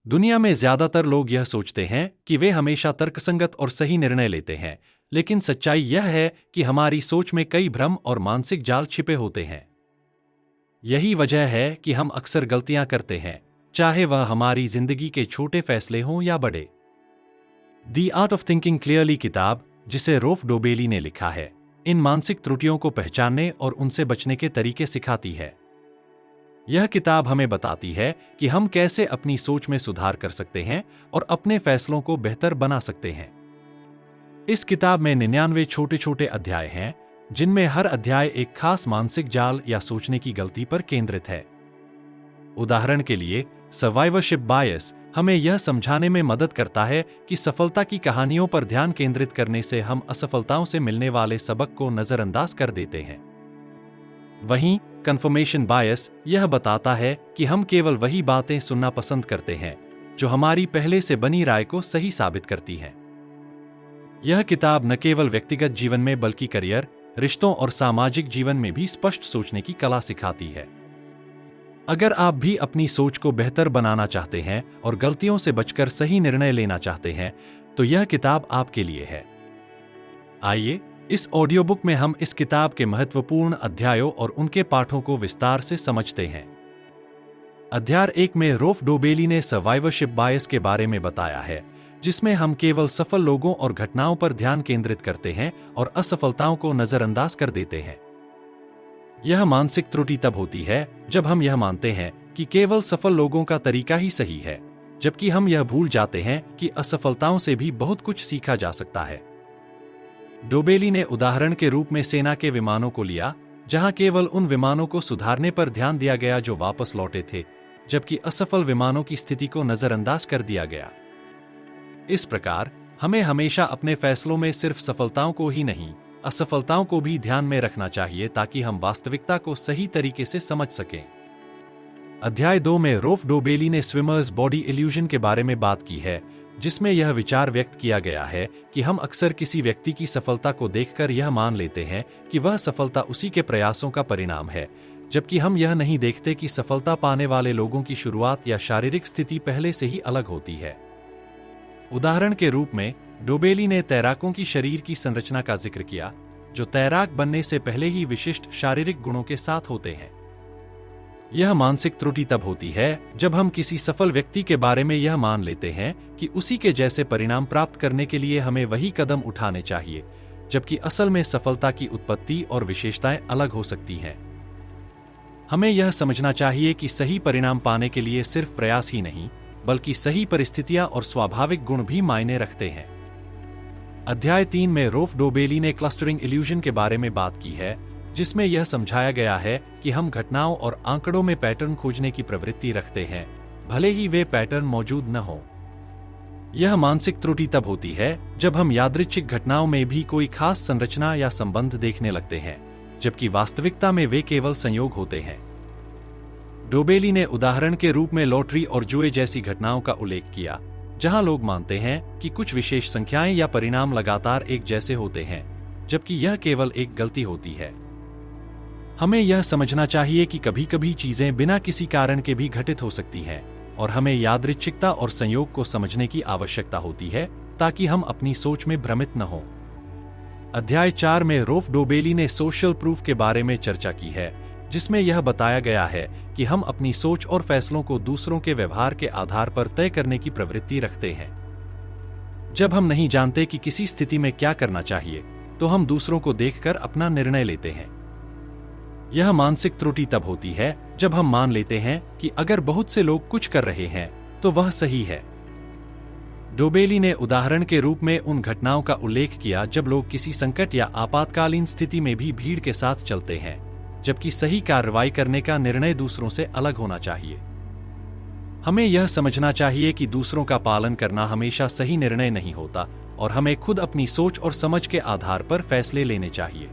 दुनिया में ज्यादातर लोग यह सोचते हैं कि वे हमेशा तर्कसंगत और सही निर्णय लेते हैं, लेकिन सच्चाई यह है कि हमारी सोच में कई भ्रम और मानसिक जाल छिपे होते हैं। यही वजह है कि हम अक्सर गलतियां करते हैं, चाहे वह हमारी जिंदगी के छोटे फैसले हों या बड़े। The art of thinking clearly किताब, जिसे रोफ डोबेली ने लिखा है, इन मानसिक त्रुटियों को पहचानने और उनसे बचने के तरीके सिखाती है। यह किताब हमें बताती है कि हम कैसे अपनी सोच में सुधार कर सकते हैं और अपने फैसलों को बेहतर बना सकते हैं। इस किताब में 99 छोटे छोटे अध्याय हैं, जिनमें हर अध्याय एक खास मानसिक जाल या सोचने की गलती पर केंद्रित है। उदाहरण के लिए, सर्वाइवरशिप बायस हमें यह समझाने में मदद करता है कि सफलता की कहानियों पर ध्यान केंद्रित करने से हम असफलताओं से मिलने वाले सबक को नजरअंदाज कर देते हैं। वहीं कन्फर्मेशन बायस यह बताता है कि हम केवल वही बातें सुनना पसंद करते हैं जो हमारी पहले से बनी राय को सही साबित करती हैं। यह किताब न केवल व्यक्तिगत जीवन में बल्कि करियर, रिश्तों और सामाजिक जीवन में भी स्पष्ट सोचने की कला सिखाती है। अगर आप भी अपनी सोच को बेहतर बनाना चाहते हैं और गलतियों से बचकर सही निर्णय लेना चाहते हैं, तो यह किताब आपके लिए है। आइए, इस ऑडियो बुक में हम इस किताब के महत्वपूर्ण अध्यायों और उनके पाठों को विस्तार से समझते हैं। अध्याय 1 में रोफ डोबेली ने सर्वाइवरशिप बायस के बारे में बताया है, जिसमें हम केवल सफल लोगों और घटनाओं पर ध्यान केंद्रित करते हैं और असफलताओं को नजरअंदाज कर देते हैं। यह मानसिक त्रुटि तब होती है जब हम यह मानते हैं कि केवल सफल लोगों का तरीका ही सही है, जबकि हम यह भूल जाते हैं कि असफलताओं से भी बहुत कुछ सीखा जा सकता है। डोबेली ने उदाहरण के रूप में सेना के विमानों को लिया, जहां केवल उन विमानों को सुधारने पर ध्यान दिया गया जो वापस लौटे थे, जबकि असफल विमानों की स्थिति को नजरअंदाज कर दिया गया। इस प्रकार हमें हमेशा अपने फैसलों में सिर्फ सफलताओं को ही नहीं, असफलताओं को भी ध्यान में रखना चाहिए, ताकि हम वास्तविकता को सही तरीके से समझ सकें। अध्याय 2 में रोफ डोबेली ने स्विमर्स बॉडी इल्यूजन के बारे में बात की है, जिसमें यह विचार व्यक्त किया गया है कि हम अक्सर किसी व्यक्ति की सफलता को देखकर यह मान लेते हैं कि वह सफलता उसी के प्रयासों का परिणाम है, जबकि हम यह नहीं देखते कि सफलता पाने वाले लोगों की शुरुआत या शारीरिक स्थिति पहले से ही अलग होती है। उदाहरण के रूप में, डोबेली ने तैराकों की शरीर की संरचना का जिक्र किया, जो तैराक बनने से पहले ही विशिष्ट शारीरिक गुणों के साथ होते हैं। यह मानसिक त्रुटि तब होती है जब हम किसी सफल व्यक्ति के बारे में यह मान लेते हैं कि उसी के जैसे परिणाम प्राप्त करने के लिए हमें वही कदम उठाने चाहिए, जबकि असल में सफलता की उत्पत्ति और विशेषताएं अलग हो सकती हैं। हमें यह समझना चाहिए कि सही परिणाम पाने के लिए सिर्फ प्रयास ही नहीं, बल्कि सही परिस्थितियां और स्वाभाविक गुण भी मायने रखते हैं। अध्याय 3 में रोफ डोबेली ने क्लस्टरिंग इल्यूजन के बारे में बात की है, जिसमें यह समझाया गया है कि हम घटनाओं और आंकड़ों में पैटर्न खोजने की प्रवृत्ति रखते हैं, भले ही वे पैटर्न मौजूद न हो। यह मानसिक त्रुटि तब होती है जब हम यादृच्छिक घटनाओं में भी कोई खास संरचना या संबंध देखने लगते हैं, जबकि वास्तविकता में वे केवल संयोग होते हैं। डोबेली ने उदाहरण के रूप में लॉटरी और जुए जैसी घटनाओं का उल्लेख किया, जहां लोग मानते हैं कि कुछ विशेष संख्याएं या परिणाम लगातार एक जैसे होते हैं, जबकि यह केवल एक गलती होती है। हमें यह समझना चाहिए कि कभी-कभी चीजें बिना किसी कारण के भी घटित हो सकती हैं, और हमें यादृच्छिकता और संयोग को समझने की आवश्यकता होती है, ताकि हम अपनी सोच में भ्रमित न हों। अध्याय 4 में रोफ डोबेली ने सोशल प्रूफ के बारे में चर्चा की है, जिसमें यह बताया गया है कि हम अपनी सोच और फैसलों को दूसरों के व्यवहार के आधार पर तय करने की प्रवृत्ति रखते हैं। जब हम नहीं जानते कि किसी स्थिति में क्या करना चाहिए, तो हम दूसरों को देखकर अपना निर्णय लेते हैं। यह मानसिक त्रुटि तब होती है जब हम मान लेते हैं कि अगर बहुत से लोग कुछ कर रहे हैं, तो वह सही है। डोबेली ने उदाहरण के रूप में उन घटनाओं का उल्लेख किया जब लोग किसी संकट या आपातकालीन स्थिति में भी भीड़ के साथ चलते हैं, जबकि सही कार्रवाई करने का निर्णय दूसरों से अलग होना चाहिए। हमें यह समझना चाहिए कि दूसरों का पालन करना हमेशा सही निर्णय नहीं होता, और हमें खुद अपनी सोच और समझ के आधार पर फैसले लेने चाहिए।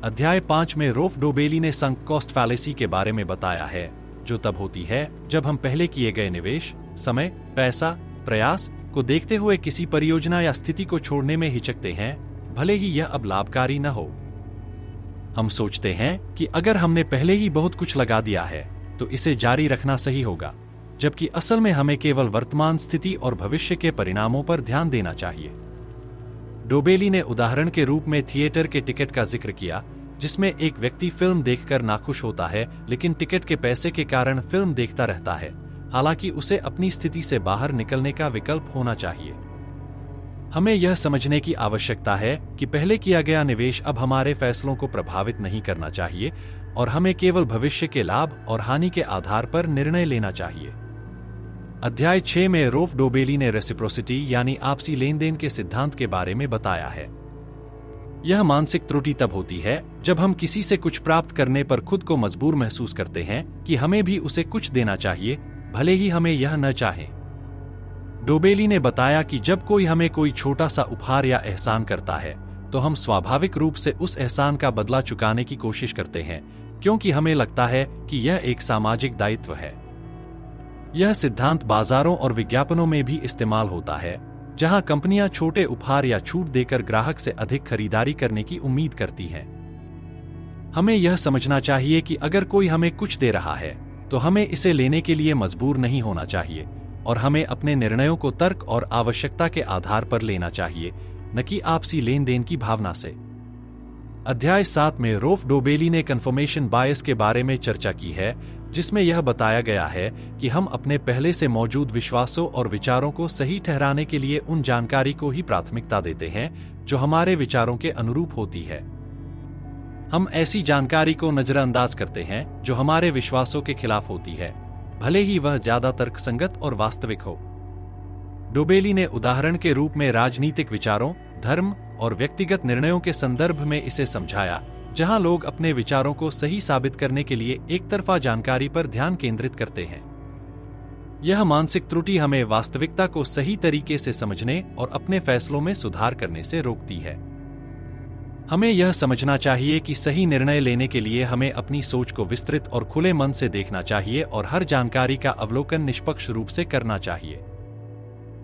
अध्याय 5 में रोफ डोबेली ने संक कॉस्ट फैलेसी के बारे में बताया है, जो तब होती है जब हम पहले किए गए निवेश, समय, पैसा, प्रयास को देखते हुए किसी परियोजना या स्थिति को छोड़ने में हिचकते हैं, भले ही यह अब लाभकारी न हो। हम सोचते हैं कि अगर हमने पहले ही बहुत कुछ लगा दिया है, तो इसे जारी रखना सही होगा। जबकि असल में हमें केवल वर्तमान स्थिति और भविष्य के परिणामों पर ध्यान देना चाहिए। डोबेली ने उदाहरण के रूप में थिएटर के टिकट का जिक्र किया, जिसमें एक व्यक्ति फिल्म देखकर नाखुश होता है लेकिन टिकट के पैसे के कारण फिल्म देखता रहता है, हालांकि उसे अपनी स्थिति से बाहर निकलने का विकल्प होना चाहिए। हमें यह समझने की आवश्यकता है कि पहले किया गया निवेश अब हमारे फैसलों को प्रभावित नहीं करना चाहिए और हमें केवल भविष्य के लाभ और हानि के आधार पर निर्णय लेना चाहिए। अध्याय 6 में रोल्फ डोबेली ने रेसिप्रोसिटी यानी आपसी लेन देन के सिद्धांत के बारे में बताया है। यह मानसिक त्रुटि तब होती है जब हम किसी से कुछ प्राप्त करने पर खुद को मजबूर महसूस करते हैं कि हमें भी उसे कुछ देना चाहिए, भले ही हमें यह न चाहें। डोबेली ने बताया कि जब कोई हमें कोई छोटा सा उपहार या एहसान करता है तो हम स्वाभाविक रूप से उस एहसान का बदला चुकाने की कोशिश करते हैं, क्योंकि हमें लगता है कि यह एक सामाजिक दायित्व है। यह सिद्धांत बाजारों और विज्ञापनों में भी इस्तेमाल होता है, जहां कंपनियां छोटे उपहार या छूट देकर ग्राहक से अधिक खरीदारी करने की उम्मीद करती हैं। हमें यह समझना चाहिए कि अगर कोई हमें कुछ दे रहा है तो हमें इसे लेने के लिए मजबूर नहीं होना चाहिए और हमें अपने निर्णयों को तर्क और आवश्यकता के आधार पर लेना चाहिए, न कि आपसी लेन देन की भावना से। अध्याय 7 में रोल्फ डोबेली ने कन्फर्मेशन बायस के बारे में चर्चा की है, जिसमें यह बताया गया है कि हम अपने पहले से मौजूद विश्वासों और विचारों को सही ठहराने के लिए उन जानकारी को ही प्राथमिकता देते हैं जो हमारे विचारों के अनुरूप होती है। हम ऐसी जानकारी को नजरअंदाज करते हैं जो हमारे विश्वासों के खिलाफ होती है, भले ही वह ज्यादा तर्कसंगत और वास्तविक हो। डोबेली ने उदाहरण के रूप में राजनीतिक विचारों, धर्म और व्यक्तिगत निर्णयों के संदर्भ में इसे समझाया, जहां लोग अपने विचारों को सही साबित करने के लिए एकतरफा जानकारी पर ध्यान केंद्रित करते हैं। यह मानसिक त्रुटि हमें वास्तविकता को सही तरीके से समझने और अपने फैसलों में सुधार करने से रोकती है। हमें यह समझना चाहिए कि सही निर्णय लेने के लिए हमें अपनी सोच को विस्तृत और खुले मन से देखना चाहिए और हर जानकारी का अवलोकन निष्पक्ष रूप से करना चाहिए।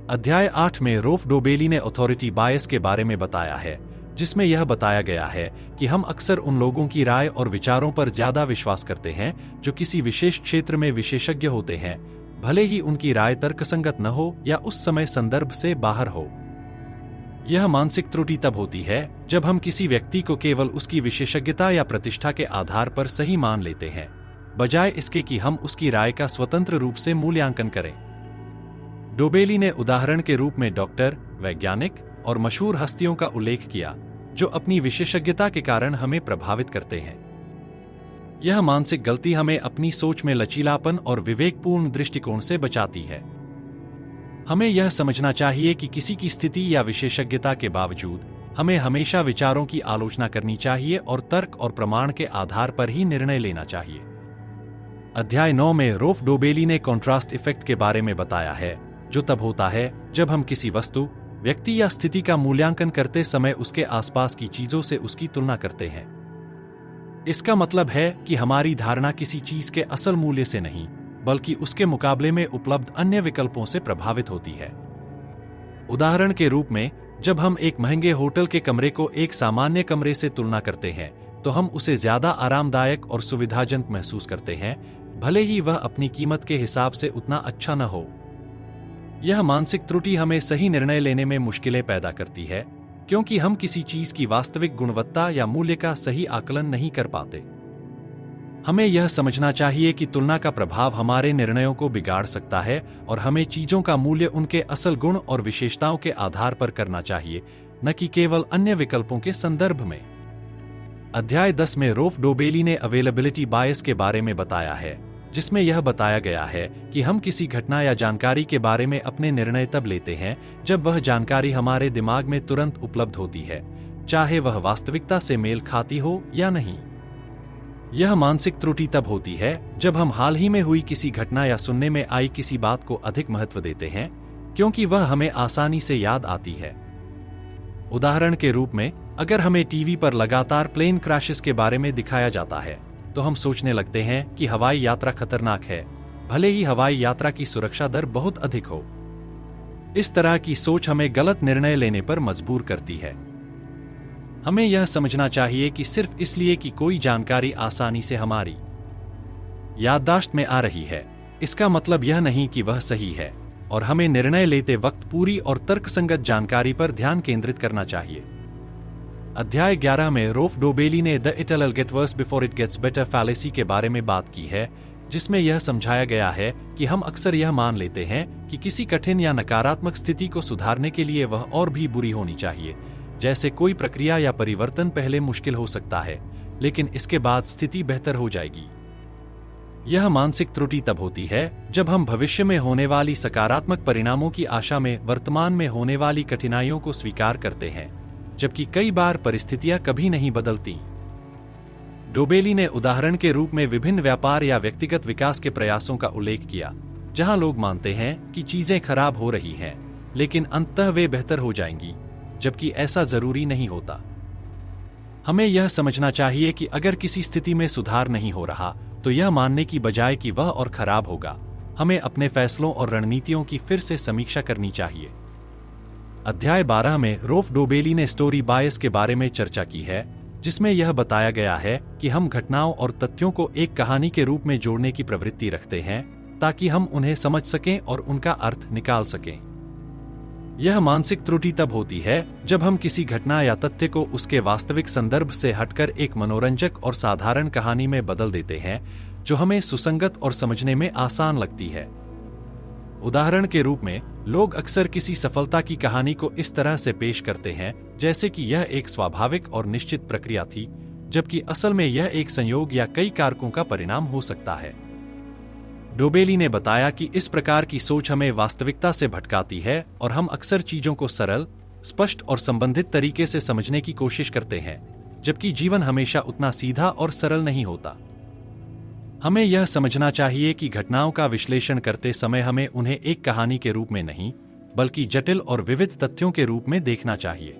अध्याय 8 में रोल्फ डोबेली ने अथॉरिटी बायस के बारे में बताया है, जिसमें यह बताया गया है कि हम अक्सर उन लोगों की राय और विचारों पर ज्यादा विश्वास करते हैं जो किसी विशेष क्षेत्र में विशेषज्ञ होते हैं, भले ही उनकी राय तर्कसंगत न हो या उस समय संदर्भ से बाहर हो। यह मानसिक त्रुटि तब होती है जब हम किसी व्यक्ति को केवल उसकी विशेषज्ञता या प्रतिष्ठा के आधार पर सही मान लेते हैं, बजाय इसके कि हम उसकी राय का स्वतंत्र रूप से मूल्यांकन करें। डोबेली ने उदाहरण के रूप में डॉक्टर, वैज्ञानिक और मशहूर हस्तियों का उल्लेख किया जो अपनी विशेषज्ञता के कारण हमें प्रभावित करते हैं। यह मानसिक गलती हमें अपनी सोच में लचीलापन और विवेकपूर्ण दृष्टिकोण से बचाती है। हमें यह समझना चाहिए कि किसी की स्थिति या विशेषज्ञता के बावजूद हमें हमेशा विचारों की आलोचना करनी चाहिए और तर्क और प्रमाण के आधार पर ही निर्णय लेना चाहिए। अध्याय 9 में रोल्फ डोबेली ने कॉन्ट्रास्ट इफेक्ट के बारे में बताया है, जो तब होता है जब हम किसी वस्तु, व्यक्ति या स्थिति का मूल्यांकन करते समय उसके आसपास की चीजों से उसकी तुलना करते हैं। इसका मतलब है कि हमारी धारणा किसी चीज के असल मूल्य से नहीं, बल्कि उसके मुकाबले में उपलब्ध अन्य विकल्पों से प्रभावित होती है। उदाहरण के रूप में, जब हम एक महंगे होटल के कमरे को एक सामान्य कमरे से तुलना करते हैं, तो हम उसे ज्यादा आरामदायक और सुविधाजनक महसूस करते हैं, भले ही वह अपनी कीमत के हिसाब से उतना अच्छा न हो। यह मानसिक त्रुटि हमें सही निर्णय लेने में मुश्किलें पैदा करती है, क्योंकि हम किसी चीज की वास्तविक गुणवत्ता या मूल्य का सही आकलन नहीं कर पाते। हमें यह समझना चाहिए कि तुलना का प्रभाव हमारे निर्णयों को बिगाड़ सकता है और हमें चीजों का मूल्य उनके असल गुण और विशेषताओं के आधार पर करना चाहिए, न कि केवल अन्य विकल्पों के संदर्भ में। अध्याय 10 में रोल्फ डोबेली ने अवेलेबिलिटी बायस के बारे में बताया है, जिसमें यह बताया गया है कि हम किसी घटना या जानकारी के बारे में अपने निर्णय तब लेते हैं जब वह जानकारी हमारे दिमाग में तुरंत उपलब्ध होती है, चाहे वह वास्तविकता से मेल खाती हो या नहीं। यह मानसिक त्रुटि तब होती है जब हम हाल ही में हुई किसी घटना या सुनने में आई किसी बात को अधिक महत्व देते हैं, क्योंकि वह हमें आसानी से याद आती है। उदाहरण के रूप में, अगर हमें टीवी पर लगातार प्लेन क्रैशेस के बारे में दिखाया जाता है, तो हम सोचने लगते हैं कि हवाई यात्रा खतरनाक है, भले ही हवाई यात्रा की सुरक्षा दर बहुत अधिक हो। इस तरह की सोच हमें गलत निर्णय लेने पर मजबूर करती है। हमें यह समझना चाहिए कि सिर्फ इसलिए कि कोई जानकारी आसानी से हमारी याददाश्त में आ रही है, इसका मतलब यह नहीं कि वह सही है, और हमें निर्णय लेते वक्त पूरी और तर्कसंगत जानकारी पर ध्यान केंद्रित करना चाहिए। अध्याय 11 में रोल्फ डोबेली ने the it'll get worse before it gets better fallacy के बारे में बात की है, जिसमें यह समझाया गया है कि हम अक्सर यह मान लेते हैं कि किसी कठिन या नकारात्मक स्थिति को सुधारने के लिए वह और भी बुरी होनी चाहिए। जैसे कोई प्रक्रिया या परिवर्तन पहले मुश्किल हो सकता है, लेकिन इसके बाद स्थिति बेहतर हो जाएगी। यह मानसिक त्रुटि तब होती है जब हम भविष्य में होने वाली सकारात्मक परिणामों की आशा में वर्तमान में होने वाली कठिनाइयों को स्वीकार करते हैं, जबकि कई बार परिस्थितियां कभी नहीं बदलती। डोबेली ने उदाहरण के रूप में विभिन्न व्यापार या व्यक्तिगत विकास के प्रयासों का उल्लेख किया, जहां लोग मानते हैं कि चीजें खराब हो रही हैं, लेकिन अंततः वे बेहतर हो जाएंगी, जबकि ऐसा जरूरी नहीं होता। हमें यह समझना चाहिए कि अगर किसी स्थिति में सुधार नहीं हो रहा, तो यह मानने की बजाय कि वह और खराब होगा, हमें अपने फैसलों और रणनीतियों की फिर से समीक्षा करनी चाहिए। अध्याय 12 में रोल्फ डोबेली ने स्टोरी बायस के बारे में चर्चा की है, जिसमें यह बताया गया है कि हम घटनाओं और तथ्यों को एक कहानी के रूप में जोड़ने की प्रवृत्ति रखते हैं ताकि हम उन्हें समझ सकें और उनका अर्थ निकाल सकें। यह मानसिक त्रुटि तब होती है जब हम किसी घटना या तथ्य को उसके वास्तविक संदर्भ से हटकर एक मनोरंजक और साधारण कहानी में बदल देते हैं, जो हमें सुसंगत और समझने में आसान लगती है। उदाहरण के रूप में, लोग अक्सर किसी सफलता की कहानी को इस तरह से पेश करते हैं जैसे कि यह एक स्वाभाविक और निश्चित प्रक्रिया थी, जबकि असल में यह एक संयोग या कई कारकों का परिणाम हो सकता है। डोबेली ने बताया कि इस प्रकार की सोच हमें वास्तविकता से भटकाती है और हम अक्सर चीजों को सरल, स्पष्ट और संबंधित तरीके से समझने की कोशिश करते हैं, जबकि जीवन हमेशा उतना सीधा और सरल नहीं होता। हमें यह समझना चाहिए कि घटनाओं का विश्लेषण करते समय हमें उन्हें एक कहानी के रूप में नहीं, बल्कि जटिल और विविध तथ्यों के रूप में देखना चाहिए।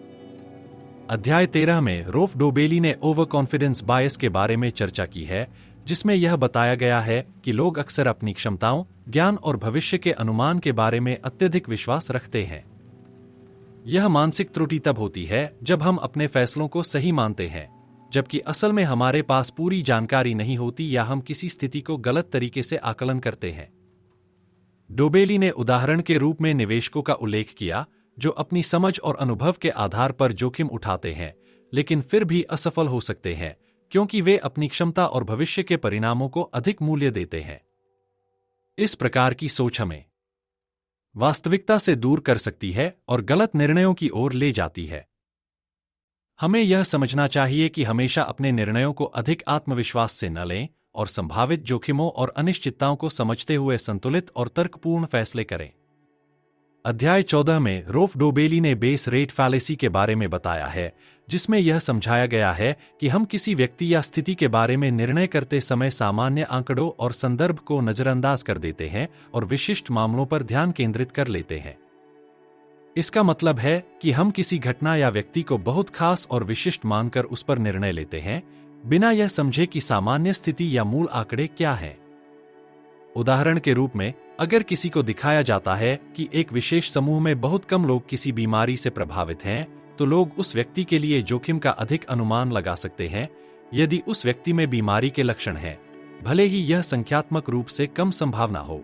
अध्याय 13 में रोल्फ डोबेली ने ओवर कॉन्फिडेंस बायस के बारे में चर्चा की है, जिसमें यह बताया गया है कि लोग अक्सर अपनी क्षमताओं, ज्ञान और भविष्य के अनुमान के बारे में अत्यधिक विश्वास रखते हैं। यह मानसिक त्रुटि तब होती है जब हम अपने फैसलों को सही मानते हैं, जबकि असल में हमारे पास पूरी जानकारी नहीं होती या हम किसी स्थिति को गलत तरीके से आकलन करते हैं। डोबेली ने उदाहरण के रूप में निवेशकों का उल्लेख किया जो अपनी समझ और अनुभव के आधार पर जोखिम उठाते हैं, लेकिन फिर भी असफल हो सकते हैं क्योंकि वे अपनी क्षमता और भविष्य के परिणामों को अधिक मूल्य देते हैं। इस प्रकार की सोच हमें वास्तविकता से दूर कर सकती है और गलत निर्णयों की ओर ले जाती है। हमें यह समझना चाहिए कि हमेशा अपने निर्णयों को अधिक आत्मविश्वास से न लें और संभावित जोखिमों और अनिश्चितताओं को समझते हुए संतुलित और तर्कपूर्ण फैसले करें। अध्याय 14 में रोल्फ डोबेली ने बेस रेट फैलेसी के बारे में बताया है, जिसमें यह समझाया गया है कि हम किसी व्यक्ति या स्थिति के बारे में निर्णय करते समय सामान्य आंकड़ों और संदर्भ को नजरअंदाज कर देते हैं और विशिष्ट मामलों पर ध्यान केंद्रित कर लेते हैं। इसका मतलब है कि हम किसी घटना या व्यक्ति को बहुत खास और विशिष्ट मानकर उस पर निर्णय लेते हैं, बिना यह समझे कि सामान्य स्थिति या मूल आंकड़े क्या हैं। उदाहरण के रूप में, अगर किसी को दिखाया जाता है कि एक विशेष समूह में बहुत कम लोग किसी बीमारी से प्रभावित हैं, तो लोग उस व्यक्ति के लिए जोखिम का अधिक अनुमान लगा सकते हैं यदि उस व्यक्ति में बीमारी के लक्षण हैं, भले ही यह संख्यात्मक रूप से कम संभावना हो।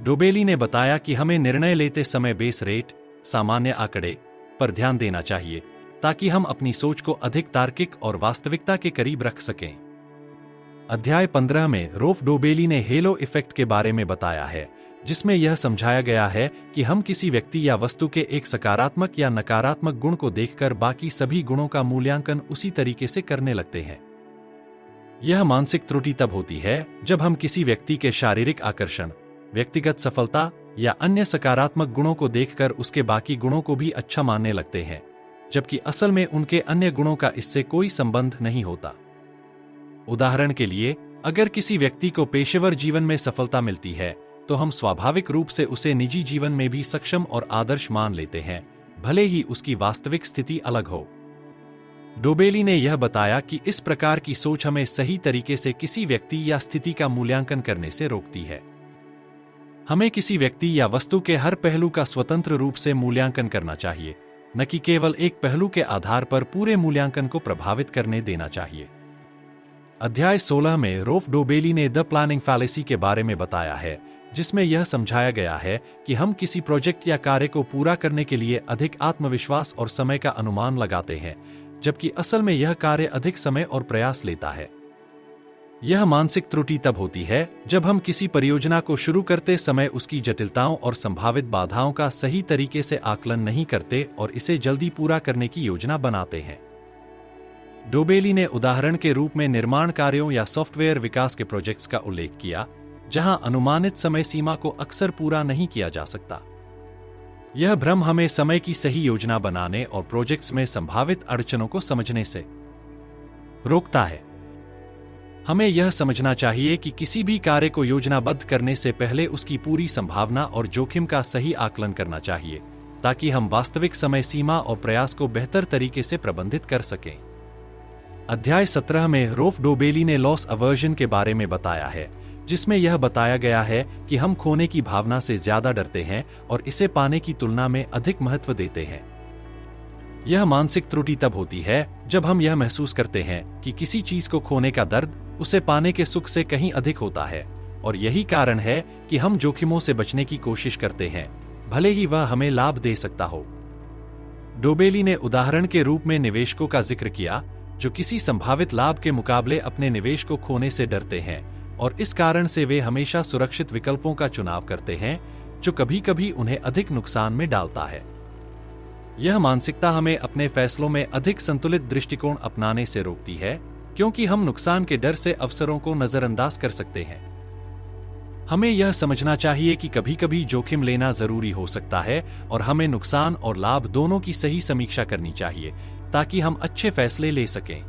डोबेली ने बताया कि हमें निर्णय लेते समय बेस रेट, सामान्य आंकड़े, पर ध्यान देना चाहिए ताकि हम अपनी सोच को अधिक तार्किक और वास्तविकता के करीब रख सकें। अध्याय 15 में रोल्फ डोबेली ने हेलो इफेक्ट के बारे में बताया है, जिसमें यह समझाया गया है कि हम किसी व्यक्ति या वस्तु के एक सकारात्मक या नकारात्मक गुण को देखकर बाकी सभी गुणों का मूल्यांकन उसी तरीके से करने लगते हैं। यह मानसिक त्रुटि तब होती है जब हम किसी व्यक्ति के शारीरिक आकर्षण, व्यक्तिगत सफलता या अन्य सकारात्मक गुणों को देखकर उसके बाकी गुणों को भी अच्छा मानने लगते हैं, जबकि असल में उनके अन्य गुणों का इससे कोई संबंध नहीं होता। उदाहरण के लिए, अगर किसी व्यक्ति को पेशेवर जीवन में सफलता मिलती है, तो हम स्वाभाविक रूप से उसे निजी जीवन में भी सक्षम और आदर्श मान लेते हैं, भले ही उसकी वास्तविक स्थिति अलग हो। डोबेली ने यह बताया कि इस प्रकार की सोच हमें सही तरीके से किसी व्यक्ति या स्थिति का मूल्यांकन करने से रोकती है। हमें किसी व्यक्ति या वस्तु के हर पहलू का स्वतंत्र रूप से मूल्यांकन करना चाहिए, न कि केवल एक पहलू के आधार पर पूरे मूल्यांकन को प्रभावित करने देना चाहिए। अध्याय 16 में रोल्फ डोबेली ने द प्लानिंग फैलेसी के बारे में बताया है, जिसमें यह समझाया गया है कि हम किसी प्रोजेक्ट या कार्य को पूरा करने के लिए अधिक आत्मविश्वास और समय का अनुमान लगाते हैं, जबकि असल में यह कार्य अधिक समय और प्रयास लेता है। यह मानसिक त्रुटि तब होती है जब हम किसी परियोजना को शुरू करते समय उसकी जटिलताओं और संभावित बाधाओं का सही तरीके से आकलन नहीं करते और इसे जल्दी पूरा करने की योजना बनाते हैं। डोबेली ने उदाहरण के रूप में निर्माण कार्यों या सॉफ्टवेयर विकास के प्रोजेक्ट्स का उल्लेख किया, जहां अनुमानित समय सीमा को अक्सर पूरा नहीं किया जा सकता। यह भ्रम हमें समय की सही योजना बनाने और प्रोजेक्ट्स में संभावित अड़चनों को समझने से रोकता है। हमें यह समझना चाहिए कि किसी भी कार्य को योजनाबद्ध करने से पहले उसकी पूरी संभावना और जोखिम का सही आकलन करना चाहिए, ताकि हम वास्तविक समय सीमा और प्रयास को बेहतर तरीके से प्रबंधित कर सकें। अध्याय 17 में रोल्फ डोबेली ने लॉस अवर्जन के बारे में बताया है, जिसमें यह बताया गया है कि हम खोने की भावना से ज्यादा डरते हैं और इसे पाने की तुलना में अधिक महत्व देते हैं। यह मानसिक त्रुटि तब होती है जब हम यह महसूस करते हैं कि किसी चीज को खोने का दर्द उसे पाने के सुख से कहीं अधिक होता है, और यही कारण है कि हम जोखिमों से बचने की कोशिश करते हैं, भले ही वह हमें लाभ दे सकता हो। डोबेली ने उदाहरण के रूप में निवेशकों का जिक्र किया, जो किसी संभावित लाभ के मुकाबले अपने निवेश को खोने से डरते हैं, और इस कारण से वे हमेशा सुरक्षित विकल्पों का चुनाव करते हैं, जो कभी-कभी उन्हें अधिक नुकसान में डालता है। यह मानसिकता हमें अपने फैसलों में अधिक संतुलित दृष्टिकोण अपनाने से रोकती है, क्योंकि हम नुकसान के डर से अवसरों को नजरअंदाज कर सकते हैं। हमें यह समझना चाहिए कि कभी-कभी जोखिम लेना जरूरी हो सकता है और हमें नुकसान और लाभ दोनों की सही समीक्षा करनी चाहिए, ताकि हम अच्छे फैसले ले सकें।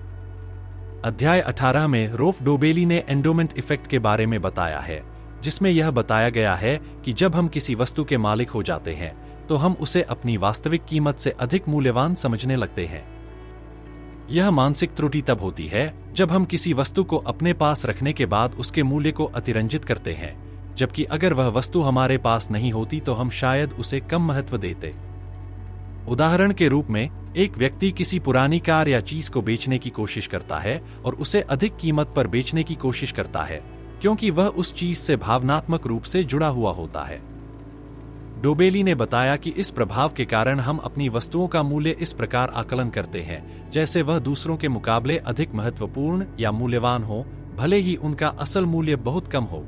अध्याय 18 में रोल्फ डोबेली ने एंडोमेंट इफेक्ट के बारे में बताया है, जिसमें यह बताया गया है कि जब हम किसी वस्तु के मालिक हो जाते हैं, तो हम उसे अपनी वास्तविक कीमत से अधिक मूल्यवान समझने लगते हैं। यह मानसिक त्रुटि तब होती है जब हम किसी वस्तु को अपने पास रखने के बाद उसके मूल्य को अतिरंजित करते हैं, जबकि अगर वह वस्तु हमारे पास नहीं होती तो हम शायद उसे कम महत्व देते। उदाहरण के रूप में, एक व्यक्ति किसी पुरानी कार या चीज को बेचने की कोशिश करता है और उसे अधिक कीमत पर बेचने की कोशिश करता है, क्योंकि वह उस चीज से भावनात्मक रूप से जुड़ा हुआ होता है। डोबेली ने बताया कि इस प्रभाव के कारण हम अपनी वस्तुओं का मूल्य इस प्रकार आकलन करते हैं, जैसे वह दूसरों के मुकाबले अधिक महत्वपूर्ण या मूल्यवान हो, भले ही उनका असल मूल्य बहुत कम हो।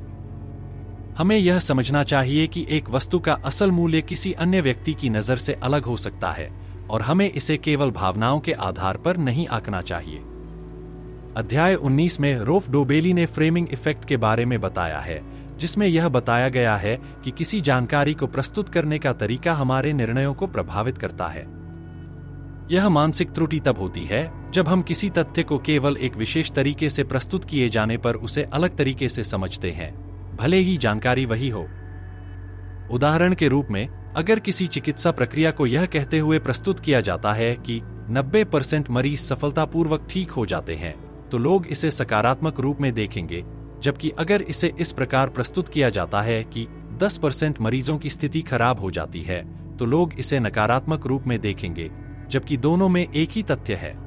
हमें यह समझना चाहिए कि एक वस्तु का असल मूल्य किसी अन्य व्यक्ति की नजर से अलग हो सकता है, और हमें इसे केवल भावनाओं के आधार पर नहीं आंकना चाहिए। अध्याय 19 में रोल्फ डोबेली ने फ्रेमिंग इफेक्ट के बारे में बताया है, जिसमें यह बताया गया है कि किसी जानकारी को प्रस्तुत करने का तरीका हमारे निर्णयों को प्रभावित करता है। यह मानसिक त्रुटि तब होती है जब हम किसी तथ्य को केवल एक विशेष तरीके से प्रस्तुत किए जाने पर उसे अलग तरीके से समझते हैं, भले ही जानकारी वही हो। उदाहरण के रूप में, अगर किसी चिकित्सा प्रक्रिया को यह कहते हुए प्रस्तुत किया जाता है कि 90% मरीज सफलतापूर्वक ठीक हो जाते हैं, तो लोग इसे सकारात्मक रूप में देखेंगे, जबकि अगर इसे इस प्रकार प्रस्तुत किया जाता है कि 10% मरीजों की स्थिति खराब हो जाती है, तो लोग इसे नकारात्मक रूप में देखेंगे, जबकि दोनों में एक ही तथ्य है।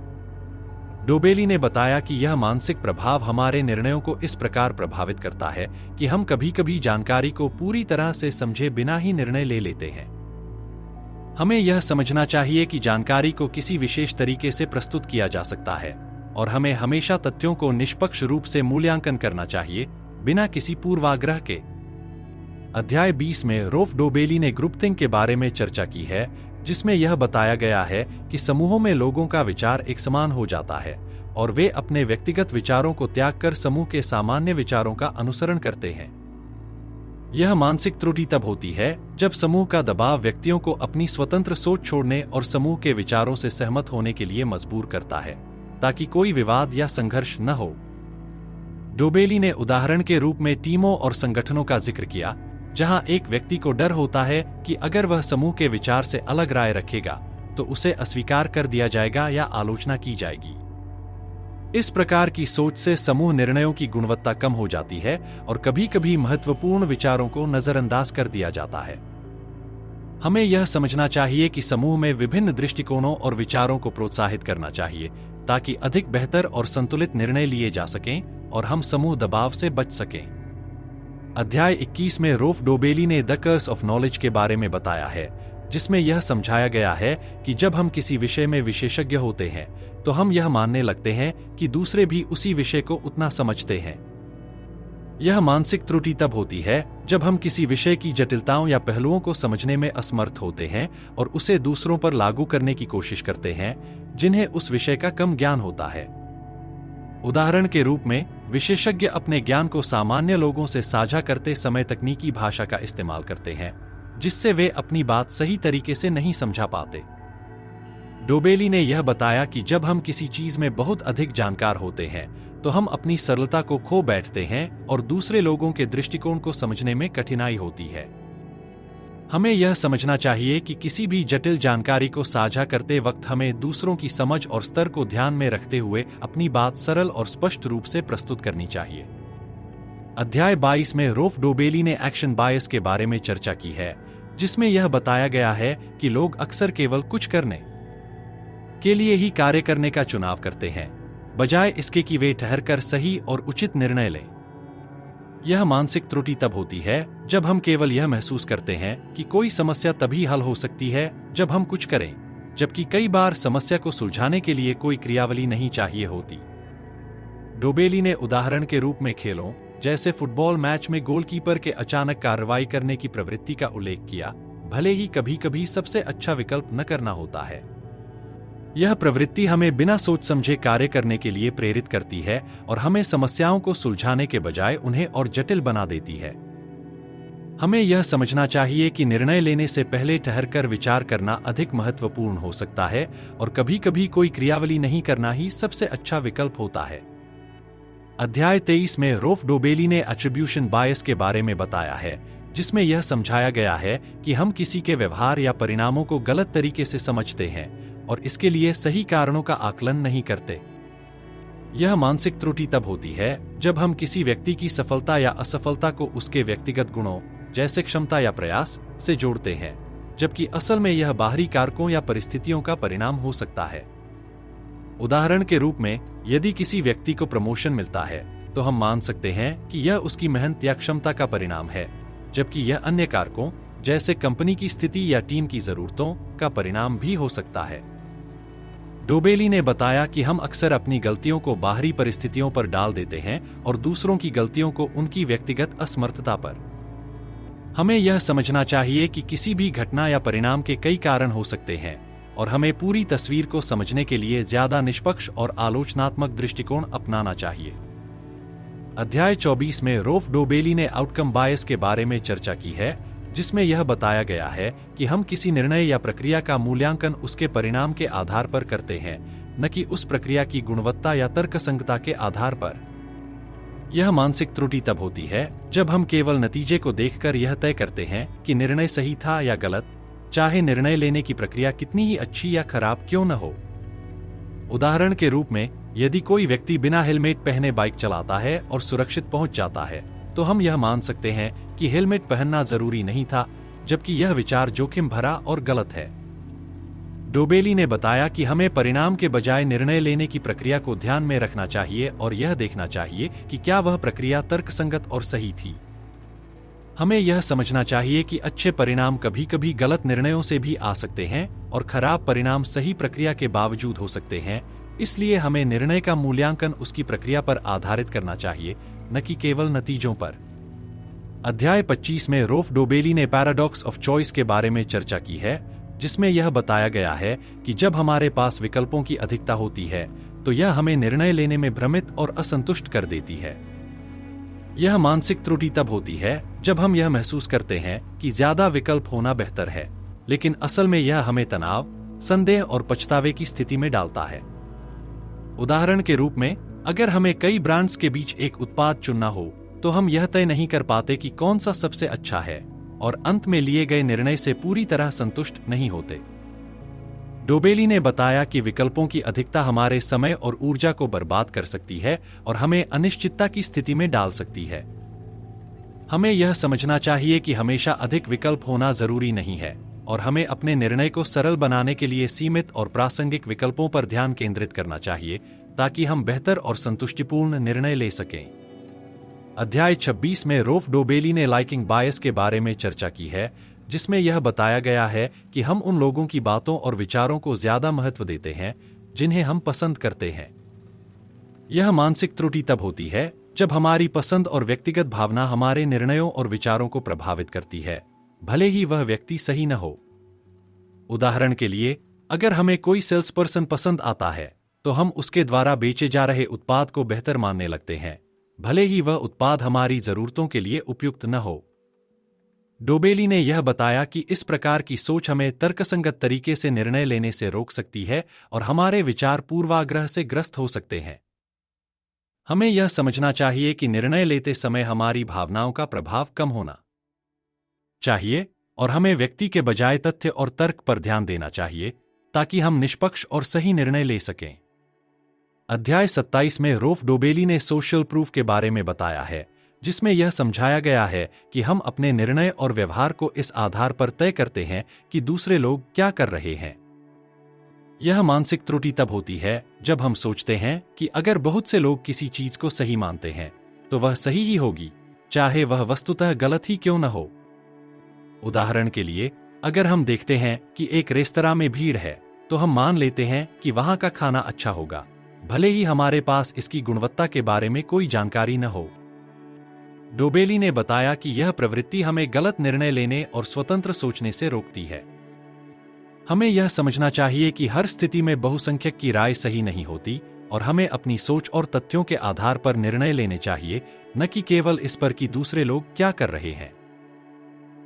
डोबेली ने बताया कि यह मानसिक प्रभाव हमारे निर्णयों को इस प्रकार प्रभावित करता है कि हम कभी-कभी जानकारी को पूरी तरह से समझे बिना ही निर्णय ले लेते हैं। हमें यह समझना चाहिए कि जानकारी को किसी विशेष तरीके से प्रस्तुत किया जा सकता है, और हमें हमेशा तथ्यों को निष्पक्ष रूप से मूल्यांकन करना चाहिए, बिना किसी पूर्वाग्रह के। अध्याय 20 में रोल्फ डोबेली ने ग्रुपथिंक के बारे में चर्चा की है, जिसमें यह बताया गया है कि समूहों में लोगों का विचार एक समान हो जाता है और वे अपने व्यक्तिगत विचारों को त्याग कर समूह के सामान्य विचारों का अनुसरण करते हैं। यह मानसिक त्रुटि तब होती है जब समूह का दबाव व्यक्तियों को अपनी स्वतंत्र सोच छोड़ने और समूह के विचारों से सहमत होने के लिए मजबूर करता है, ताकि कोई विवाद या संघर्ष न हो। डोबेली ने उदाहरण के रूप में टीमों और संगठनों का जिक्र किया, जहां एक व्यक्ति को डर होता है कि अगर वह समूह के विचार से अलग राय रखेगा तो उसे अस्वीकार कर दिया जाएगा या आलोचना की जाएगी। इस प्रकार की सोच से समूह निर्णयों की गुणवत्ता कम हो जाती है और कभी-कभी महत्वपूर्ण विचारों को नजरअंदाज कर दिया जाता है। हमें यह समझना चाहिए कि समूह में विभिन्न दृष्टिकोणों और विचारों को प्रोत्साहित करना चाहिए, ताकि अधिक बेहतर और संतुलित निर्णय लिए जा सकें और हम समूह दबाव से बच सकें। अध्याय 21 में रोल्फ डोबेली ने द कर्स ऑफ नॉलेज के बारे में बताया है, जिसमें यह समझाया गया है कि जब हम किसी विषय में विशेषज्ञ होते हैं तो हम यह मानने लगते हैं कि दूसरे भी उसी विषय को उतना समझते हैं। यह मानसिक त्रुटि तब होती है जब हम किसी विषय की जटिलताओं या पहलुओं को समझने में असमर्थ होते हैं और उसे दूसरों पर लागू करने की कोशिश करते हैं जिन्हें उस विषय का कम ज्ञान होता है। उदाहरण के रूप में, विशेषज्ञ अपने ज्ञान को सामान्य लोगों से साझा करते समय तकनीकी भाषा का इस्तेमाल करते हैं, जिससे वे अपनी बात सही तरीके से नहीं समझा पाते। डोबेली ने यह बताया कि जब हम किसी चीज में बहुत अधिक जानकार होते हैं तो हम अपनी सरलता को खो बैठते हैं और दूसरे लोगों के दृष्टिकोण को समझने में कठिनाई होती है। हमें यह समझना चाहिए कि किसी भी जटिल जानकारी को साझा करते वक्त हमें दूसरों की समझ और स्तर को ध्यान में रखते हुए अपनी बात सरल और स्पष्ट रूप से प्रस्तुत करनी चाहिए। अध्याय 22 में रोल्फ डोबेली ने एक्शन बायस के बारे में चर्चा की है, जिसमें यह बताया गया है कि लोग अक्सर केवल कुछ करने के लिए ही कार्य करने का चुनाव करते हैं, बजाय इसके कि वे ठहरकर सही और उचित निर्णय लें। यह मानसिक त्रुटि तब होती है जब हम केवल यह महसूस करते हैं कि कोई समस्या तभी हल हो सकती है जब हम कुछ करें, जबकि कई बार समस्या को सुलझाने के लिए कोई क्रियावली नहीं चाहिए होती। डोबेली ने उदाहरण के रूप में खेलों जैसे फुटबॉल मैच में गोलकीपर के अचानक कार्रवाई करने की प्रवृत्ति का उल्लेख किया, भले ही कभी-कभी सबसे अच्छा विकल्प न करना होता है। यह प्रवृत्ति हमें बिना सोच समझे कार्य करने के लिए प्रेरित करती है और हमें समस्याओं को सुलझाने के बजाय उन्हें और जटिल बना देती है। हमें यह समझना चाहिए कि निर्णय लेने से पहले ठहरकर विचार करना अधिक महत्वपूर्ण हो सकता है और कभी-कभी कोई क्रियावली नहीं करना ही सबसे अच्छा विकल्प होता है। अध्याय 23 में रोल्फ डोबेली ने एट्रिब्यूशन बायस के बारे में बताया है, जिसमें यह समझाया गया है कि हम किसी के व्यवहार या परिणामों को गलत तरीके से समझते हैं और इसके लिए सही कारणों का आकलन नहीं करते। यह मानसिक त्रुटि तब होती है जब हम किसी व्यक्ति की सफलता या असफलता को उसके व्यक्तिगत गुणों जैसे क्षमता या प्रयास से जोड़ते हैं, जबकि असल में यह बाहरी कारकों या परिस्थितियों का परिणाम हो सकता है। उदाहरण के रूप में, यदि किसी व्यक्ति को प्रमोशन मिलता है तो हम मान सकते हैं कि यह उसकी मेहनत या क्षमता का परिणाम है, जबकि यह अन्य कारकों जैसे कंपनी की स्थिति या टीम की जरूरतों का परिणाम भी हो सकता है। डोबेली ने बताया कि हम अक्सर अपनी गलतियों को बाहरी परिस्थितियों पर डाल देते हैं और दूसरों की गलतियों को उनकी व्यक्तिगत असमर्थता पर। हमें यह समझना चाहिए कि किसी भी घटना या परिणाम के कई कारण हो सकते हैं और हमें पूरी तस्वीर को समझने के लिए ज्यादा निष्पक्ष और आलोचनात्मक दृष्टिकोण अपनाना चाहिए। अध्याय 24 में रोल्फ डोबेली ने आउटकम बायस के बारे में चर्चा की है, जिसमें यह बताया गया है कि हम किसी निर्णय या प्रक्रिया का मूल्यांकन उसके परिणाम के आधार पर करते हैं, न कि उस प्रक्रिया की गुणवत्ता या तर्कसंगता के आधार पर। यह मानसिक त्रुटि तब होती है जब हम केवल नतीजे को देखकर यह तय करते हैं कि निर्णय सही था या गलत, चाहे निर्णय लेने की प्रक्रिया कितनी ही अच्छी या खराब क्यों न हो। उदाहरण के रूप में, यदि कोई व्यक्ति बिना हेलमेट पहने बाइक चलाता है और सुरक्षित पहुंच जाता है, तो हम यह मान सकते हैं कि हेलमेट पहनना जरूरी नहीं था, जबकि यह विचार जोखिम भरा और गलत है। डोबेली ने बताया कि हमें परिणाम के बजाय निर्णय लेने की प्रक्रिया को ध्यान में रखना चाहिए और यह देखना चाहिए कि क्या वह प्रक्रिया तर्कसंगत और सही थी। हमें यह समझना चाहिए कि अच्छे परिणाम कभी-कभी गलत निर्णयों से भी आ सकते हैं और खराब परिणाम सही प्रक्रिया के बावजूद हो सकते हैं, इसलिए हमें निर्णय का मूल्यांकन उसकी प्रक्रिया पर आधारित करना चाहिए, न कि केवल नतीजों पर। अध्याय 25 में रोल्फ डोबेली ने पैराडॉक्स ऑफ चॉइस के बारे में चर्चा की है, जिसमें यह बताया गया है कि जब हमारे पास विकल्पों की अधिकता होती है तो यह हमें निर्णय लेने में भ्रमित और असंतुष्ट कर देती है। यह मानसिक त्रुटि तब होती है जब हम यह महसूस करते हैं कि ज्यादा विकल्प होना बेहतर है, लेकिन असल में यह हमें तनाव, संदेह और पछतावे की स्थिति में डालता है। उदाहरण के रूप में, अगर हमें कई ब्रांड्स के बीच एक उत्पाद चुनना हो तो हम यह तय नहीं कर पाते कि कौन सा सबसे अच्छा है और अंत में लिए गए निर्णय से पूरी तरह संतुष्ट नहीं होते। डोबेली ने बताया कि विकल्पों की अधिकता हमारे समय और ऊर्जा को बर्बाद कर सकती है और हमें अनिश्चितता की स्थिति में डाल सकती है। हमें यह समझना चाहिए कि हमेशा अधिक विकल्प होना जरूरी नहीं है, और हमें अपने निर्णय को सरल बनाने के लिए सीमित और प्रासंगिक विकल्पों पर ध्यान केंद्रित करना चाहिए ताकि हम बेहतर और संतुष्टिपूर्ण निर्णय ले सकें। अध्याय 26 में रोफ डोबेली ने लाइकिंग बायस के बारे में चर्चा की है, जिसमें यह बताया गया है कि हम उन लोगों की बातों और विचारों को ज्यादा महत्व देते हैं जिन्हें हम पसंद करते हैं। यह मानसिक त्रुटि तब होती है जब हमारी पसंद और व्यक्तिगत भावना हमारे निर्णयों और विचारों को प्रभावित करती है, भले ही वह व्यक्ति सही न हो। उदाहरण के लिए, अगर हमें कोई सेल्स पर्सन पसंद आता है तो हम उसके द्वारा बेचे जा रहे उत्पाद को बेहतर मानने लगते हैं, भले ही वह उत्पाद हमारी जरूरतों के लिए उपयुक्त न हो। डोबेली ने यह बताया कि इस प्रकार की सोच हमें तर्कसंगत तरीके से निर्णय लेने से रोक सकती है और हमारे विचार पूर्वाग्रह से ग्रस्त हो सकते हैं। हमें यह समझना चाहिए कि निर्णय लेते समय हमारी भावनाओं का प्रभाव कम होना चाहिए और हमें व्यक्ति के बजाय तथ्य और तर्क पर ध्यान देना चाहिए ताकि हम निष्पक्ष और सही निर्णय ले सकें। अध्याय 27 में रोफ डोबेली ने सोशल प्रूफ के बारे में बताया है, जिसमें यह समझाया गया है कि हम अपने निर्णय और व्यवहार को इस आधार पर तय करते हैं कि दूसरे लोग क्या कर रहे हैं। यह मानसिक त्रुटि तब होती है जब हम सोचते हैं कि अगर बहुत से लोग किसी चीज को सही मानते हैं तो वह सही ही होगी, चाहे वह वस्तुतः गलत ही क्यों न हो। उदाहरण के लिए, अगर हम देखते हैं कि एक रेस्तरां में भीड़ है तो हम मान लेते हैं कि वहां का खाना अच्छा होगा, भले ही हमारे पास इसकी गुणवत्ता के बारे में कोई जानकारी न हो। डोबेली ने बताया कि यह प्रवृत्ति हमें गलत निर्णय लेने और स्वतंत्र सोचने से रोकती है। हमें यह समझना चाहिए कि हर स्थिति में बहुसंख्यक की राय सही नहीं होती और हमें अपनी सोच और तथ्यों के आधार पर निर्णय लेने चाहिए, न कि केवल इस पर कि दूसरे लोग क्या कर रहे हैं।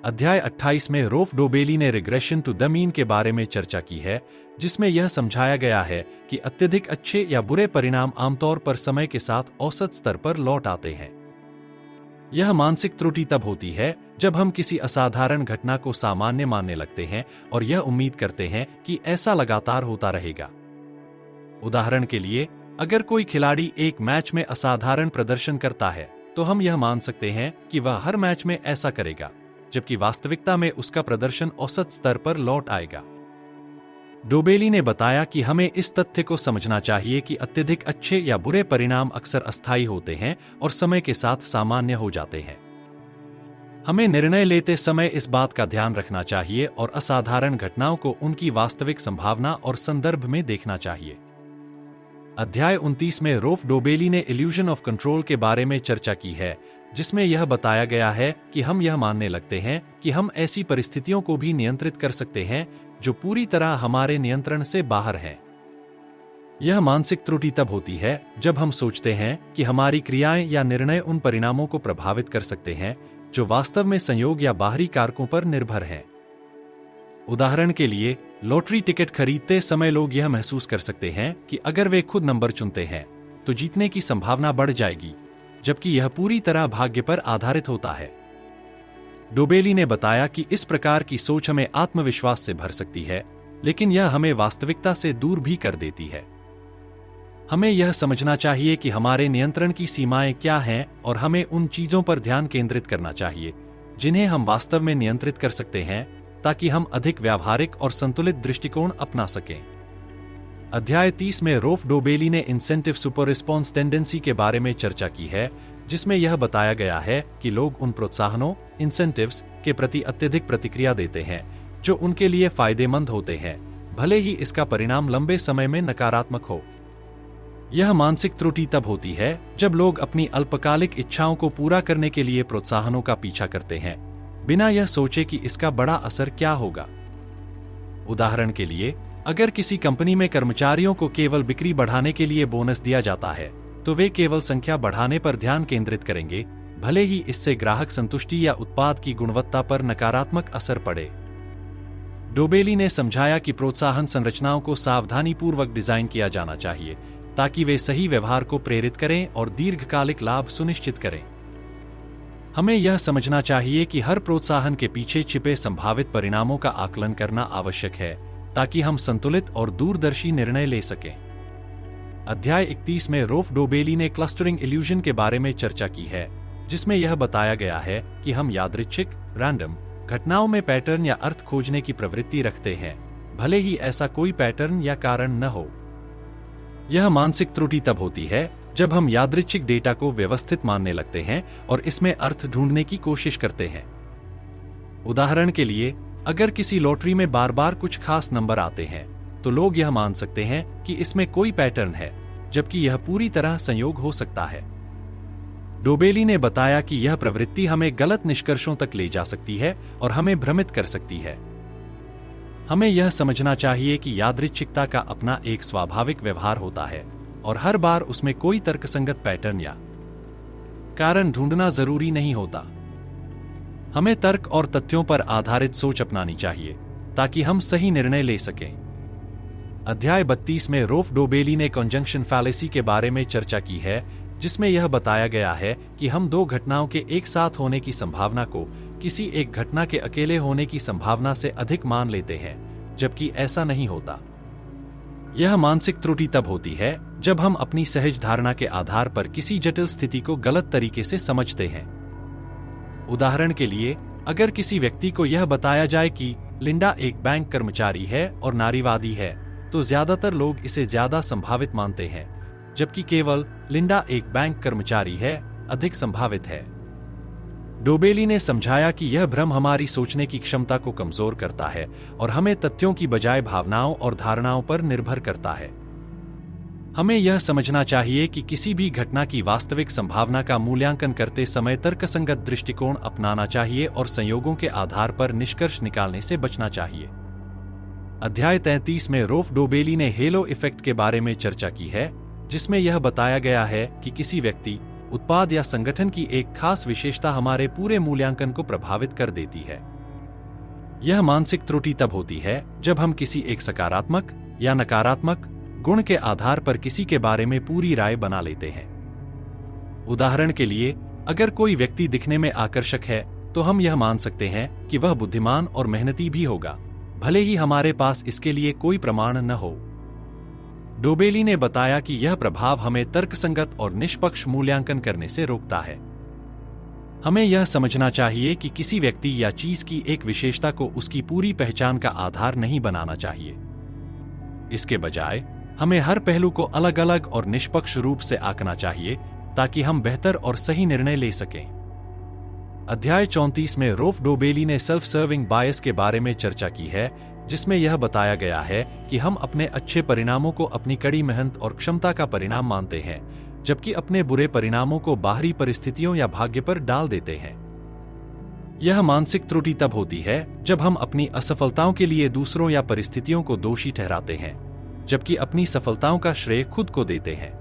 अध्याय 28 में रोफ डोबेली ने रिग्रेशन टू द मीन के बारे में चर्चा की है, जिसमें यह समझाया गया है कि अत्यधिक अच्छे या बुरे परिणाम आमतौर पर समय के साथ औसत स्तर पर लौट आते हैं। यह मानसिक त्रुटि तब होती है जब हम किसी असाधारण घटना को सामान्य मानने लगते हैं और यह उम्मीद करते हैं कि ऐसा लगातार होता रहेगा। उदाहरण के लिए, अगर कोई खिलाड़ी एक मैच में असाधारण प्रदर्शन करता है तो हम यह मान सकते हैं कि वह हर मैच में ऐसा करेगा, जबकि वास्तविकता में उसका प्रदर्शन औसत स्तर पर लौट आएगा। डोबेली ने बताया कि हमें इस तथ्य को समझना चाहिए कि अत्यधिक अच्छे या बुरे परिणाम अक्सर अस्थायी होते हैं और समय के साथ सामान्य हो जाते हैं। हमें निर्णय लेते समय इस बात का ध्यान रखना चाहिए और असाधारण घटनाओं को उनकी वास्तविक संभावना और संदर्भ में देखना चाहिए। अध्याय 29 में रोफ डोबेली ने इल्यूजन ऑफ कंट्रोल के बारे में चर्चा की है, जिसमें यह बताया गया है कि हम यह मानने लगते हैं कि हम ऐसी परिस्थितियों को भी नियंत्रित कर सकते हैं जो पूरी तरह हमारे नियंत्रण से बाहर हैं। यह मानसिक त्रुटि तब होती है जब हम सोचते हैं कि हमारी क्रियाएं या निर्णय उन परिणामों को प्रभावित कर सकते हैं जो वास्तव में संयोग या बाहरी कारकों पर निर्भर हैं। उदाहरण के लिए, लॉटरी टिकट खरीदते समय लोग यह महसूस कर सकते हैं कि अगर वे खुद नंबर चुनते हैं तो जीतने की संभावना बढ़ जाएगी, जबकि यह पूरी तरह भाग्य पर आधारित होता है। डोबेली ने बताया कि इस प्रकार की सोच हमें आत्मविश्वास से भर सकती है, लेकिन यह हमें वास्तविकता से दूर भी कर देती है। हमें यह समझना चाहिए कि हमारे नियंत्रण की सीमाएं क्या हैं और हमें उन चीजों पर ध्यान केंद्रित करना चाहिए जिन्हें हम वास्तव में नियंत्रित कर सकते हैं, ताकि हम अधिक व्यावहारिक और संतुलित दृष्टिकोण अपना सकें। अध्याय 30 में रोफ डोबेली ने इंसेंटिव सुपर रिस्पॉन्स टेंडेंसी के बारे में चर्चा की है, जिसमें यह बताया गया है कि लोग उन प्रोत्साहनों इंसेंटिव्स के प्रति अत्यधिक प्रतिक्रिया देते हैं जो उनके लिए फायदेमंद होते हैं, भले ही इसका परिणाम लंबे समय में नकारात्मक हो। यह मानसिक त्रुटि तब होती है जब लोग अपनी अल्पकालिक इच्छाओं को पूरा करने के लिए प्रोत्साहनों का पीछा करते हैं, बिना यह सोचे कि इसका बड़ा असर क्या होगा। उदाहरण के लिए, अगर किसी कंपनी में कर्मचारियों को केवल बिक्री बढ़ाने के लिए बोनस दिया जाता है तो वे केवल संख्या बढ़ाने पर ध्यान केंद्रित करेंगे, भले ही इससे ग्राहक संतुष्टि या उत्पाद की गुणवत्ता पर नकारात्मक असर पड़े। डोबेली ने समझाया कि प्रोत्साहन संरचनाओं को सावधानीपूर्वक डिजाइन किया जाना चाहिए ताकि वे सही व्यवहार को प्रेरित करें और दीर्घकालिक लाभ सुनिश्चित करें। हमें यह समझना चाहिए कि हर प्रोत्साहन के पीछे छिपे संभावित परिणामों का आकलन करना आवश्यक है ताकि हम संतुलित और दूरदर्शी निर्णय ले सकें। अध्याय 31 में रोफ डोबेली ने क्लस्टरिंग इल्यूजन के बारे में चर्चा की है, जिसमें यह बताया गया है कि हम यादृच्छिक रैंडम घटनाओं में पैटर्न या अर्थ खोजने की प्रवृत्ति रखते हैं, भले ही ऐसा कोई पैटर्न या कारण न हो। यह मानसिक त्रुटि तब होती है जब हम यादृच्छिक डेटा को व्यवस्थित मानने लगते हैं और इसमें अर्थ ढूंढने की कोशिश करते हैं। उदाहरण के लिए, अगर किसी लॉटरी में बार बार कुछ खास नंबर आते हैं तो लोग यह मान सकते हैं कि इसमें कोई पैटर्न है, जबकि यह पूरी तरह संयोग हो सकता है। डोबेली ने बताया कि यह प्रवृत्ति हमें गलत निष्कर्षों तक ले जा सकती है और हमें भ्रमित कर सकती है। हमें यह समझना चाहिए कि यादृच्छिकता का अपना एक स्वाभाविक व्यवहार होता है और हर बार उसमें कोई तर्कसंगत पैटर्न या कारण ढूंढना जरूरी नहीं होता। हमें तर्क और तथ्यों पर आधारित सोच अपनानी चाहिए ताकि हम सही निर्णय ले सकें। अध्याय 32 में रोल्फ डोबेली ने कंजंक्शन फैलेसी के बारे में चर्चा की है, जिसमें यह बताया गया है कि हम दो घटनाओं के एक साथ होने की संभावना को किसी एक घटना के अकेले होने की संभावना से अधिक मान लेते हैं, जबकि ऐसा नहीं होता। यह मानसिक त्रुटि तब होती है जब हम अपनी सहज धारणा के आधार पर किसी जटिल स्थिति को गलत तरीके से समझते हैं। उदाहरण के लिए, अगर किसी व्यक्ति को यह बताया जाए कि लिंडा एक बैंक कर्मचारी है और नारीवादी है, तो ज्यादातर लोग इसे ज्यादा संभावित मानते हैं, जबकि केवल लिंडा एक बैंक कर्मचारी है अधिक संभावित है। डोबेली ने समझाया कि यह भ्रम हमारी सोचने की क्षमता को कमजोर करता है और हमें तथ्यों की बजाय भावनाओं और धारणाओं पर निर्भर करता है। हमें यह समझना चाहिए कि किसी भी घटना की वास्तविक संभावना का मूल्यांकन करते समय तर्कसंगत दृष्टिकोण अपनाना चाहिए और संयोगों के आधार पर निष्कर्ष निकालने से बचना चाहिए। अध्याय 33 में रोल्फ डोबेली ने हेलो इफेक्ट के बारे में चर्चा की है, जिसमें यह बताया गया है कि किसी व्यक्ति, उत्पाद या संगठन की एक खास विशेषता हमारे पूरे मूल्यांकन को प्रभावित कर देती है। यह मानसिक त्रुटि तब होती है जब हम किसी एक सकारात्मक या नकारात्मक गुण के आधार पर किसी के बारे में पूरी राय बना लेते हैं। उदाहरण के लिए, अगर कोई व्यक्ति दिखने में आकर्षक है तो हम यह मान सकते हैं कि वह बुद्धिमान और मेहनती भी होगा, भले ही हमारे पास इसके लिए कोई प्रमाण न हो। डोबेली ने बताया कि यह प्रभाव हमें तर्कसंगत और निष्पक्ष मूल्यांकन करने से रोकता है। हमें यह समझना चाहिए कि किसी व्यक्ति या चीज की एक विशेषता को उसकी पूरी पहचान का आधार नहीं बनाना चाहिए। इसके बजाय हमें हर पहलू को अलग अलग और निष्पक्ष रूप से आंकना चाहिए ताकि हम बेहतर और सही निर्णय ले सकें। अध्याय 34 में रोल्फ डोबेली ने सेल्फ सर्विंग बायस के बारे में चर्चा की है, जिसमें यह बताया गया है कि हम अपने अच्छे परिणामों को अपनी कड़ी मेहनत और क्षमता का परिणाम मानते हैं, जबकि अपने बुरे परिणामों को बाहरी परिस्थितियों या भाग्य पर डाल देते हैं। यह मानसिक त्रुटि तब होती है जब हम अपनी असफलताओं के लिए दूसरों या परिस्थितियों को दोषी ठहराते हैं, जबकि अपनी सफलताओं का श्रेय खुद को देते हैं।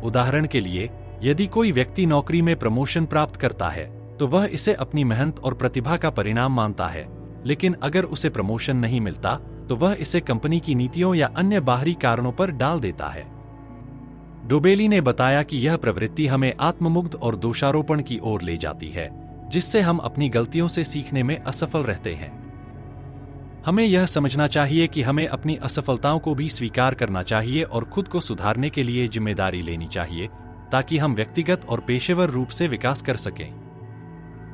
उदाहरण के लिए, यदि कोई व्यक्ति नौकरी में प्रमोशन प्राप्त करता है तो वह इसे अपनी मेहनत और प्रतिभा का परिणाम मानता है, लेकिन अगर उसे प्रमोशन नहीं मिलता तो वह इसे कंपनी की नीतियों या अन्य बाहरी कारणों पर डाल देता है। डोबेली ने बताया कि यह प्रवृत्ति हमें आत्ममुग्ध और दोषारोपण की ओर ले जाती है, जिससे हम अपनी गलतियों से सीखने में असफल रहते हैं। हमें यह समझना चाहिए कि हमें अपनी असफलताओं को भी स्वीकार करना चाहिए और खुद को सुधारने के लिए जिम्मेदारी लेनी चाहिए, ताकि हम व्यक्तिगत और पेशेवर रूप से विकास कर सकें।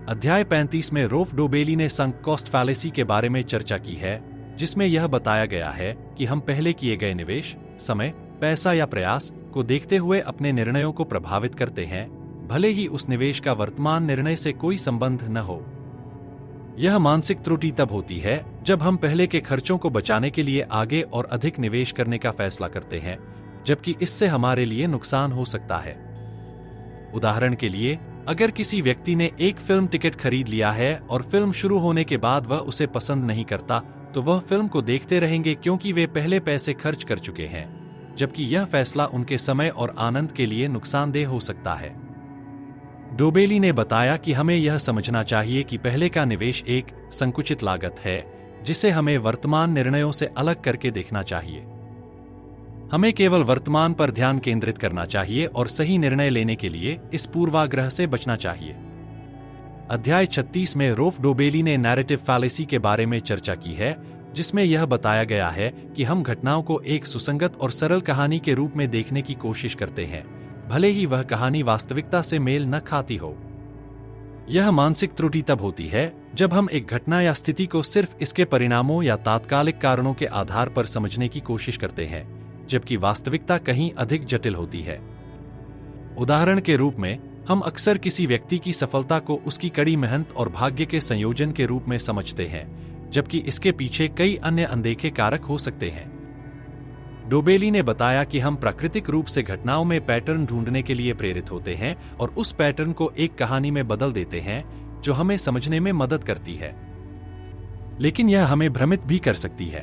अध्याय 35 में रोल्फ डोबेली ने संक कॉस्ट फैलेसी के बारे में चर्चा की है, जिसमें यह बताया गया है कि हम पहले किए गए निवेश, समय, पैसा या प्रयास को देखते हुए अपने निर्णयों को प्रभावित करते हैं, भले ही उस निवेश का वर्तमान निर्णय से कोई संबंध न हो। यह मानसिक त्रुटि तब होती है जब हम पहले के खर्चों को बचाने के लिए आगे और अधिक निवेश करने का फैसला करते हैं, जबकि इससे हमारे लिए नुकसान हो सकता है। उदाहरण के लिए, अगर किसी व्यक्ति ने एक फिल्म टिकट खरीद लिया है और फिल्म शुरू होने के बाद वह उसे पसंद नहीं करता, तो वह फिल्म को देखते रहेंगे क्योंकि वे पहले पैसे खर्च कर चुके हैं, जबकि यह फैसला उनके समय और आनंद के लिए नुकसानदेह हो सकता है। डोबेली ने बताया कि हमें यह समझना चाहिए कि पहले का निवेश एक संकुचित लागत है, जिसे हमें वर्तमान निर्णयों से अलग करके देखना चाहिए। हमें केवल वर्तमान पर ध्यान केंद्रित करना चाहिए और सही निर्णय लेने के लिए इस पूर्वाग्रह से बचना चाहिए। अध्याय 36 में रोल्फ डोबेली ने नैरेटिव फैलेसी के बारे में चर्चा की है, जिसमें यह बताया गया है कि हम घटनाओं को एक सुसंगत और सरल कहानी के रूप में देखने की कोशिश करते हैं, भले ही वह कहानी वास्तविकता से मेल न खाती हो। यह मानसिक त्रुटि तब होती है जब हम एक घटना या स्थिति को सिर्फ इसके परिणामों या तात्कालिक कारणों के आधार पर समझने की कोशिश करते हैं, जबकि वास्तविकता कहीं अधिक जटिल होती है। उदाहरण के रूप में, हम अक्सर किसी व्यक्ति की सफलता को उसकी कड़ी मेहनत और भाग्य के संयोजन के रूप में समझते हैं, जबकि इसके पीछे कई अन्य अनदेखे कारक हो सकते हैं। डोबेली ने बताया कि हम प्राकृतिक रूप से घटनाओं में पैटर्न ढूंढने के लिए प्रेरित होते हैं और उस पैटर्न को एक कहानी में बदल देते हैं जो हमें समझने में मदद करती है, लेकिन यह हमें भ्रमित भी कर सकती है।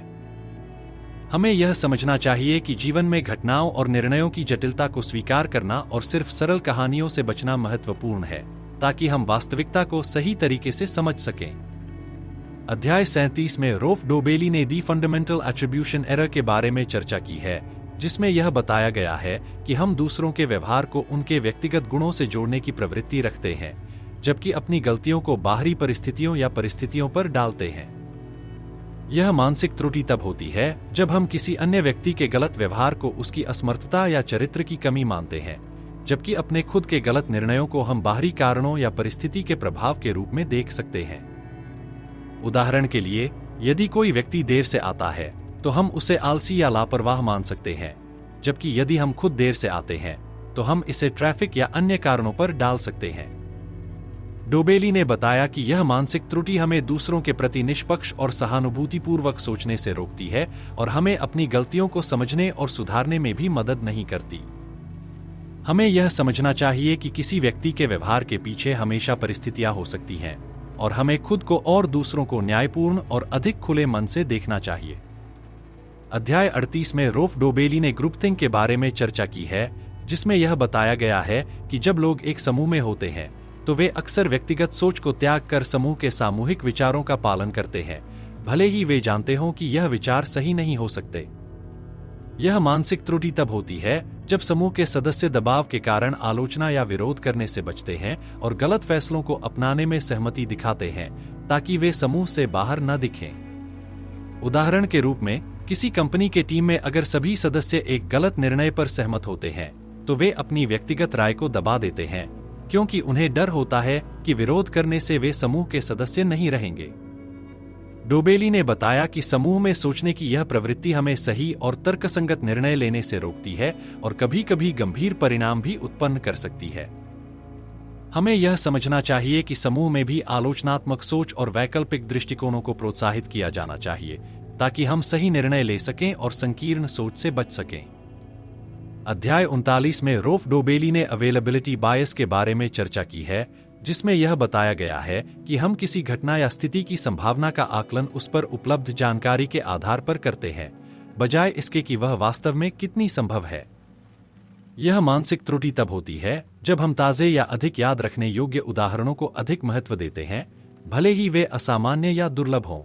हमें यह समझना चाहिए कि जीवन में घटनाओं और निर्णयों की जटिलता को स्वीकार करना और सिर्फ सरल कहानियों से बचना महत्वपूर्ण है, ताकि हम वास्तविकता को सही तरीके से समझ सकें। अध्याय 37 में रोल्फ डोबेली ने दी फंडामेंटल एट्रीब्यूशन एरर के बारे में चर्चा की है, जिसमें यह बताया गया है कि हम दूसरों के व्यवहार को उनके व्यक्तिगत गुणों से जोड़ने की प्रवृत्ति रखते हैं, जबकि अपनी गलतियों को बाहरी परिस्थितियों या परिस्थितियों पर डालते हैं। यह मानसिक त्रुटि तब होती है जब हम किसी अन्य व्यक्ति के गलत व्यवहार को उसकी असमर्थता या चरित्र की कमी मानते हैं, जबकि अपने खुद के गलत निर्णयों को हम बाहरी कारणों या परिस्थिति के प्रभाव के रूप में देख सकते हैं। उदाहरण के लिए, यदि कोई व्यक्ति देर से आता है तो हम उसे आलसी या लापरवाह मान सकते हैं, जबकि यदि हम खुद देर से आते हैं तो हम इसे ट्रैफिक या अन्य कारणों पर डाल सकते हैं। डोबेली ने बताया कि यह मानसिक त्रुटि हमें दूसरों के प्रति निष्पक्ष और सहानुभूतिपूर्वक सोचने से रोकती है और हमें अपनी गलतियों को समझने और सुधारने में भी मदद नहीं करती। हमें यह समझना चाहिए कि किसी व्यक्ति के व्यवहार के पीछे हमेशा परिस्थितियां हो सकती हैं, और हमें खुद को और दूसरों को न्यायपूर्ण और अधिक खुले मन से देखना चाहिए। अध्याय 38 में रोल्फ डोबेली ने ग्रुपथिंक के बारे में चर्चा की है, जिसमें यह बताया गया है कि जब लोग एक समूह में होते हैं तो वे अक्सर व्यक्तिगत सोच को त्याग कर समूह के सामूहिक विचारों का पालन करते हैं, भले ही वे जानते हों कि यह विचार सही नहीं हो सकते। यह मानसिक त्रुटि तब होती है जब समूह के सदस्य दबाव के कारण आलोचना या विरोध करने से बचते हैं और गलत फैसलों को अपनाने में सहमति दिखाते हैं, ताकि वे समूह से बाहर न दिखें। उदाहरण के रूप में, किसी कंपनी के टीम में अगर सभी सदस्य एक गलत निर्णय पर सहमत होते हैं तो वे अपनी व्यक्तिगत राय को दबा देते हैं, क्योंकि उन्हें डर होता है कि विरोध करने से वे समूह के सदस्य नहीं रहेंगे। डोबेली ने बताया कि समूह में सोचने की यह प्रवृत्ति हमें सही और तर्कसंगत निर्णय लेने से रोकती है और कभी-कभी गंभीर परिणाम भी उत्पन्न कर सकती है। हमें यह समझना चाहिए कि समूह में भी आलोचनात्मक सोच और वैकल्पिक दृष्टिकोणों को प्रोत्साहित किया जाना चाहिए, ताकि हम सही निर्णय ले सकें और संकीर्ण सोच से बच सकें। अध्याय 39 में रोल्फ डोबेली ने अवेलेबिलिटी बायस के बारे में चर्चा की है, जिसमें यह बताया गया है कि हम किसी घटना या स्थिति की संभावना का आकलन उस पर उपलब्ध जानकारी के आधार पर करते हैं, बजाय इसके कि वह वास्तव में कितनी संभव है। यह मानसिक त्रुटि तब होती है जब हम ताजे या अधिक याद रखने योग्य उदाहरणों को अधिक महत्व देते हैं, भले ही वे असामान्य या दुर्लभ हों।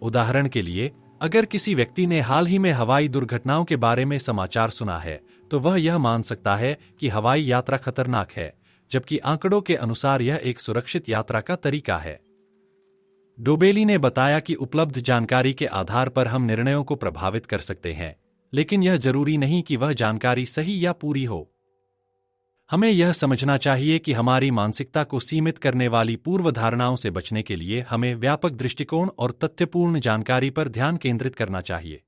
उदाहरण के लिए, अगर किसी व्यक्ति ने हाल ही में हवाई दुर्घटनाओं के बारे में समाचार सुना है तो वह यह मान सकता है कि हवाई यात्रा खतरनाक है, जबकि आंकड़ों के अनुसार यह एक सुरक्षित यात्रा का तरीका है। डोबेली ने बताया कि उपलब्ध जानकारी के आधार पर हम निर्णयों को प्रभावित कर सकते हैं, लेकिन यह जरूरी नहीं कि वह जानकारी सही या पूरी हो। हमें यह समझना चाहिए कि हमारी मानसिकता को सीमित करने वाली पूर्व धारणाओं से बचने के लिए हमें व्यापक दृष्टिकोण और तथ्यपूर्ण जानकारी पर ध्यान केंद्रित करना चाहिए।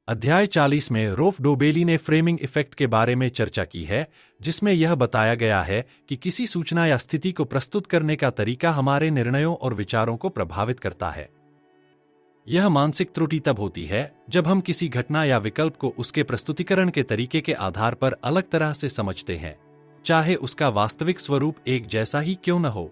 अध्याय 40 में रोल्फ डोबेली ने फ्रेमिंग इफेक्ट के बारे में चर्चा की है, जिसमें यह बताया गया है कि किसी सूचना या स्थिति को प्रस्तुत करने का तरीका हमारे निर्णयों और विचारों को प्रभावित करता है। यह मानसिक त्रुटि तब होती है जब हम किसी घटना या विकल्प को उसके प्रस्तुतिकरण के तरीके के आधार पर अलग तरह से समझते हैं, चाहे उसका वास्तविक स्वरूप एक जैसा ही क्यों न हो।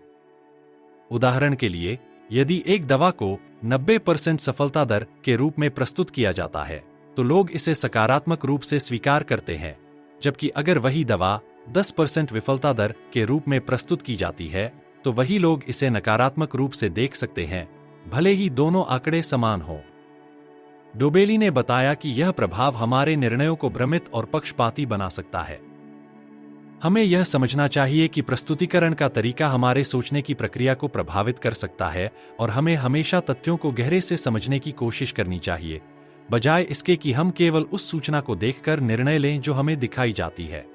उदाहरण के लिए, यदि एक दवा को 90% सफलता दर के रूप में प्रस्तुत किया जाता है तो लोग इसे सकारात्मक रूप से स्वीकार करते हैं, जबकि अगर वही दवा 10% विफलता दर के रूप में प्रस्तुत की जाती है तो वही लोग इसे नकारात्मक रूप से देख सकते हैं, भले ही दोनों आंकड़े समान हों। डोबेली ने बताया कि यह प्रभाव हमारे निर्णयों को भ्रमित और पक्षपाती बना सकता है। हमें यह समझना चाहिए कि प्रस्तुतिकरण का तरीका हमारे सोचने की प्रक्रिया को प्रभावित कर सकता है और हमें हमेशा तथ्यों को गहरे से समझने की कोशिश करनी चाहिए, बजाय इसके कि हम केवल उस सूचना को देखकर निर्णय लें जो हमें दिखाई जाती है।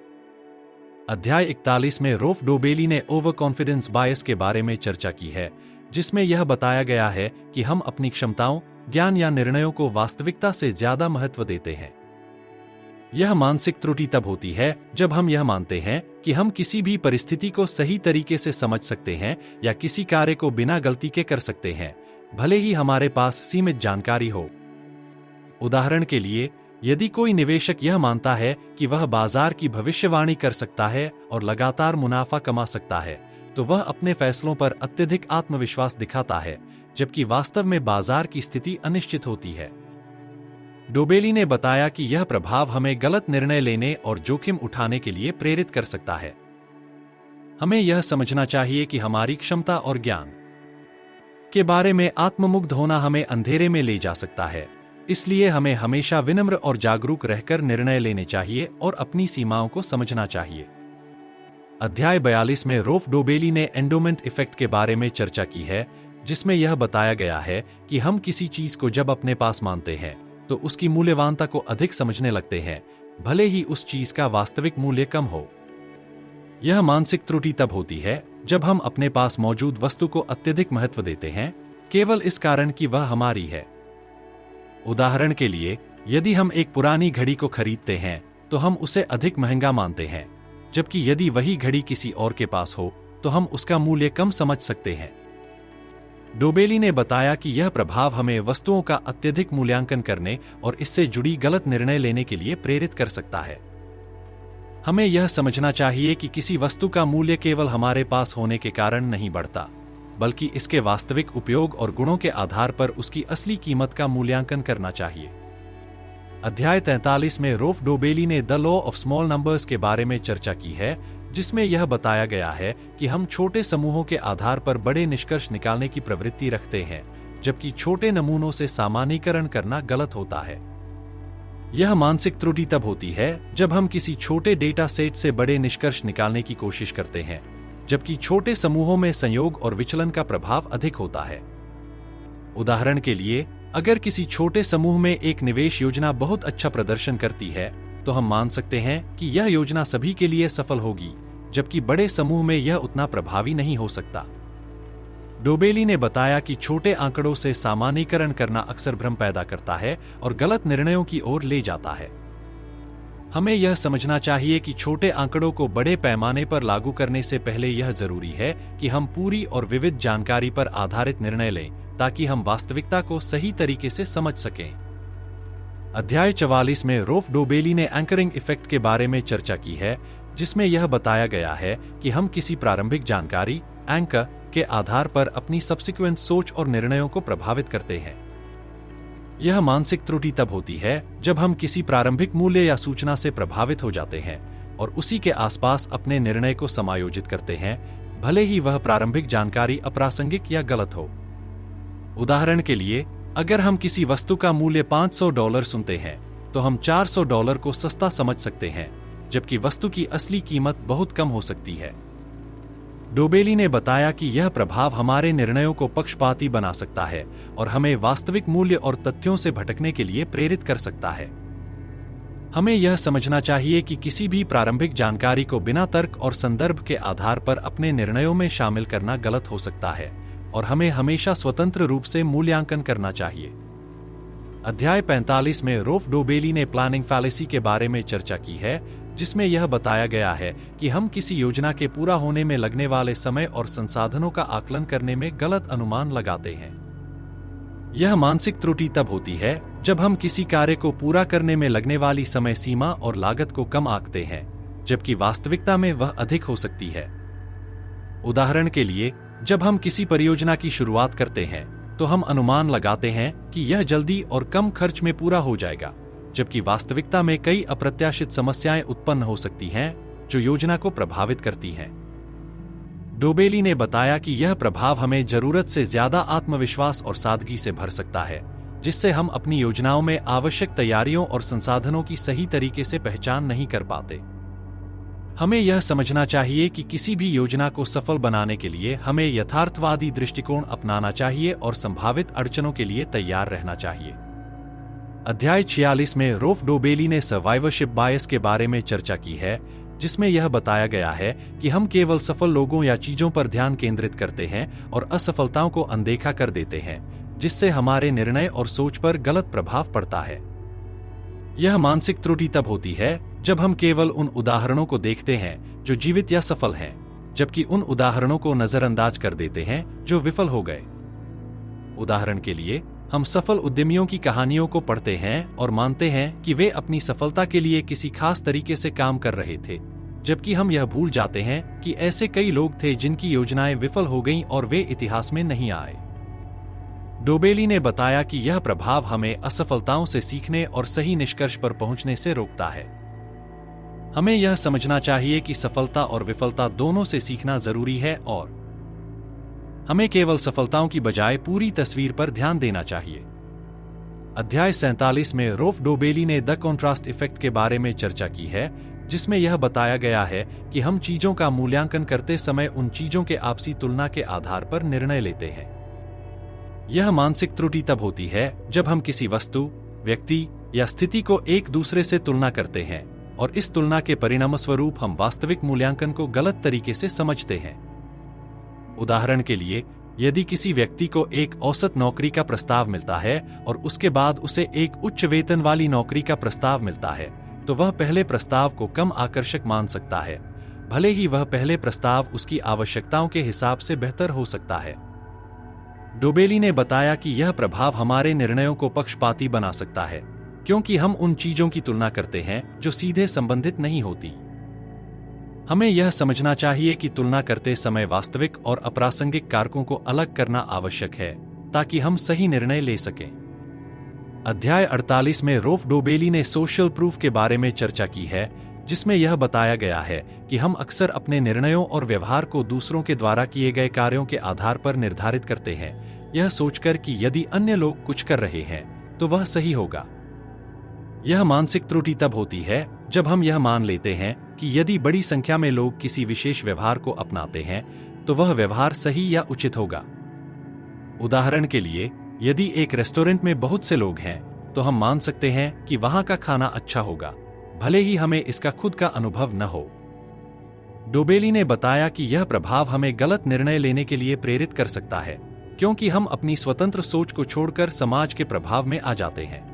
अध्याय 41 में रोफ डोबेली ने ओवर कॉन्फिडेंस बायस के बारे में चर्चा की है, जिसमें यह बताया गया है कि हम अपनी क्षमताओं, ज्ञान या निर्णयों को वास्तविकता से ज्यादा महत्व देते हैं। यह मानसिक त्रुटि तब होती है जब हम यह मानते हैं कि हम किसी भी परिस्थिति को सही तरीके से समझ सकते हैं या किसी कार्य को बिना गलती के कर सकते हैं, भले ही हमारे पास सीमित जानकारी हो। उदाहरण के लिए, यदि कोई निवेशक यह मानता है कि वह बाजार की भविष्यवाणी कर सकता है और लगातार मुनाफा कमा सकता है, तो वह अपने फैसलों पर अत्यधिक आत्मविश्वास दिखाता है, जबकि वास्तव में बाजार की स्थिति अनिश्चित होती है। डोबेली ने बताया कि यह प्रभाव हमें गलत निर्णय लेने और जोखिम उठाने के लिए प्रेरित कर सकता है। हमें यह समझना चाहिए कि हमारी क्षमता और ज्ञान के बारे में आत्ममुग्ध होना हमें अंधेरे में ले जा सकता है, इसलिए हमें हमेशा विनम्र और जागरूक रहकर निर्णय लेने चाहिए और अपनी सीमाओं को समझना चाहिए। अध्याय 42 में रोफ डोबेली ने एंडोमेंट इफेक्ट के बारे में चर्चा की है, जिसमें यह बताया गया है कि हम किसी चीज को जब अपने पास मानते हैं तो उसकी मूल्यवानता को अधिक समझने लगते हैं, भले ही उस चीज का वास्तविक मूल्य कम हो। यह मानसिक त्रुटि तब होती है जब हम अपने पास मौजूद वस्तु को अत्यधिक महत्व देते हैं, केवल इस कारण कि वह हमारी है। उदाहरण के लिए, यदि हम एक पुरानी घड़ी को खरीदते हैं तो हम उसे अधिक महंगा मानते हैं, जबकि यदि वही घड़ी किसी और के पास हो तो हम उसका मूल्य कम समझ सकते हैं। डोबेली ने बताया कि यह प्रभाव हमें वस्तुओं का अत्यधिक मूल्यांकन करने और इससे जुड़ी गलत निर्णय लेने के लिए प्रेरित कर सकता है। हमें यह समझना चाहिए कि किसी वस्तु का मूल्य केवल हमारे पास होने के कारण नहीं बढ़ता, बल्कि इसके वास्तविक उपयोग और गुणों के आधार पर उसकी असली कीमत का मूल्यांकन करना चाहिए। अध्याय 43 में रोफ डोबेली ने the law of small numbers के बारे में चर्चा की है, जिसमें यह बताया गया है कि हम छोटे समूहों के आधार पर बड़े निष्कर्ष निकालने की प्रवृत्ति रखते हैं, जबकि छोटे नमूनों से सामान्यीकरण करना गलत होता है। यह मानसिक त्रुटि तब होती है जब हम किसी छोटे डेटा सेट से बड़े निष्कर्ष निकालने की कोशिश करते हैं, जबकि छोटे समूहों में संयोग और विचलन का प्रभाव अधिक होता है। उदाहरण के लिए, अगर किसी छोटे समूह में एक निवेश योजना बहुत अच्छा प्रदर्शन करती है, तो हम मान सकते हैं कि यह योजना सभी के लिए सफल होगी, जबकि बड़े समूह में यह उतना प्रभावी नहीं हो सकता। डोबेली ने बताया कि छोटे आंकड़ों से सामान्यीकरण करना अक्सर भ्रम पैदा करता है और गलत निर्णयों की ओर ले जाता है। हमें यह समझना चाहिए कि छोटे आंकड़ों को बड़े पैमाने पर लागू करने से पहले यह जरूरी है कि हम पूरी और विविध जानकारी पर आधारित निर्णय लें, ताकि हम वास्तविकता को सही तरीके से समझ सकें। अध्याय 44 में रोफ डोबेली ने एंकरिंग इफेक्ट के बारे में चर्चा की है, जिसमें यह बताया गया है कि हम किसी प्रारंभिक जानकारी एंकर के आधार पर अपनी सब्सिक्वेंट सोच और निर्णयों को प्रभावित करते हैं। यह मानसिक त्रुटि तब होती है जब हम किसी प्रारंभिक मूल्य या सूचना से प्रभावित हो जाते हैं और उसी के आसपास अपने निर्णय को समायोजित करते हैं, भले ही वह प्रारंभिक जानकारी अप्रासंगिक या गलत हो। उदाहरण के लिए, अगर हम किसी वस्तु का मूल्य $500 सुनते हैं, तो हम $400 को सस्ता समझ सकते हैं, जबकि वस्तु की असली कीमत बहुत कम हो सकती है। डोबेली ने बताया कि यह प्रभाव हमारे निर्णयों को पक्षपाती बना सकता है और हमें वास्तविक मूल्य और तथ्यों से भटकने के लिए प्रेरित कर सकता है। हमें यह समझना चाहिए कि किसी भी प्रारंभिक जानकारी को बिना तर्क और संदर्भ के आधार पर अपने निर्णयों में शामिल करना गलत हो सकता है और हमें हमेशा स्वतंत्र रूप से मूल्यांकन करना चाहिए। अध्याय 45 में रोफ डोबेली ने प्लानिंग फैलेसी के बारे में चर्चा की है, जिसमें यह बताया गया है कि हम किसी योजना के पूरा होने में लगने वाले समय और संसाधनों का आकलन करने में गलत अनुमान लगाते हैं। यह मानसिक त्रुटि तब होती है जब हम किसी कार्य को पूरा करने में लगने वाली समय सीमा और लागत को कम आंकते हैं, जबकि वास्तविकता में वह अधिक हो सकती है। उदाहरण के लिए, जब हम किसी परियोजना की शुरुआत करते हैं, तो हम अनुमान लगाते हैं कि यह जल्दी और कम खर्च में पूरा हो जाएगा, जबकि वास्तविकता में कई अप्रत्याशित समस्याएं उत्पन्न हो सकती हैं जो योजना को प्रभावित करती हैं। डोबेली ने बताया कि यह प्रभाव हमें जरूरत से ज्यादा आत्मविश्वास और सादगी से भर सकता है, जिससे हम अपनी योजनाओं में आवश्यक तैयारियों और संसाधनों की सही तरीके से पहचान नहीं कर पाते। हमें यह समझना चाहिए कि किसी भी योजना को सफल बनाने के लिए हमें यथार्थवादी दृष्टिकोण अपनाना चाहिए और संभावित अड़चनों के लिए तैयार रहना चाहिए। अध्याय 46 में रोफ डोबेली ने सर्वाइवरशिप बायस के बारे में चर्चा की है, जिसमें यह बताया गया है कि हम केवल सफल लोगों या चीजों पर ध्यान केंद्रित करते हैं और असफलताओं को अनदेखा कर देते हैं, जिससे हमारे निर्णय और सोच पर गलत प्रभाव पड़ता है। यह मानसिक त्रुटि तब होती है जब हम केवल उन उदाहरणों को देखते हैं जो जीवित या सफल हैं, जबकि उन उदाहरणों को नजरअंदाज कर देते हैं जो विफल हो गए। उदाहरण के लिए, हम सफल उद्यमियों की कहानियों को पढ़ते हैं और मानते हैं कि वे अपनी सफलता के लिए किसी खास तरीके से काम कर रहे थे, जबकि हम यह भूल जाते हैं कि ऐसे कई लोग थे जिनकी योजनाएं विफल हो गईं और वे इतिहास में नहीं आए। डोबेली ने बताया कि यह प्रभाव हमें असफलताओं से सीखने और सही निष्कर्ष पर पहुंचने से रोकता है। हमें यह समझना चाहिए कि सफलता और विफलता दोनों से सीखना जरूरी है और हमें केवल सफलताओं की बजाय पूरी तस्वीर पर ध्यान देना चाहिए। अध्याय 47 में रोल्फ डोबेली ने द कॉन्ट्रास्ट इफेक्ट के बारे में चर्चा की है, जिसमें यह बताया गया है कि हम चीजों का मूल्यांकन करते समय उन चीजों के आपसी तुलना के आधार पर निर्णय लेते हैं। यह मानसिक त्रुटि तब होती है जब हम किसी वस्तु, व्यक्ति या स्थिति को एक दूसरे से तुलना करते हैं और इस तुलना के परिणामस्वरूप हम वास्तविक मूल्यांकन को गलत तरीके से समझते हैं। उदाहरण के लिए, यदि किसी व्यक्ति को एक औसत नौकरी का प्रस्ताव मिलता है और उसके बाद उसे एक उच्च वेतन वाली नौकरी का प्रस्ताव मिलता है, तो वह पहले प्रस्ताव को कम आकर्षक मान सकता है, भले ही वह पहले प्रस्ताव उसकी आवश्यकताओं के हिसाब से बेहतर हो सकता है। डोबेली ने बताया कि यह प्रभाव हमारे निर्णयों को पक्षपाती बना सकता है, क्योंकि हम उन चीजों की तुलना करते हैं जो सीधे संबंधित नहीं होती। हमें यह समझना चाहिए कि तुलना करते समय वास्तविक और अप्रासंगिक कारकों को अलग करना आवश्यक है, ताकि हम सही निर्णय ले सकें। अध्याय 48 में रोल्फ डोबेली ने सोशल प्रूफ के बारे में चर्चा की है, जिसमें यह बताया गया है कि हम अक्सर अपने निर्णयों और व्यवहार को दूसरों के द्वारा किए गए कार्यों के आधार पर निर्धारित करते हैं, यह सोचकर कि यदि अन्य लोग कुछ कर रहे हैं तो वह सही होगा। यह मानसिक त्रुटि तब होती है जब हम यह मान लेते हैं कि यदि बड़ी संख्या में लोग किसी विशेष व्यवहार को अपनाते हैं तो वह व्यवहार सही या उचित होगा। उदाहरण के लिए, यदि एक रेस्टोरेंट में बहुत से लोग हैं तो हम मान सकते हैं कि वहां का खाना अच्छा होगा, भले ही हमें इसका खुद का अनुभव न हो। डोबेली ने बताया कि यह प्रभाव हमें गलत निर्णय लेने के लिए प्रेरित कर सकता है, क्योंकि हम अपनी स्वतंत्र सोच को छोड़कर समाज के प्रभाव में आ जाते हैं।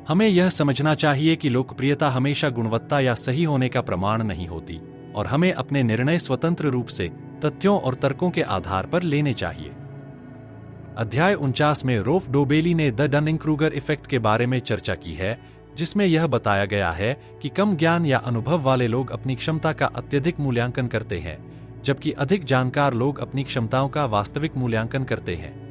हमें यह समझना चाहिए कि लोकप्रियता हमेशा गुणवत्ता या सही होने का प्रमाण नहीं होती और हमें अपने निर्णय स्वतंत्र रूप से तथ्यों और तर्कों के आधार पर लेने चाहिए। अध्याय 49 में रोल्फ डोबेली ने द डनिंग-क्रूगर इफेक्ट के बारे में चर्चा की है, जिसमें यह बताया गया है कि कम ज्ञान या अनुभव वाले लोग अपनी क्षमता का अत्यधिक मूल्यांकन करते हैं, जबकि अधिक जानकार लोग अपनी क्षमताओं का वास्तविक मूल्यांकन करते हैं।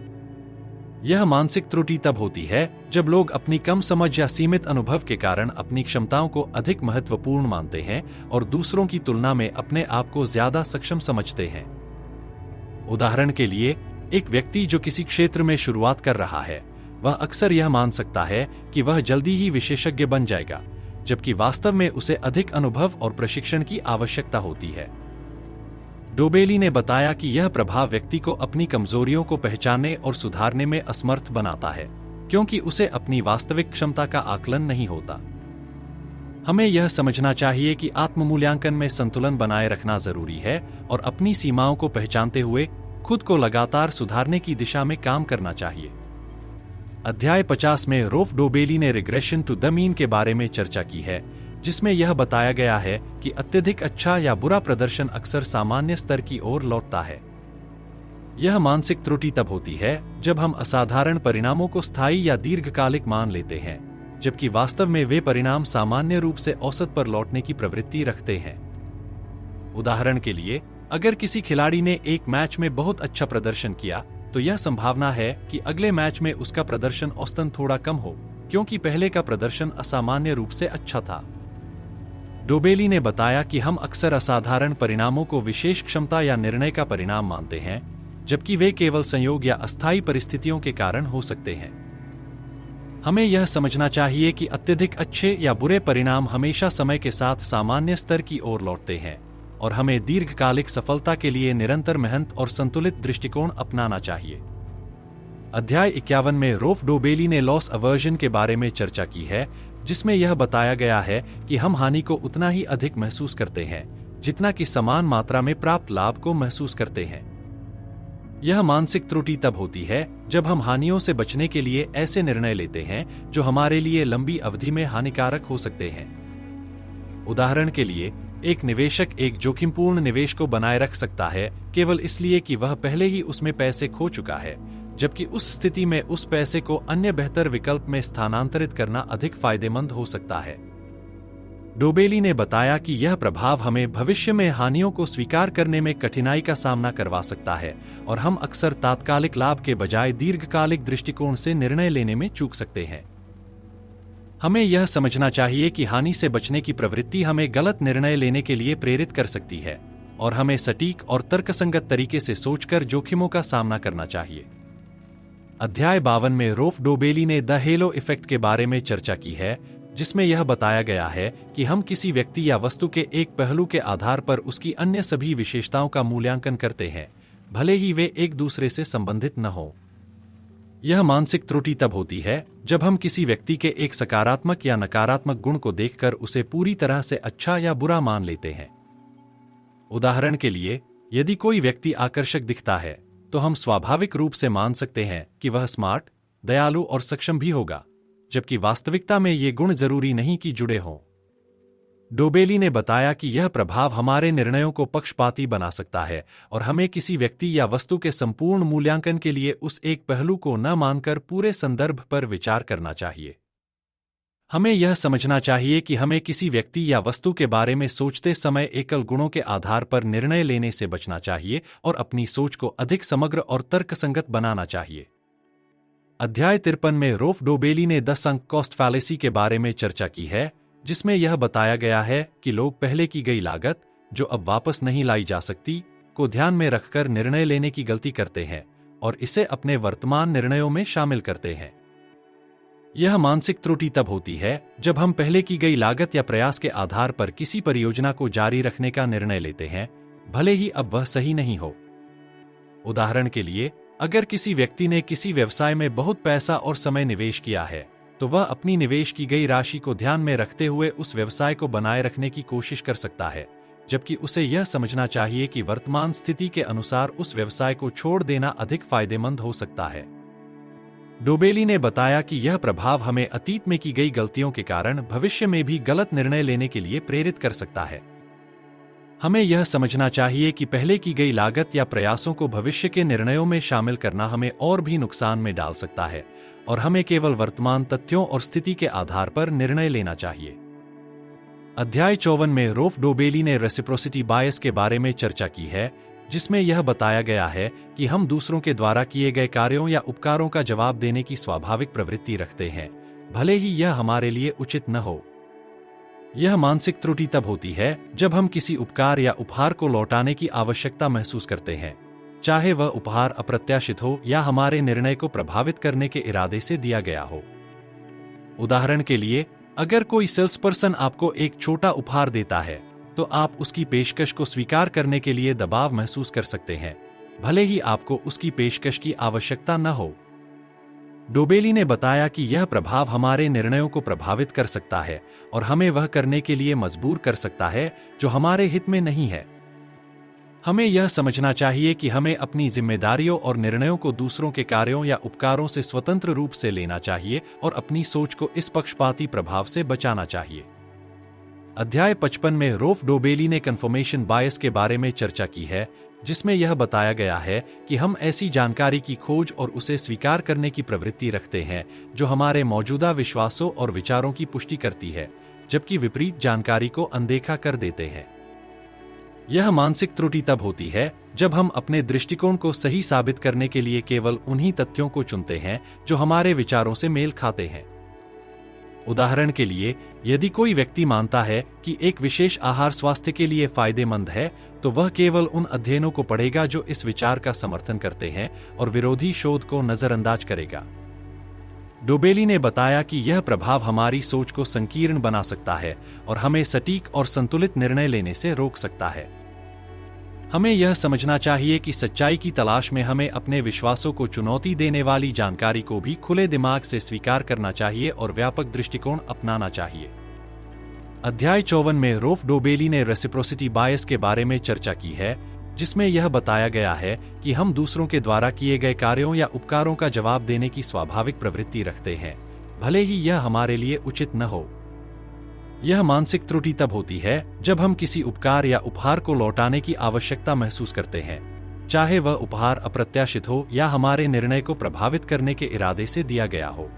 यह मानसिक त्रुटि तब होती है जब लोग अपनी कम समझ या सीमित अनुभव के कारण अपनी क्षमताओं को अधिक महत्वपूर्ण मानते हैं और दूसरों की तुलना में अपने आप को ज्यादा सक्षम समझते हैं। उदाहरण के लिए, एक व्यक्ति जो किसी क्षेत्र में शुरुआत कर रहा है, वह अक्सर यह मान सकता है कि वह जल्दी ही विशेषज्ञ बन जाएगा, जबकि वास्तव में उसे अधिक अनुभव और प्रशिक्षण की आवश्यकता होती है। डोबेली ने बताया कि यह प्रभाव व्यक्ति को अपनी कमजोरियों को पहचानने और सुधारने में असमर्थ बनाता है, क्योंकि उसे अपनी वास्तविक क्षमता का आकलन नहीं होता। हमें यह समझना चाहिए कि आत्म-मूल्यांकन में संतुलन बनाए रखना जरूरी है और अपनी सीमाओं को पहचानते हुए खुद को लगातार सुधारने की दिशा में काम करना चाहिए। अध्याय 50 में रोल्फ डोबेली ने रिग्रेशन टू द मीन के बारे में चर्चा की है, जिसमें यह बताया गया है कि अत्यधिक अच्छा या बुरा प्रदर्शन अक्सर सामान्य स्तर की ओर लौटता है। यह मानसिक त्रुटि तब होती है जब हम असाधारण परिणामों को स्थायी या दीर्घकालिक मान लेते हैं, जबकि वास्तव में वे परिणाम सामान्य रूप से औसत पर लौटने की प्रवृत्ति रखते हैं। उदाहरण के लिए, अगर किसी खिलाड़ी ने एक मैच में बहुत अच्छा प्रदर्शन किया, तो यह संभावना है कि अगले मैच में उसका प्रदर्शन औसतन थोड़ा कम हो, क्योंकि पहले का प्रदर्शन असामान्य रूप से अच्छा था। डोबेली ने बताया कि हम अक्सर असाधारण परिणामों को विशेष क्षमता या निर्णय का परिणाम मानते हैं, जबकि वे केवल संयोग या अस्थायी परिस्थितियों के कारण हो सकते हैं। हमें यह समझना चाहिए कि अत्यधिक अच्छे या बुरे परिणाम हमेशा समय के साथ सामान्य स्तर की ओर लौटते हैं और हमें दीर्घकालिक सफलता के लिए निरंतर मेहनत और संतुलित दृष्टिकोण अपनाना चाहिए। अध्याय 51 में रोफ डोबेली ने लॉस अवर्जन के बारे में चर्चा की है, जिसमें यह बताया गया है कि हम हानि को उतना ही अधिक महसूस करते हैं जितना कि समान मात्रा में प्राप्त लाभ को महसूस करते हैं। यह मानसिक त्रुटि तब होती है जब हम हानियों से बचने के लिए ऐसे निर्णय लेते हैं जो हमारे लिए लंबी अवधि में हानिकारक हो सकते हैं। उदाहरण के लिए, एक निवेशक एक जोखिमपूर्ण निवेश को बनाए रख सकता है केवल इसलिए कि वह पहले ही उसमें पैसे खो चुका है, जबकि उस स्थिति में उस पैसे को अन्य बेहतर विकल्प में स्थानांतरित करना अधिक फायदेमंद हो सकता है। डोबेली ने बताया कि यह प्रभाव हमें भविष्य में हानियों को स्वीकार करने में कठिनाई का सामना करवा सकता है और हम अक्सर तात्कालिक लाभ के बजाय दीर्घकालिक दृष्टिकोण से निर्णय लेने में चूक सकते हैं। हमें यह समझना चाहिए कि हानि से बचने की प्रवृत्ति हमें गलत निर्णय लेने के लिए प्रेरित कर सकती है और हमें सटीक और तर्कसंगत तरीके से सोचकर जोखिमों का सामना करना चाहिए। अध्याय 52 में रोफ डोबेली ने द हेलो इफेक्ट के बारे में चर्चा की है, जिसमें यह बताया गया है कि हम किसी व्यक्ति या वस्तु के एक पहलू के आधार पर उसकी अन्य सभी विशेषताओं का मूल्यांकन करते हैं, भले ही वे एक दूसरे से संबंधित न हो। यह मानसिक त्रुटि तब होती है जब हम किसी व्यक्ति के एक सकारात्मक या नकारात्मक गुण को देखकर उसे पूरी तरह से अच्छा या बुरा मान लेते हैं। उदाहरण के लिए, यदि कोई व्यक्ति आकर्षक दिखता है तो हम स्वाभाविक रूप से मान सकते हैं कि वह स्मार्ट, दयालु और सक्षम भी होगा, जबकि वास्तविकता में ये गुण जरूरी नहीं कि जुड़े हों। डोबेली ने बताया कि यह प्रभाव हमारे निर्णयों को पक्षपाती बना सकता है और हमें किसी व्यक्ति या वस्तु के संपूर्ण मूल्यांकन के लिए उस एक पहलू को न मानकर पूरे संदर्भ पर विचार करना चाहिए। हमें यह समझना चाहिए कि हमें किसी व्यक्ति या वस्तु के बारे में सोचते समय एकल गुणों के आधार पर निर्णय लेने से बचना चाहिए और अपनी सोच को अधिक समग्र और तर्कसंगत बनाना चाहिए। अध्याय 53 में रोफ डोबेली ने द संक कॉस्ट फैलेसी के बारे में चर्चा की है, जिसमें यह बताया गया है कि लोग पहले की गई लागत, जो अब वापस नहीं लाई जा सकती, को ध्यान में रखकर निर्णय लेने की गलती करते हैं और इसे अपने वर्तमान निर्णयों में शामिल करते हैं। यह मानसिक त्रुटि तब होती है जब हम पहले की गई लागत या प्रयास के आधार पर किसी परियोजना को जारी रखने का निर्णय लेते हैं, भले ही अब वह सही नहीं हो। उदाहरण के लिए, अगर किसी व्यक्ति ने किसी व्यवसाय में बहुत पैसा और समय निवेश किया है, तो वह अपनी निवेश की गई राशि को ध्यान में रखते हुए उस व्यवसाय को बनाए रखने की कोशिश कर सकता है, जबकि उसे यह समझना चाहिए कि वर्तमान स्थिति के अनुसार उस व्यवसाय को छोड़ देना अधिक फायदेमंद हो सकता है। डोबेली ने बताया कि यह प्रभाव हमें अतीत में की गई गलतियों के कारण भविष्य में भी गलत निर्णय लेने के लिए प्रेरित कर सकता है। हमें यह समझना चाहिए कि पहले की गई लागत या प्रयासों को भविष्य के निर्णयों में शामिल करना हमें और भी नुकसान में डाल सकता है और हमें केवल वर्तमान तथ्यों और स्थिति के आधार पर निर्णय लेना चाहिए। अध्याय 54 में रोफ डोबेली ने रेसिप्रोसिटी बायस के बारे में चर्चा की है, जिसमें यह बताया गया है कि हम दूसरों के द्वारा किए गए कार्यों या उपकारों का जवाब देने की स्वाभाविक प्रवृत्ति रखते हैं, भले ही यह हमारे लिए उचित न हो। यह मानसिक त्रुटि तब होती है जब हम किसी उपकार या उपहार को लौटाने की आवश्यकता महसूस करते हैं, चाहे वह उपहार अप्रत्याशित हो या हमारे निर्णय को प्रभावित करने के इरादे से दिया गया हो। उदाहरण के लिए, अगर कोई सेल्सपर्सन आपको एक छोटा उपहार देता है, तो आप उसकी पेशकश को स्वीकार करने के लिए दबाव महसूस कर सकते हैं, भले ही आपको उसकी पेशकश की आवश्यकता न हो। डोबेली ने बताया कि यह प्रभाव हमारे निर्णयों को प्रभावित कर सकता है और हमें वह करने के लिए मजबूर कर सकता है जो हमारे हित में नहीं है। हमें यह समझना चाहिए कि हमें अपनी जिम्मेदारियों और निर्णयों को दूसरों के कार्यों या उपकारों से स्वतंत्र रूप से लेना चाहिए और अपनी सोच को इस पक्षपाती प्रभाव से बचाना चाहिए। अध्याय 55 में रोफ डोबेली ने कन्फर्मेशन बायस के बारे में चर्चा की है, जिसमें यह बताया गया है कि हम ऐसी जानकारी की खोज और उसे स्वीकार करने की प्रवृत्ति रखते हैं जो हमारे मौजूदा विश्वासों और विचारों की पुष्टि करती है, जबकि विपरीत जानकारी को अनदेखा कर देते हैं। यह मानसिक त्रुटि तब होती है जब हम अपने दृष्टिकोण को सही साबित करने के लिए केवल उन्हीं तथ्यों को चुनते हैं जो हमारे विचारों से मेल खाते हैं। उदाहरण के लिए, यदि कोई व्यक्ति मानता है कि एक विशेष आहार स्वास्थ्य के लिए फायदेमंद है, तो वह केवल उन अध्ययनों को पढ़ेगा जो इस विचार का समर्थन करते हैं और विरोधी शोध को नजरअंदाज करेगा। डोबेली ने बताया कि यह प्रभाव हमारी सोच को संकीर्ण बना सकता है और हमें सटीक और संतुलित निर्णय लेने से रोक सकता है। हमें यह समझना चाहिए कि सच्चाई की तलाश में हमें अपने विश्वासों को चुनौती देने वाली जानकारी को भी खुले दिमाग से स्वीकार करना चाहिए और व्यापक दृष्टिकोण अपनाना चाहिए। अध्याय 54 में रोल्फ डोबेली ने रेसिप्रोसिटी बायस के बारे में चर्चा की है, जिसमें यह बताया गया है कि हम दूसरों के द्वारा किए गए कार्यों या उपकारों का जवाब देने की स्वाभाविक प्रवृत्ति रखते हैं, भले ही यह हमारे लिए उचित न हो। यह मानसिक त्रुटि तब होती है जब हम किसी उपकार या उपहार को लौटाने की आवश्यकता महसूस करते हैं, चाहे वह उपहार अप्रत्याशित हो या हमारे निर्णय को प्रभावित करने के इरादे से दिया गया हो।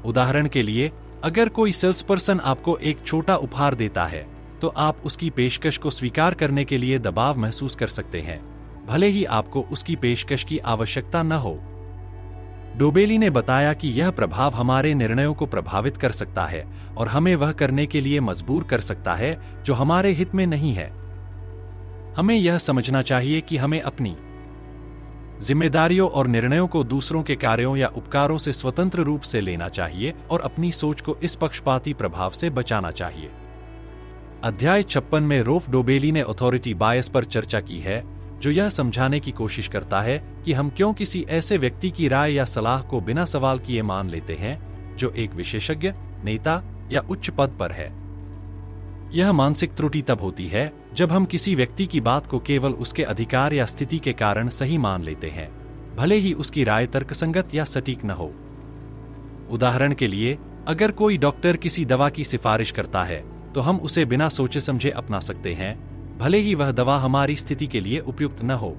उदाहरण के लिए, अगर कोई सेल्स पर्सन आपको एक छोटा उपहार देता है, तो आप उसकी पेशकश को स्वीकार करने के लिए दबाव महसूस कर सकते हैं, भले ही आपको उसकी पेशकश की आवश्यकता न हो। डोबेली ने बताया कि यह प्रभाव हमारे निर्णयों को प्रभावित कर सकता है और हमें वह करने के लिए मजबूर कर सकता है जो हमारे हित में नहीं है। हमें यह समझना चाहिए कि हमें अपनी जिम्मेदारियों और निर्णयों को दूसरों के कार्यों या उपकारों से स्वतंत्र रूप से लेना चाहिए और अपनी सोच को इस पक्षपाती प्रभाव से बचाना चाहिए। अध्याय 56 में रोल्फ डोबेली ने अथॉरिटी बायस पर चर्चा की है, जो यह समझाने की कोशिश करता है कि हम क्यों किसी ऐसे व्यक्ति की राय या सलाह को बिना सवाल किए मान लेते हैं जो एक विशेषज्ञ, नेता या उच्च पद पर है। यह मानसिक त्रुटि तब होती है जब हम किसी व्यक्ति की बात को केवल उसके अधिकार या स्थिति के कारण सही मान लेते हैं, भले ही उसकी राय तर्कसंगत या सटीक न हो। उदाहरण के लिए, अगर कोई डॉक्टर किसी दवा की सिफारिश करता है, तो हम उसे बिना सोचे समझे अपना सकते हैं, भले ही वह दवा हमारी स्थिति के लिए उपयुक्त न हो।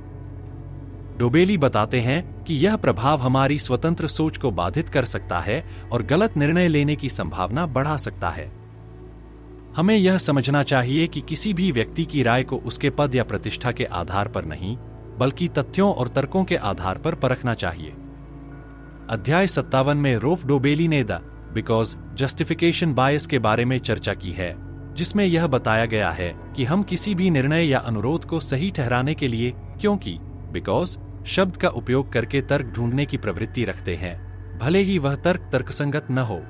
डोबेली बताते हैं कि यह प्रभाव हमारी स्वतंत्र सोच को बाधित कर सकता है और गलत निर्णय लेने की संभावना बढ़ा सकता है। हमें यह समझना चाहिए कि किसी भी व्यक्ति की राय को उसके पद या प्रतिष्ठा के आधार पर नहीं, बल्कि तथ्यों और तर्कों के आधार पर परखना चाहिए। अध्याय 57 में रोल्फ डोबेली ने द बिकॉज जस्टिफिकेशन बायस के बारे में चर्चा की है, जिसमें यह बताया गया है कि हम किसी भी निर्णय या अनुरोध को सही ठहराने के लिए क्योंकि बिकॉज शब्द का उपयोग करके तर्क ढूंढने की प्रवृत्ति रखते हैं, भले ही वह तर्क तर्कसंगत न हो।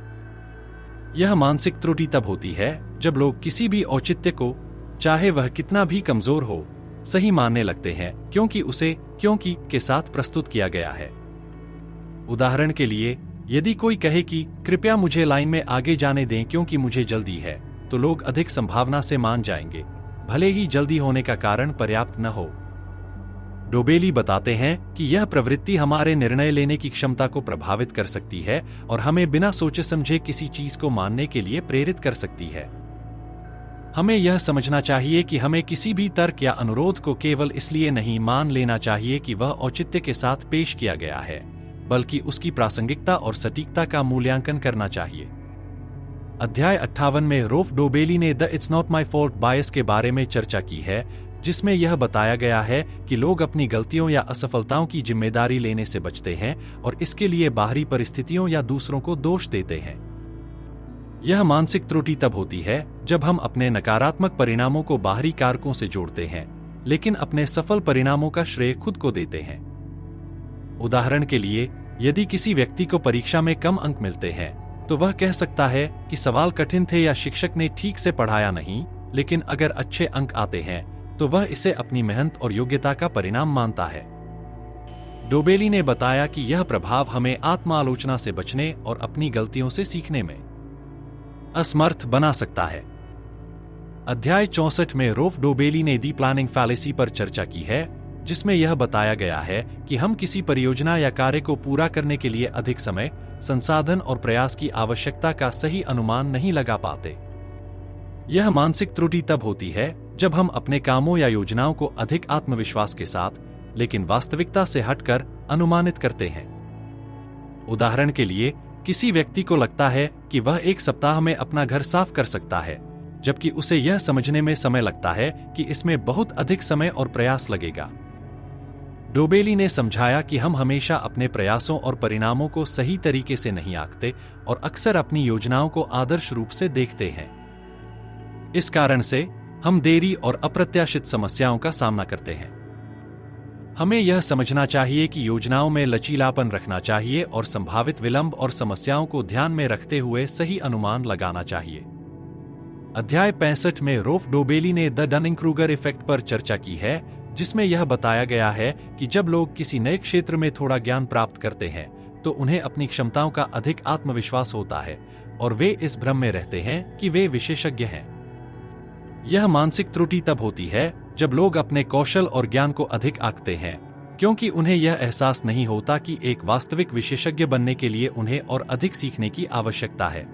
यह मानसिक त्रुटि तब होती है जब लोग किसी भी औचित्य को, चाहे वह कितना भी कमजोर हो, सही मानने लगते हैं क्योंकि उसे क्योंकि के साथ प्रस्तुत किया गया है। उदाहरण के लिए, यदि कोई कहे कि कृपया मुझे लाइन में आगे जाने दें क्योंकि मुझे जल्दी है, तो लोग अधिक संभावना से मान जाएंगे, भले ही जल्दी होने का कारण पर्याप्त न हो। डोबेली बताते हैं कि यह प्रवृत्ति हमारे निर्णय लेने की क्षमता को प्रभावित कर सकती है और हमें बिना सोचे समझे किसी चीज को मानने के लिए प्रेरित कर सकती है। हमें यह समझना चाहिए कि हमें किसी भी तर्क या अनुरोध को केवल इसलिए नहीं मान लेना चाहिए कि वह औचित्य के साथ पेश किया गया है, बल्कि उसकी प्रासंगिकता और सटीकता का मूल्यांकन करना चाहिए। अध्याय 58 में रोल्फ डोबेली ने the it's not my fault bias के बारे में चर्चा की है, जिसमें यह बताया गया है कि लोग अपनी गलतियों या असफलताओं की जिम्मेदारी लेने से बचते हैं और इसके लिए बाहरी परिस्थितियों या दूसरों को दोष देते हैं। यह मानसिक त्रुटि तब होती है जब हम अपने नकारात्मक परिणामों को बाहरी कारकों से जोड़ते हैं, लेकिन अपने सफल परिणामों का श्रेय खुद को देते हैं। उदाहरण के लिए, यदि किसी व्यक्ति को परीक्षा में कम अंक मिलते हैं, तो वह कह सकता है कि सवाल कठिन थे या शिक्षक ने ठीक से पढ़ाया नहीं, लेकिन अगर अच्छे अंक आते हैं तो वह इसे अपनी मेहनत और योग्यता का परिणाम मानता है। डोबेली ने बताया कि यह प्रभाव हमें आत्मालोचना से बचने और अपनी गलतियों से सीखने में असमर्थ बना सकता है। अध्याय 64 में रोल्फ डोबेली ने दी प्लानिंग फैलेसी पर चर्चा की है, जिसमें यह बताया गया है कि हम किसी परियोजना या कार्य को पूरा करने के लिए अधिक समय, संसाधन और प्रयास की आवश्यकता का सही अनुमान नहीं लगा पाते। यह मानसिक त्रुटि तब होती है जब हम अपने कामों या योजनाओं को अधिक आत्मविश्वास के साथ, लेकिन वास्तविकता से हटकर अनुमानित करते हैं। उदाहरण के लिए, किसी व्यक्ति को लगता है कि वह एक सप्ताह में अपना घर साफ कर सकता है, जबकि उसे यह समझने में समय लगता है कि इसमें बहुत अधिक समय और प्रयास लगेगा। डोबेली ने समझाया कि हम हमेशा अपने प्रयासों और परिणामों को सही तरीके से नहीं आंकते और अक्सर अपनी योजनाओं को आदर्श रूप से देखते हैं। इस कारण से हम देरी और अप्रत्याशित समस्याओं का सामना करते हैं। हमें यह समझना चाहिए कि योजनाओं में लचीलापन रखना चाहिए और संभावित विलंब और समस्याओं को ध्यान में रखते हुए सही अनुमान लगाना चाहिए। अध्याय 65 में रोफ डोबेली ने द डनिंग-क्रूगर इफेक्ट पर चर्चा की है, जिसमें यह बताया गया है कि जब लोग किसी नए क्षेत्र में थोड़ा ज्ञान प्राप्त करते हैं तो उन्हें अपनी क्षमताओं का अधिक आत्मविश्वास होता है और वे इस भ्रम में रहते हैं कि वे विशेषज्ञ हैं। यह मानसिक त्रुटि तब होती है जब लोग अपने कौशल और ज्ञान को अधिक आंकते हैं, क्योंकि उन्हें यह एहसास नहीं होता कि एक वास्तविक विशेषज्ञ बनने के लिए उन्हें और अधिक सीखने की आवश्यकता है।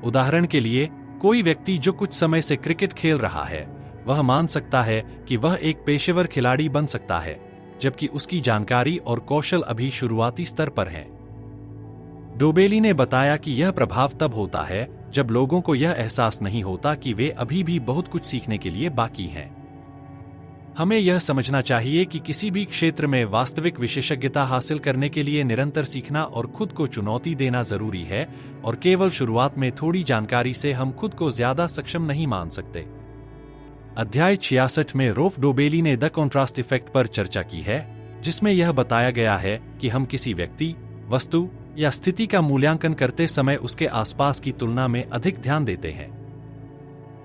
उदाहरण के लिए, कोई व्यक्ति जो कुछ समय से क्रिकेट खेल रहा है वह मान सकता है कि वह एक पेशेवर खिलाड़ी बन सकता है, जबकि उसकी जानकारी और कौशल अभी शुरुआती स्तर पर हैं। डोबेली ने बताया कि यह प्रभाव तब होता है जब लोगों को यह एहसास नहीं होता कि वे अभी भी बहुत कुछ सीखने के लिए बाकी हैं। हमें यह समझना चाहिए कि किसी भी क्षेत्र में वास्तविक विशेषज्ञता हासिल करने के लिए निरंतर सीखना और खुद को चुनौती देना जरूरी है, और केवल शुरुआत में थोड़ी जानकारी से हम खुद को ज्यादा सक्षम नहीं मान सकते। अध्याय 66 में रोफ डोबेली ने द कॉन्ट्रास्ट इफेक्ट पर चर्चा की है, जिसमें यह बताया गया है कि हम किसी व्यक्ति, वस्तु या स्थिति का मूल्यांकन करते समय उसके आसपास की तुलना में अधिक ध्यान देते हैं।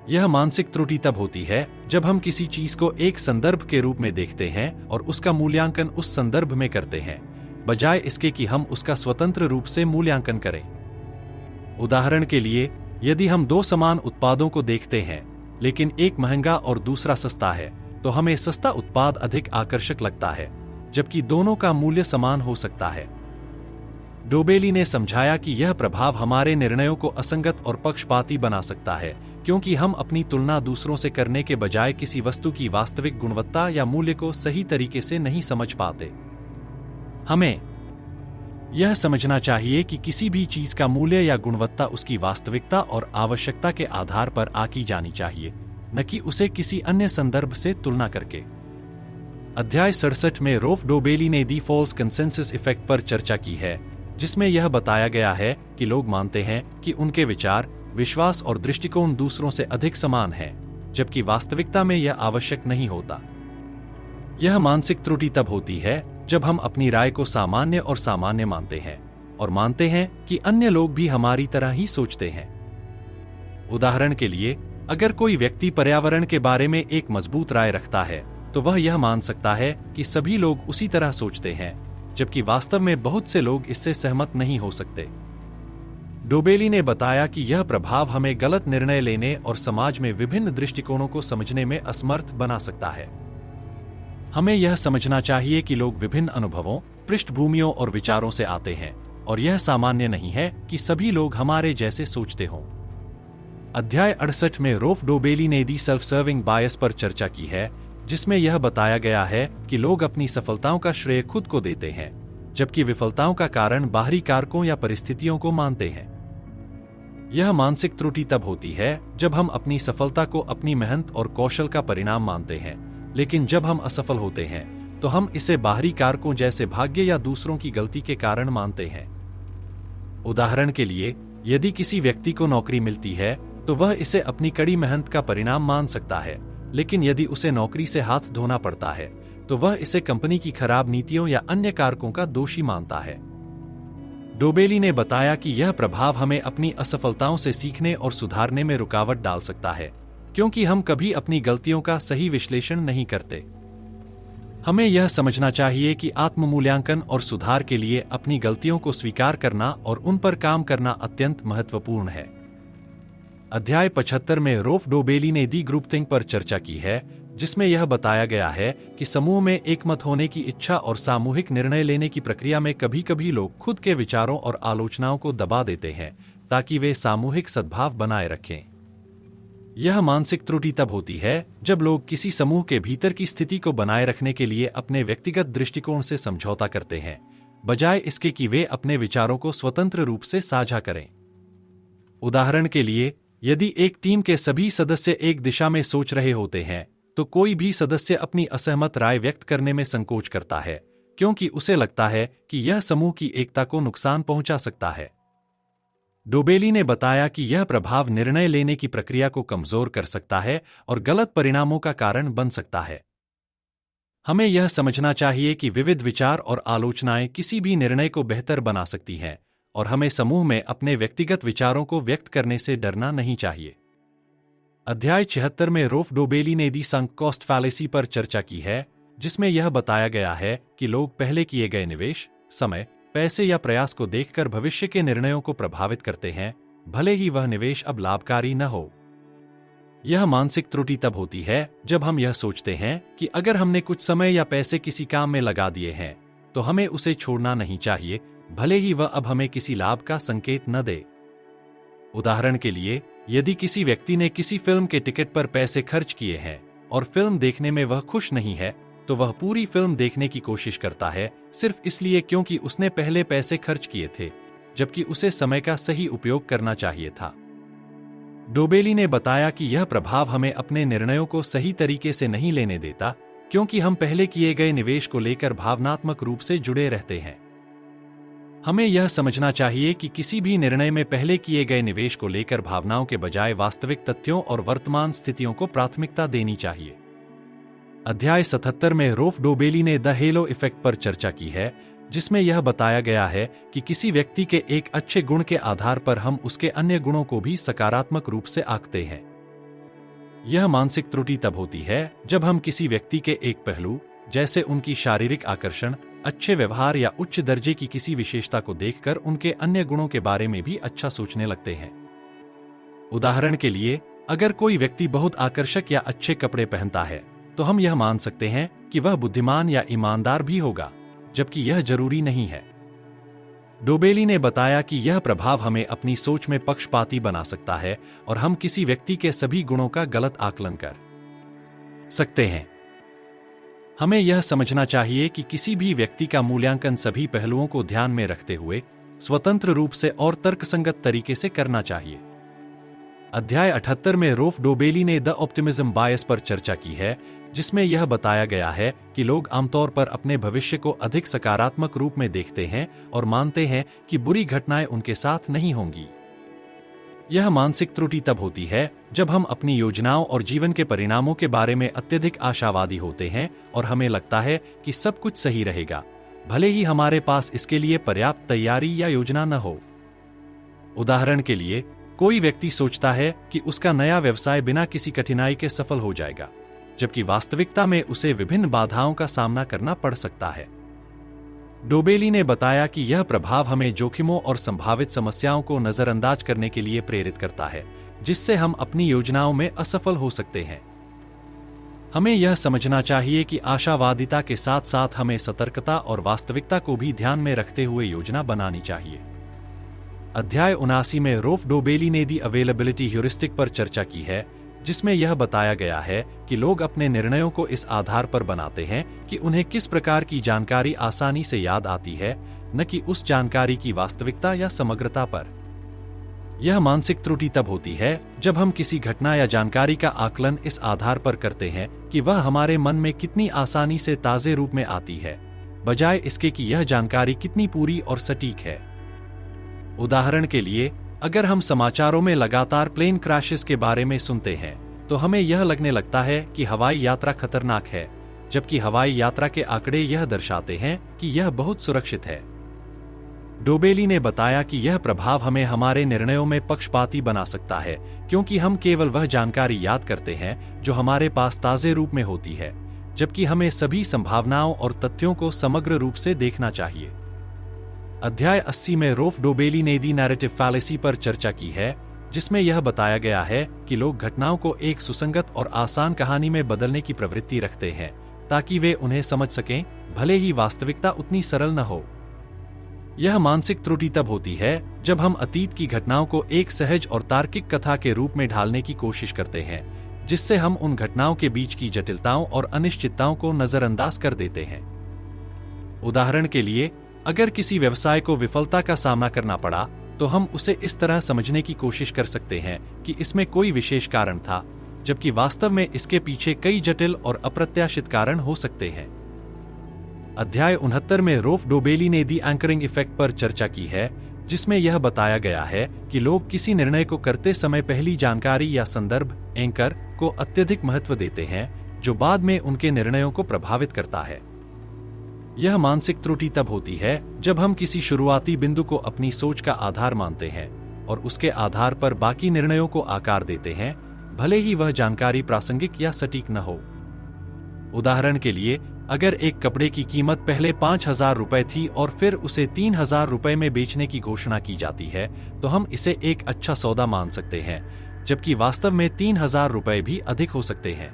यह मानसिक त्रुटि तब होती है जब हम किसी चीज को एक संदर्भ के रूप में देखते हैं और उसका मूल्यांकन उस संदर्भ में करते हैं, बजाय इसके कि हम उसका स्वतंत्र रूप से मूल्यांकन करें। उदाहरण के लिए, यदि हम दो समान उत्पादों को देखते हैं लेकिन एक महंगा और दूसरा सस्ता है, तो हमें सस्ता उत्पाद अधिक आकर्षक लगता है, जबकि दोनों का मूल्य समान हो सकता है। डोबेली ने समझाया कि यह प्रभाव हमारे निर्णयों को असंगत और पक्षपाती बना सकता है, क्योंकि हम अपनी तुलना दूसरों से करने के बजाय किसी वस्तु की वास्तविक गुणवत्ता या मूल्य को सही तरीके से नहीं समझ पाते। हमें यह समझना चाहिए कि किसी भी चीज का मूल्य या गुणवत्ता उसकी वास्तविकता और आवश्यकता के आधार पर आंकी जानी चाहिए, न कि उसे किसी अन्य संदर्भ से तुलना करके। अध्याय 67 में रोफ डोबेली ने दी फॉल्स कंसेंसस इफेक्ट पर चर्चा की है, जिसमें यह बताया गया है कि लोग मानते हैं कि उनके विचार, विश्वास और दृष्टिकोण दूसरों से अधिक समान हैं, जबकि वास्तविकता में यह आवश्यक नहीं होता। यह मानसिक त्रुटि तब होती है जब हम अपनी राय को सामान्य और सामान्य मानते हैं और मानते हैं कि अन्य लोग भी हमारी तरह ही सोचते हैं। उदाहरण के लिए, अगर कोई व्यक्ति पर्यावरण के बारे में एक मजबूत राय रखता है तो वह यह मान सकता है कि सभी लोग उसी तरह सोचते हैं, जबकि वास्तव में बहुत से लोग इससे सहमत नहीं हो सकते। डोबेली ने बताया कि यह प्रभाव हमें गलत निर्णय लेने और समाज में विभिन्न दृष्टिकोणों को समझने में असमर्थ बना सकता है। हमें यह समझना चाहिए कि लोग विभिन्न अनुभवों, पृष्ठभूमियों और विचारों से आते हैं, और यह सामान्य नहीं है कि सभी लोग हमारे जैसे सोचते हों। अध्याय 68 में रोफ डोबेली ने दी सेल्फ सर्विंग बायस पर चर्चा की है, जिसमें यह बताया गया है कि लोग अपनी सफलताओं का श्रेय खुद को देते हैं, जबकि विफलताओं का कारण बाहरी कारकों या परिस्थितियों को मानते हैं। यह मानसिक त्रुटि तब होती है जब हम अपनी सफलता को अपनी मेहनत और कौशल का परिणाम मानते हैं, लेकिन जब हम असफल होते हैं तो हम इसे बाहरी कारकों जैसे भाग्य या दूसरों की गलती के कारण मानते हैं। उदाहरण के लिए, यदि किसी व्यक्ति को नौकरी मिलती है तो वह इसे अपनी कड़ी मेहनत का परिणाम मान सकता है, लेकिन यदि उसे नौकरी से हाथ धोना पड़ता है तो वह इसे कंपनी की खराब नीतियों या अन्य कारकों का दोषी मानता है। डोबेली ने बताया कि यह प्रभाव हमें अपनी असफलताओं से सीखने और सुधारने में रुकावट डाल सकता है, क्योंकि हम कभी अपनी गलतियों का सही विश्लेषण नहीं करते। हमें यह समझना चाहिए कि आत्म-मूल्यांकन और सुधार के लिए अपनी गलतियों को स्वीकार करना और उन पर काम करना अत्यंत महत्वपूर्ण है। अध्याय 75 में रोफ डोबेली ने दी ग्रुप थिंक पर चर्चा की है, जिसमें यह बताया गया है कि समूह में एकमत होने की इच्छा और सामूहिक निर्णय लेने की प्रक्रिया में कभी-कभी लोग खुद के विचारों और आलोचनाओं को दबा देते हैं ताकि वे सामूहिक सद्भाव बनाए रखें। यह मानसिक त्रुटि तब होती है जब लोग किसी समूह के भीतर की स्थिति को बनाए रखने के लिए अपने व्यक्तिगत दृष्टिकोण से समझौता करते हैं, बजाय इसके कि वे अपने विचारों को स्वतंत्र रूप से साझा करें। उदाहरण के लिए, यदि एक टीम के सभी सदस्य एक दिशा में सोच रहे होते हैं तो कोई भी सदस्य अपनी असहमत राय व्यक्त करने में संकोच करता है, क्योंकि उसे लगता है कि यह समूह की एकता को नुकसान पहुंचा सकता है। डोबेली ने बताया कि यह प्रभाव निर्णय लेने की प्रक्रिया को कमजोर कर सकता है और गलत परिणामों का कारण बन सकता है। हमें यह समझना चाहिए कि विविध विचार और आलोचनाएं किसी भी निर्णय को बेहतर बना सकती हैं, और हमें समूह में अपने व्यक्तिगत विचारों को व्यक्त करने से डरना नहीं चाहिए। अध्याय 76 में रोफ डोबेली ने दी संक कॉस्ट फैलेसी पर चर्चा की है, जिसमें यह बताया गया है कि लोग पहले किए गए निवेश, समय, पैसे या प्रयास को देखकर भविष्य के निर्णयों को प्रभावित करते हैं, भले ही वह निवेश अब लाभकारी न हो। यह मानसिक त्रुटि तब होती है जब हम यह सोचते हैं कि अगर हमने कुछ समय या पैसे किसी काम में लगा दिए हैं तो हमें उसे छोड़ना नहीं चाहिए, भले ही वह अब हमें किसी लाभ का संकेत न दे। उदाहरण के लिए, यदि किसी व्यक्ति ने किसी फिल्म के टिकट पर पैसे खर्च किए हैं और फिल्म देखने में वह खुश नहीं है, तो वह पूरी फिल्म देखने की कोशिश करता है सिर्फ इसलिए क्योंकि उसने पहले पैसे खर्च किए थे, जबकि उसे समय का सही उपयोग करना चाहिए था। डोबेली ने बताया कि यह प्रभाव हमें अपने निर्णयों को सही तरीके से नहीं लेने देता, क्योंकि हम पहले किए गए निवेश को लेकर भावनात्मक रूप से जुड़े रहते हैं। हमें यह समझना चाहिए कि किसी भी निर्णय में पहले किए गए निवेश को लेकर भावनाओं के बजाय वास्तविक तथ्यों और वर्तमान स्थितियों को प्राथमिकता देनी चाहिए। अध्याय 77 में रोफ डोबेली ने द हेलो इफेक्ट पर चर्चा की है, जिसमें यह बताया गया है कि किसी व्यक्ति के एक अच्छे गुण के आधार पर हम उसके अन्य गुणों को भी सकारात्मक रूप से आंकते हैं। यह मानसिक त्रुटि तब होती है जब हम किसी व्यक्ति के एक पहलू, जैसे उनकी शारीरिक आकर्षण, अच्छे व्यवहार या उच्च दर्जे की किसी विशेषता को देखकर उनके अन्य गुणों के बारे में भी अच्छा सोचने लगते हैं। उदाहरण के लिए, अगर कोई व्यक्ति बहुत आकर्षक या अच्छे कपड़े पहनता है, तो हम यह मान सकते हैं कि वह बुद्धिमान या ईमानदार भी होगा, जबकि यह जरूरी नहीं है। डोबेली ने बताया कि यह प्रभाव हमें अपनी सोच में पक्षपाती बना सकता है और हम किसी व्यक्ति के सभी गुणों का गलत आकलन कर सकते हैं। हमें यह समझना चाहिए कि किसी भी व्यक्ति का मूल्यांकन सभी पहलुओं को ध्यान में रखते हुए स्वतंत्र रूप से और तर्कसंगत तरीके से करना चाहिए। अध्याय 78 में रोफ डोबेली ने द ऑप्टिमिज्म बायस पर चर्चा की है, जिसमें यह बताया गया है कि लोग आमतौर पर अपने भविष्य को अधिक सकारात्मक रूप में देखते हैं और मानते हैं कि बुरी घटनाएं उनके साथ नहीं होंगी। यह मानसिक त्रुटि तब होती है जब हम अपनी योजनाओं और जीवन के परिणामों के बारे में अत्यधिक आशावादी होते हैं और हमें लगता है कि सब कुछ सही रहेगा, भले ही हमारे पास इसके लिए पर्याप्त तैयारी या योजना न हो। उदाहरण के लिए, कोई व्यक्ति सोचता है कि उसका नया व्यवसाय बिना किसी कठिनाई के सफल हो जाएगा, जबकि वास्तविकता में उसे विभिन्न बाधाओं का सामना करना पड़ सकता है। डोबेली ने बताया कि यह प्रभाव हमें जोखिमों और संभावित समस्याओं को नजरअंदाज करने के लिए प्रेरित करता है, जिससे हम अपनी योजनाओं में असफल हो सकते हैं। हमें यह समझना चाहिए कि आशावादिता के साथ साथ हमें सतर्कता और वास्तविकता को भी ध्यान में रखते हुए योजना बनानी चाहिए। अध्याय 79 में रोफ डोबेली ने दी अवेलेबिलिटी ह्यूरिस्टिक पर चर्चा की है, जिसमें यह बताया गया है कि लोग अपने निर्णयों को इस आधार पर बनाते हैं कि उन्हें किस प्रकार की जानकारी आसानी से याद आती है, न कि उस जानकारी की वास्तविकता या समग्रता पर। यह मानसिक त्रुटि तब होती है जब हम किसी घटना या जानकारी का आकलन इस आधार पर करते हैं कि वह हमारे मन में कितनी आसानी से ताजे रूप में आती है, बजाय इसके कि यह जानकारी कितनी पूरी और सटीक है। उदाहरण के लिए, अगर हम समाचारों में लगातार प्लेन क्रैशेस के बारे में सुनते हैं, तो हमें यह लगने लगता है कि हवाई यात्रा खतरनाक है, जबकि हवाई यात्रा के आंकड़े यह दर्शाते हैं कि यह बहुत सुरक्षित है। डोबेली ने बताया कि यह प्रभाव हमें हमारे निर्णयों में पक्षपाती बना सकता है, क्योंकि हम केवल वह जानकारी याद करते हैं जो हमारे पास ताजे रूप में होती है, जबकि हमें सभी संभावनाओं और तथ्यों को समग्र रूप से देखना चाहिए। अध्याय 80 में रोफ डोबेली ने दी नैरेटिव फैलेसी पर चर्चा की है, जिसमें यह बताया गया है कि लोग घटनाओं को एक सुसंगत और आसान कहानी में बदलने की प्रवृत्ति रखते हैं, ताकि वे उन्हें समझ सकें, भले ही वास्तविकता उतनी सरल न हो। यह मानसिक त्रुटि तब होती है जब हम अतीत की घटनाओं को एक सहज और तार्किक कथा के रूप में ढालने की कोशिश करते हैं, जिससे हम उन घटनाओं के बीच की जटिलताओं और अनिश्चितताओं को नजरअंदाज कर देते हैं। उदाहरण के लिए, अगर किसी व्यवसाय को विफलता का सामना करना पड़ा, तो हम उसे इस तरह समझने की कोशिश कर सकते हैं कि इसमें कोई विशेष कारण था, जबकि वास्तव में इसके पीछे कई जटिल और अप्रत्याशित कारण हो सकते हैं। अध्याय 69 में रोफ डोबेली ने दी एंकरिंग इफेक्ट पर चर्चा की है, जिसमें यह बताया गया है कि लोग किसी निर्णय को करते समय पहली जानकारी या संदर्भ एंकर को अत्यधिक महत्व देते हैं, जो बाद में उनके निर्णयों को प्रभावित करता है। यह मानसिक त्रुटि तब होती है जब हम किसी शुरुआती बिंदु को अपनी सोच का आधार मानते हैं और उसके आधार पर बाकी निर्णयों को आकार देते हैं, भले ही वह जानकारी प्रासंगिक या सटीक न हो। उदाहरण के लिए, अगर एक कपड़े की कीमत पहले 5,000 रुपए थी और फिर उसे 3,000 रुपए में बेचने की घोषणा की जाती है, तो हम इसे एक अच्छा सौदा मान सकते हैं, जबकि वास्तव में 3,000 रुपए भी अधिक हो सकते हैं।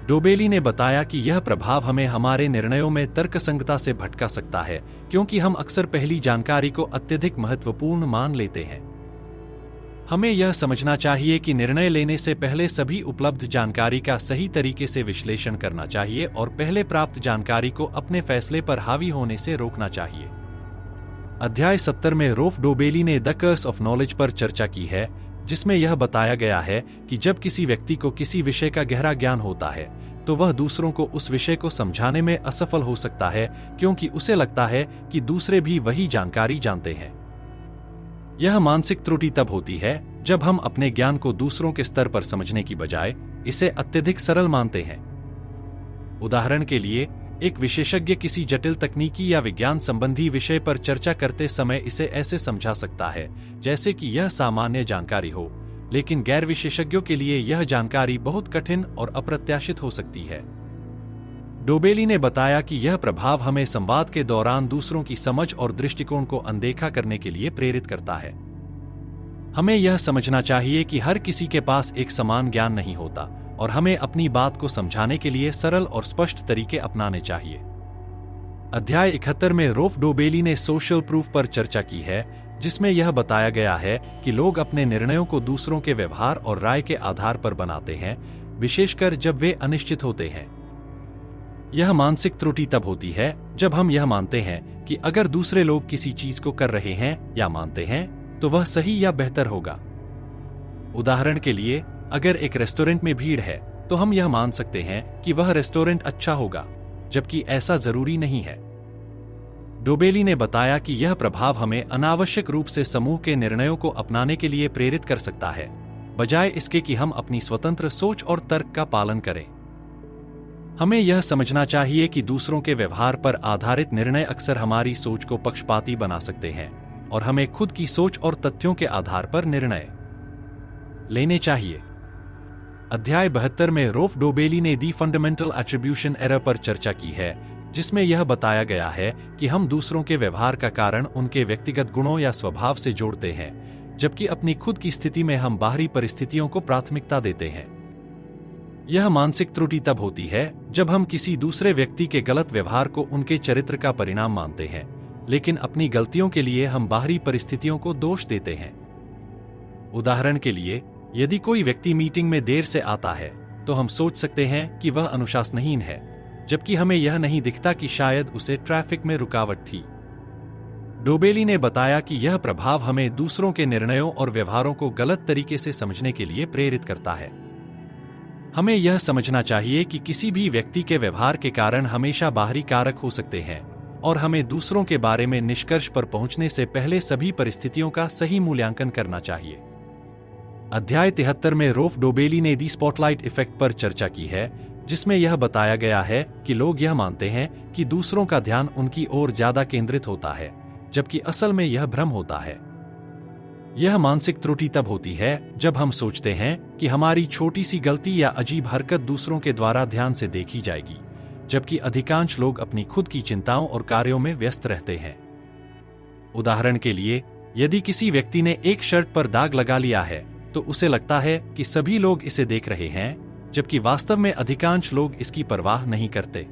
डोबेली ने बताया कि यह प्रभाव हमें हमारे निर्णयों में तर्कसंगता से भटका सकता है, क्योंकि हम अक्सर पहली जानकारी को अत्यधिक महत्वपूर्ण मान लेते हैं। हमें यह समझना चाहिए कि निर्णय लेने से पहले सभी उपलब्ध जानकारी का सही तरीके से विश्लेषण करना चाहिए और पहले प्राप्त जानकारी को अपने फैसले पर हावी होने से रोकना चाहिए। अध्याय 70 में रोफ डोबेली ने द कर्स ऑफ नॉलेज पर चर्चा की है, जिसमें यह बताया गया है कि जब किसी व्यक्ति को किसी विषय का गहरा ज्ञान होता है, तो वह दूसरों को उस विषय को समझाने में असफल हो सकता है, क्योंकि उसे लगता है कि दूसरे भी वही जानकारी जानते हैं। यह मानसिक त्रुटि तब होती है जब हम अपने ज्ञान को दूसरों के स्तर पर समझने की बजाय इसे अत्यधिक सरल मानते हैं। उदाहरण के लिए, एक विशेषज्ञ किसी जटिल तकनीकी या विज्ञान संबंधी विषय पर चर्चा करते समय इसे ऐसे समझा सकता है जैसे कि यह सामान्य जानकारी हो, लेकिन गैर विशेषज्ञों के लिए यह जानकारी बहुत कठिन और अप्रत्याशित हो सकती है। डोबेली ने बताया कि यह प्रभाव हमें संवाद के दौरान दूसरों की समझ और दृष्टिकोण को अनदेखा करने के लिए प्रेरित करता है। हमें यह समझना चाहिए कि हर किसी के पास एक समान ज्ञान नहीं होता और हमें अपनी बात को समझाने के लिए सरल और स्पष्ट तरीके अपनाने चाहिए। अध्याय 71 में रोफ डोबेली ने सोशल प्रूफ पर चर्चा की है, जिसमें यह बताया गया है कि लोग अपने निर्णयों को दूसरों के व्यवहार और राय के आधार पर बनाते हैं, विशेषकर जब वे अनिश्चित होते हैं। यह मानसिक त्रुटि तब होती है जब हम यह मानते हैं कि अगर दूसरे लोग किसी चीज को कर रहे हैं या मानते हैं, तो वह सही या बेहतर होगा। उदाहरण के लिए, अगर एक रेस्टोरेंट में भीड़ है, तो हम यह मान सकते हैं कि वह रेस्टोरेंट अच्छा होगा, जबकि ऐसा जरूरी नहीं है। डोबेली ने बताया कि यह प्रभाव हमें अनावश्यक रूप से समूह के निर्णयों को अपनाने के लिए प्रेरित कर सकता है, बजाय इसके कि हम अपनी स्वतंत्र सोच और तर्क का पालन करें। हमें यह समझना चाहिए कि दूसरों के व्यवहार पर आधारित निर्णय अक्सर हमारी सोच को पक्षपाती बना सकते हैं और हमें खुद की सोच और तथ्यों के आधार पर निर्णय लेने चाहिए। अध्याय 72 में रोफ डोबेली ने दी फंडामेंटल एट्रीब्यूशन एरर पर चर्चा की है, जिसमें यह बताया गया है कि हम दूसरों के व्यवहार का कारण उनके व्यक्तिगत गुणों या स्वभाव से जोड़ते हैं, जबकि अपनी खुद की स्थिति में हम बाहरी परिस्थितियों को प्राथमिकता देते हैं। यह मानसिक त्रुटि तब होती है जब हम किसी दूसरे व्यक्ति के गलत व्यवहार को उनके चरित्र का परिणाम मानते हैं, लेकिन अपनी गलतियों के लिए हम बाहरी परिस्थितियों को दोष देते हैं। उदाहरण के लिए, यदि कोई व्यक्ति मीटिंग में देर से आता है, तो हम सोच सकते हैं कि वह अनुशासनहीन है, जबकि हमें यह नहीं दिखता कि शायद उसे ट्रैफिक में रुकावट थी। डोबेली ने बताया कि यह प्रभाव हमें दूसरों के निर्णयों और व्यवहारों को गलत तरीके से समझने के लिए प्रेरित करता है। हमें यह समझना चाहिए कि किसी भी व्यक्ति के व्यवहार के कारण हमेशा बाहरी कारक हो सकते हैं और हमें दूसरों के बारे में निष्कर्ष पर पहुंचने से पहले सभी परिस्थितियों का सही मूल्यांकन करना चाहिए। अध्याय 73 में रोफ डोबेली ने दी स्पॉटलाइट इफेक्ट पर चर्चा की है, जिसमें यह बताया गया है कि लोग यह मानते हैं कि दूसरों का ध्यान उनकी ओर ज्यादा केंद्रित होता है, जबकि असल में यह भ्रम होता है। यह मानसिक त्रुटि तब होती है जब हम सोचते हैं कि हमारी छोटी सी गलती या अजीब हरकत दूसरों के द्वारा ध्यान से देखी जाएगी, जबकि अधिकांश लोग अपनी खुद की चिंताओं और कार्यों में व्यस्त रहते हैं। उदाहरण के लिए, यदि किसी व्यक्ति ने एक शर्ट पर दाग लगा लिया है, तो उसे लगता है कि सभी लोग इसे देख रहे हैं, जबकि वास्तव में अधिकांश लोग इसकी परवाह नहीं करते।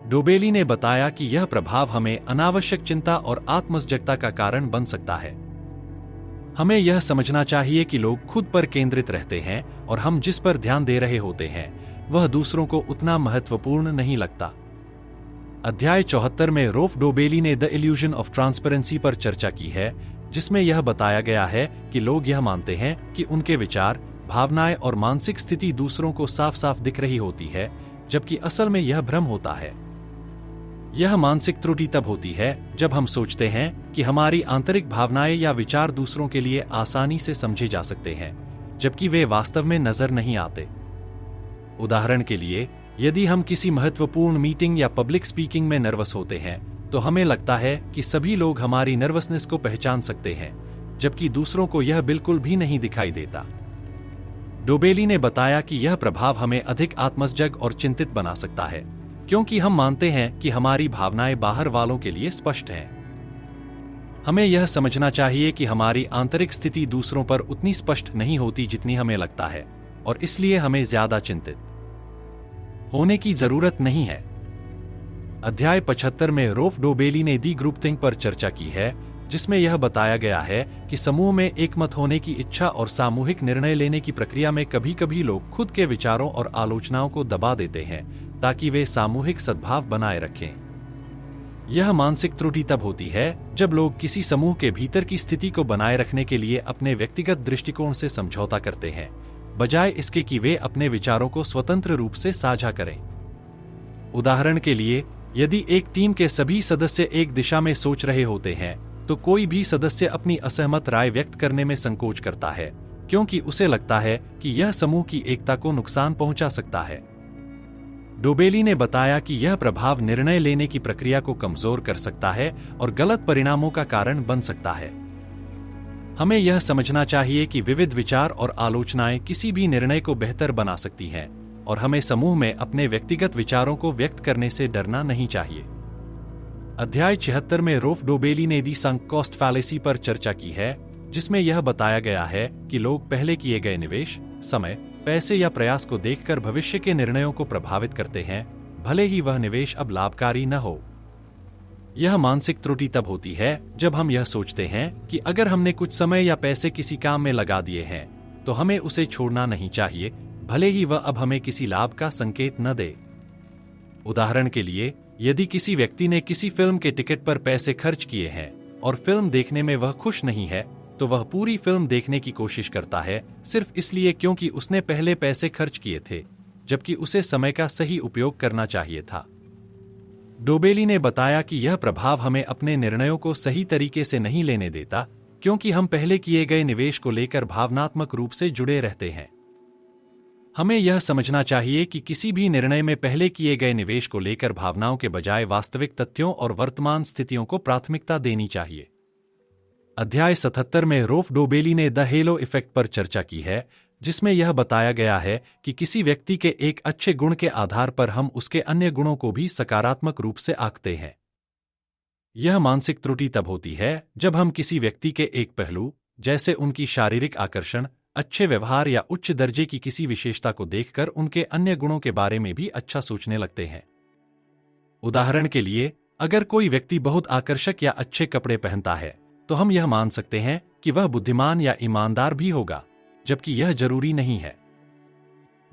डोबेली ने बताया कि यह प्रभाव हमें अनावश्यक चिंता और आत्मसजगता का कारण बन सकता है। हमें यह समझना चाहिए कि लोग खुद पर केंद्रित रहते हैं और हम जिस पर ध्यान दे रहे होते हैं, वह दूसरों को उतना महत्वपूर्ण नहीं लगता। अध्याय 74 में रोफ डोबेली ने द इल्यूजन ऑफ ट्रांसपेरेंसी पर चर्चा की है, जिसमें यह बताया गया है कि लोग यह मानते हैं कि उनके विचार, भावनाएं और मानसिक स्थिति दूसरों को साफ साफ दिख रही होती है, जबकि असल में यह भ्रम होता है। यह मानसिक त्रुटि तब होती है जब हम सोचते हैं कि हमारी आंतरिक भावनाएं या विचार दूसरों के लिए आसानी से समझे जा सकते हैं, जबकि वे वास्तव में नजर नहीं आते। उदाहरण के लिए, यदि हम किसी महत्वपूर्ण मीटिंग या पब्लिक स्पीकिंग में नर्वस होते हैं, तो हमें लगता है कि सभी लोग हमारी नर्वसनेस को पहचान सकते हैं, जबकि दूसरों को यह बिल्कुल भी नहीं दिखाई देता। डोबेली ने बताया कि यह प्रभाव हमें अधिक आत्मसजग और चिंतित बना सकता है, क्योंकि हम मानते हैं कि हमारी भावनाएं बाहर वालों के लिए स्पष्ट हैं। हमें यह समझना चाहिए कि हमारी आंतरिक स्थिति दूसरों पर उतनी स्पष्ट नहीं होती जितनी हमें लगता है, और इसलिए हमें ज्यादा चिंतित होने की जरूरत नहीं है। अध्याय 75 में रोफ डोबेली ने दी ग्रुप थिंक पर चर्चा की है, जिसमें यह बताया गया है कि समूह में एकमत होने की इच्छा और सामूहिक निर्णय लेने की प्रक्रिया में कभी-कभी लोग खुद के विचारों और आलोचनाओं को दबा देते हैं ताकि वे सामूहिक सद्भाव बनाए रखें। यह मानसिक त्रुटि तब होती है जब लोग किसी समूह के भीतर की स्थिति को बनाए रखने के लिए अपने व्यक्तिगत दृष्टिकोण से समझौता करते हैं, बजाय इसके कि वे अपने विचारों को स्वतंत्र रूप से साझा करें। उदाहरण के लिए, यदि एक टीम के सभी सदस्य एक दिशा में सोच रहे होते हैं, तो कोई भी सदस्य अपनी असहमत राय व्यक्त करने में संकोच करता है, क्योंकि उसे लगता है कि यह समूह की एकता को नुकसान पहुंचा सकता है। डोबेली ने बताया कि यह प्रभाव निर्णय लेने की प्रक्रिया को कमजोर कर सकता है और गलत परिणामों का कारण बन सकता है। हमें यह समझना चाहिए कि विविध विचार और आलोचनाएं किसी भी निर्णय को बेहतर बना सकती हैं, और हमें समूह में अपने व्यक्तिगत विचारों को व्यक्त करने से डरना नहीं चाहिए। अध्याय 76 में रोफ डोबेली ने दी संक कॉस्ट फैलेसी पर चर्चा की है, जिसमें यह बताया गया है कि लोग पहले किए गए निवेश, समय, पैसे या प्रयास को देखकर भविष्य के निर्णयों को प्रभावित करते हैं, भले ही वह निवेश अब लाभकारी न हो। यह मानसिक त्रुटि तब होती है जब हम यह सोचते हैं कि अगर हमने कुछ समय या पैसे किसी काम में लगा दिए हैं, तो हमें उसे छोड़ना नहीं चाहिए, भले ही वह अब हमें किसी लाभ का संकेत न दे। उदाहरण के लिए, यदि किसी व्यक्ति ने किसी फिल्म के टिकट पर पैसे खर्च किए हैं और फिल्म देखने में वह खुश नहीं है, तो वह पूरी फिल्म देखने की कोशिश करता है सिर्फ इसलिए क्योंकि उसने पहले पैसे खर्च किए थे, जबकि उसे समय का सही उपयोग करना चाहिए था। डोबेली ने बताया कि यह प्रभाव हमें अपने निर्णयों को सही तरीके से नहीं लेने देता, क्योंकि हम पहले किए गए निवेश को लेकर भावनात्मक रूप से जुड़े रहते हैं। हमें यह समझना चाहिए कि किसी भी निर्णय में पहले किए गए निवेश को लेकर भावनाओं के बजाय वास्तविक तथ्यों और वर्तमान स्थितियों को प्राथमिकता देनी चाहिए। अध्याय 77 में रोफ डोबेली ने द हेलो इफेक्ट पर चर्चा की है, जिसमें यह बताया गया है कि किसी व्यक्ति के एक अच्छे गुण के आधार पर हम उसके अन्य गुणों को भी सकारात्मक रूप से आंकते हैं। यह मानसिक त्रुटि तब होती है जब हम किसी व्यक्ति के एक पहलू, जैसे उनकी शारीरिक आकर्षण, अच्छे व्यवहार या उच्च दर्जे की किसी विशेषता को देखकर उनके अन्य गुणों के बारे में भी अच्छा सोचने लगते हैं। उदाहरण के लिए, अगर कोई व्यक्ति बहुत आकर्षक या अच्छे कपड़े पहनता है, तो हम यह मान सकते हैं कि वह बुद्धिमान या ईमानदार भी होगा, जबकि यह जरूरी नहीं है।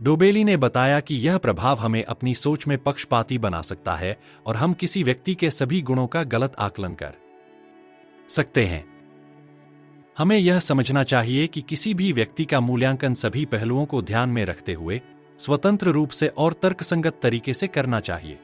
डोबेली ने बताया कि यह प्रभाव हमें अपनी सोच में पक्षपाती बना सकता है और हम किसी व्यक्ति के सभी गुणों का गलत आकलन कर सकते हैं। हमें यह समझना चाहिए कि किसी भी व्यक्ति का मूल्यांकन सभी पहलुओं को ध्यान में रखते हुए स्वतंत्र रूप से और तर्कसंगत तरीके से करना चाहिए।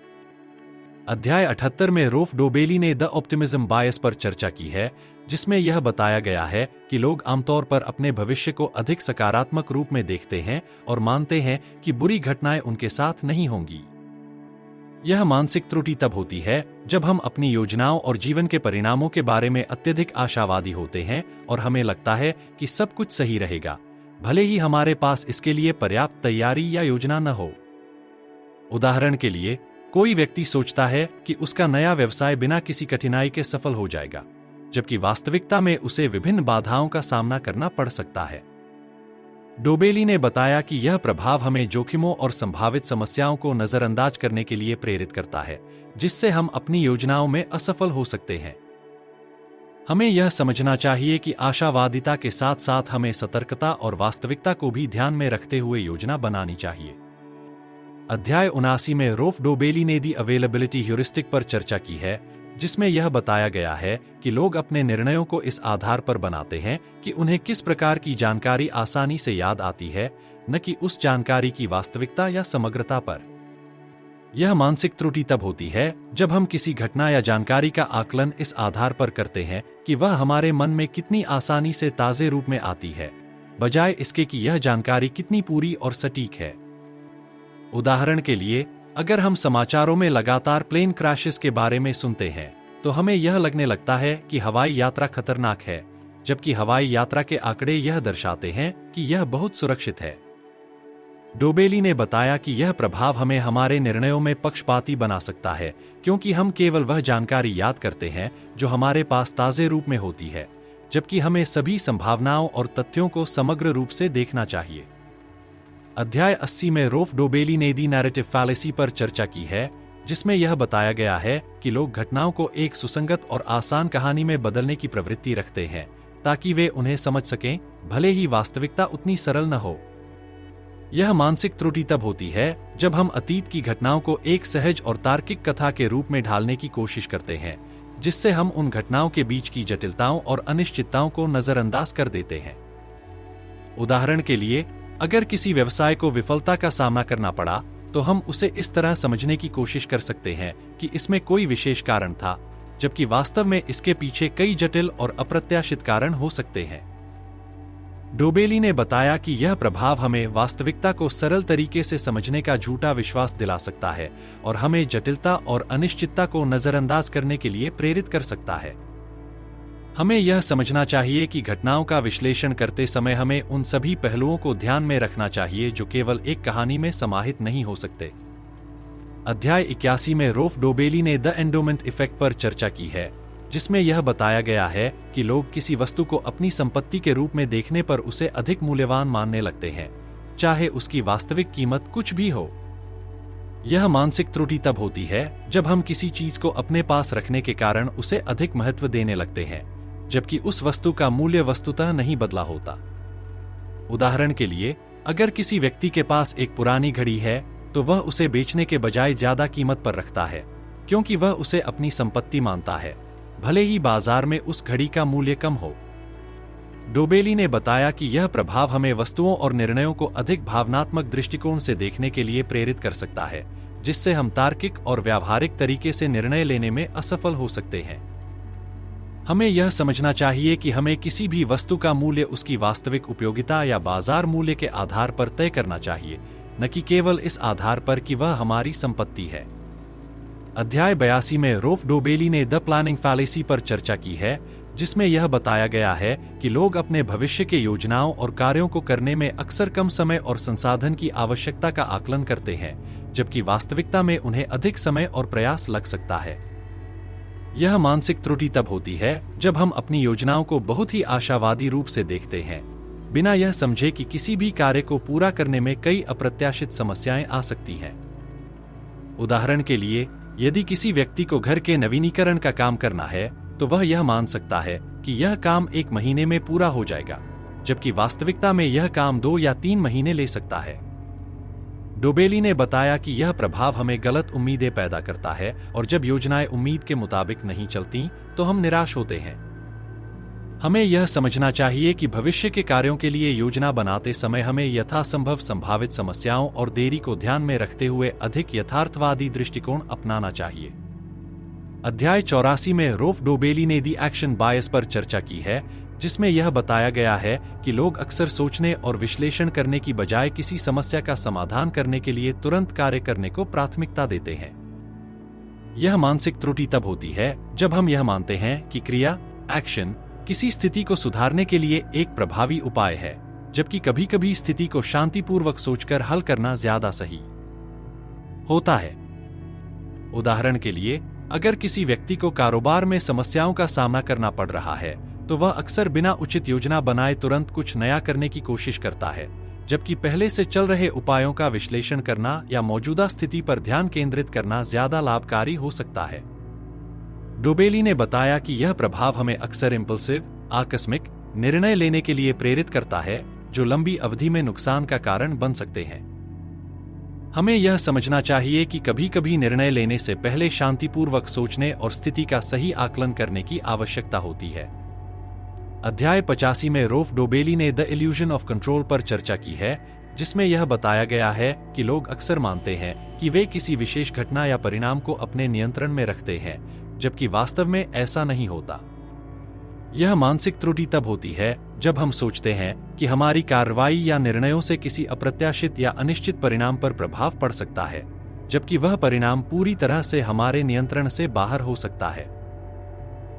अध्याय 78 में रोफ डोबेली ने द ऑप्टिमिज्म बायस पर चर्चा की है, जिसमें यह बताया गया है कि लोग आमतौर पर अपने भविष्य को अधिक सकारात्मक रूप में देखते हैं और मानते हैं कि बुरी घटनाएं उनके साथ नहीं होंगी। यह मानसिक त्रुटि तब होती है जब हम अपनी योजनाओं और जीवन के परिणामों के बारे में अत्यधिक आशावादी होते हैं और हमें लगता है कि सब कुछ सही रहेगा, भले ही हमारे पास इसके लिए पर्याप्त तैयारी या योजना न हो। उदाहरण के लिए, कोई व्यक्ति सोचता है कि उसका नया व्यवसाय बिना किसी कठिनाई के सफल हो जाएगा, जबकि वास्तविकता में उसे विभिन्न बाधाओं का सामना करना पड़ सकता है। डोबेली ने बताया कि यह प्रभाव हमें जोखिमों और संभावित समस्याओं को नजरअंदाज करने के लिए प्रेरित करता है, जिससे हम अपनी योजनाओं में असफल हो सकते हैं। हमें यह समझना चाहिए कि आशावादिता के साथ साथ हमें सतर्कता और वास्तविकता को भी ध्यान में रखते हुए योजना बनानी चाहिए। अध्याय 79 में रोफ डोबेली ने दी अवेलेबिलिटी ह्यूरिस्टिक पर चर्चा की है, जिसमें यह बताया गया है कि लोग अपने निर्णयों को इस आधार पर बनाते हैं कि उन्हें किस प्रकार की जानकारी आसानी से याद आती है, न कि उस जानकारी की वास्तविकता या समग्रता पर। यह मानसिक त्रुटि तब होती है जब हम किसी घटना या जानकारी का आकलन इस आधार पर करते हैं कि वह हमारे मन में कितनी आसानी से ताजे रूप में आती है, बजाय इसके कि यह जानकारी कितनी पूरी और सटीक है। उदाहरण के लिए, अगर हम समाचारों में लगातार प्लेन क्रैशेस के बारे में सुनते हैं, तो हमें यह लगने लगता है कि हवाई यात्रा खतरनाक है, जबकि हवाई यात्रा के आंकड़े यह दर्शाते हैं कि यह बहुत सुरक्षित है। डोबेली ने बताया कि यह प्रभाव हमें हमारे निर्णयों में पक्षपाती बना सकता है, क्योंकि हम केवल वह जानकारी याद करते हैं जो हमारे पास ताजे रूप में होती है, जबकि हमें सभी संभावनाओं और तथ्यों को समग्र रूप से देखना चाहिए। अध्याय 80 में रोफ डोबेली ने दी नैरेटिव फैलेसी पर चर्चा की है, जिसमें यह बताया गया है कि लोग घटनाओं को एक सुसंगत और आसान कहानी में बदलने की प्रवृत्ति रखते हैं ताकि वे उन्हें समझ सकें, भले ही वास्तविकता उतनी सरल न हो। यह मानसिक त्रुटि तब होती है जब हम अतीत की घटनाओं को एक सहज और तार्किक कथा के रूप में ढालने की कोशिश करते हैं, जिससे हम उन घटनाओं के बीच की जटिलताओं और अनिश्चितताओं को नजरअंदाज कर देते हैं। उदाहरण के लिए, अगर किसी व्यवसाय को विफलता का सामना करना पड़ा, तो हम उसे इस तरह समझने की कोशिश कर सकते हैं कि इसमें कोई विशेष कारण था, जबकि वास्तव में इसके पीछे कई जटिल और अप्रत्याशित कारण हो सकते हैं। डोबेली ने बताया कि यह प्रभाव हमें वास्तविकता को सरल तरीके से समझने का झूठा विश्वास दिला सकता है और हमें जटिलता और अनिश्चितता को नजरअंदाज करने के लिए प्रेरित कर सकता है। हमें यह समझना चाहिए कि घटनाओं का विश्लेषण करते समय हमें उन सभी पहलुओं को ध्यान में रखना चाहिए जो केवल एक कहानी में समाहित नहीं हो सकते। अध्याय 81 में रोफ डोबेली ने द एंडोमेंट इफेक्ट पर चर्चा की है, जिसमें यह बताया गया है कि लोग किसी वस्तु को अपनी संपत्ति के रूप में देखने पर उसे अधिक मूल्यवान मानने लगते हैं, चाहे उसकी वास्तविक कीमत कुछ भी हो। यह मानसिक त्रुटि तब होती है जब हम किसी चीज को अपने पास रखने के कारण उसे अधिक महत्व देने लगते हैं, जबकि उस वस्तु का मूल्य वस्तुतः नहीं बदला होता। उदाहरण के लिए, अगर किसी व्यक्ति के पास एक पुरानी घड़ी है, तो वह उसे बेचने के बजाय ज्यादा कीमत पर रखता है, क्योंकि वह उसे अपनी संपत्ति मानता है, भले ही बाजार में उस घड़ी का मूल्य कम हो। डोबेली ने बताया कि यह प्रभाव हमें वस्तुओं और निर्णयों को अधिक भावनात्मक दृष्टिकोण से देखने के लिए प्रेरित कर सकता है, जिससे हम तार्किक और व्यावहारिक तरीके से निर्णय लेने में असफल हो सकते हैं। हमें यह समझना चाहिए कि हमें किसी भी वस्तु का मूल्य उसकी वास्तविक उपयोगिता या बाजार मूल्य के आधार पर तय करना चाहिए, न कि केवल इस आधार पर कि वह हमारी संपत्ति है। अध्याय 82 में रोफ डोबेली ने द प्लानिंग फैलेसी पर चर्चा की है, जिसमें यह बताया गया है कि लोग अपने भविष्य के योजनाओं और कार्यों को करने में अक्सर कम समय और संसाधन की आवश्यकता का आकलन करते हैं, जबकि वास्तविकता में उन्हें अधिक समय और प्रयास लग सकता है। यह मानसिक त्रुटि तब होती है जब हम अपनी योजनाओं को बहुत ही आशावादी रूप से देखते हैं, बिना यह समझे कि किसी भी कार्य को पूरा करने में कई अप्रत्याशित समस्याएं आ सकती हैं। उदाहरण के लिए, यदि किसी व्यक्ति को घर के नवीनीकरण का काम करना है, तो वह यह मान सकता है कि यह काम 1 महीने में पूरा हो जाएगा, जबकि वास्तविकता में यह काम 2 या 3 महीने ले सकता है। डोबेली ने बताया कि यह प्रभाव हमें गलत उम्मीदें पैदा करता है, और जब योजनाएं उम्मीद के मुताबिक नहीं चलती, तो हम निराश होते हैं। हमें यह समझना चाहिए कि भविष्य के कार्यों के लिए योजना बनाते समय हमें यथासंभव संभावित समस्याओं और देरी को ध्यान में रखते हुए अधिक यथार्थवादी दृष्टिकोण अपनाना चाहिए। अध्याय 84 में रोफ डोबेली ने दी एक्शन बायस पर चर्चा की है, जिसमें यह बताया गया है कि लोग अक्सर सोचने और विश्लेषण करने की बजाय किसी समस्या का समाधान करने के लिए तुरंत कार्य करने को प्राथमिकता देते हैं। यह मानसिक त्रुटि तब होती है जब हम यह मानते हैं कि क्रिया, एक्शन, किसी स्थिति को सुधारने के लिए एक प्रभावी उपाय है, जबकि कभी-कभी स्थिति को शांतिपूर्वक सोचकर हल करना ज्यादा सही होता है। उदाहरण के लिए, अगर किसी व्यक्ति को कारोबार में समस्याओं का सामना करना पड़ रहा है, तो वह अक्सर बिना उचित योजना बनाए तुरंत कुछ नया करने की कोशिश करता है, जबकि पहले से चल रहे उपायों का विश्लेषण करना या मौजूदा स्थिति पर ध्यान केंद्रित करना ज्यादा लाभकारी हो सकता है। डोबेली ने बताया कि यह प्रभाव हमें अक्सर इम्पल्सिव, आकस्मिक निर्णय लेने के लिए प्रेरित करता है, जो लंबी अवधि में नुकसान का कारण बन सकते हैं। हमें यह समझना चाहिए कि कभी-कभी निर्णय लेने से पहले शांतिपूर्वक सोचने और स्थिति का सही आकलन करने की आवश्यकता होती है। अध्याय 85 में रोफ डोबेली ने द इल्यूजन ऑफ कंट्रोल पर चर्चा की है, जिसमें यह बताया गया है कि लोग अक्सर मानते हैं कि वे किसी विशेष घटना या परिणाम को अपने नियंत्रण में रखते हैं, जबकि वास्तव में ऐसा नहीं होता। यह मानसिक त्रुटि तब होती है जब हम सोचते हैं कि हमारी कार्रवाई या निर्णयों से किसी अप्रत्याशित या अनिश्चित परिणाम पर प्रभाव पड़ सकता है, जबकि वह परिणाम पूरी तरह से हमारे नियंत्रण से बाहर हो सकता है।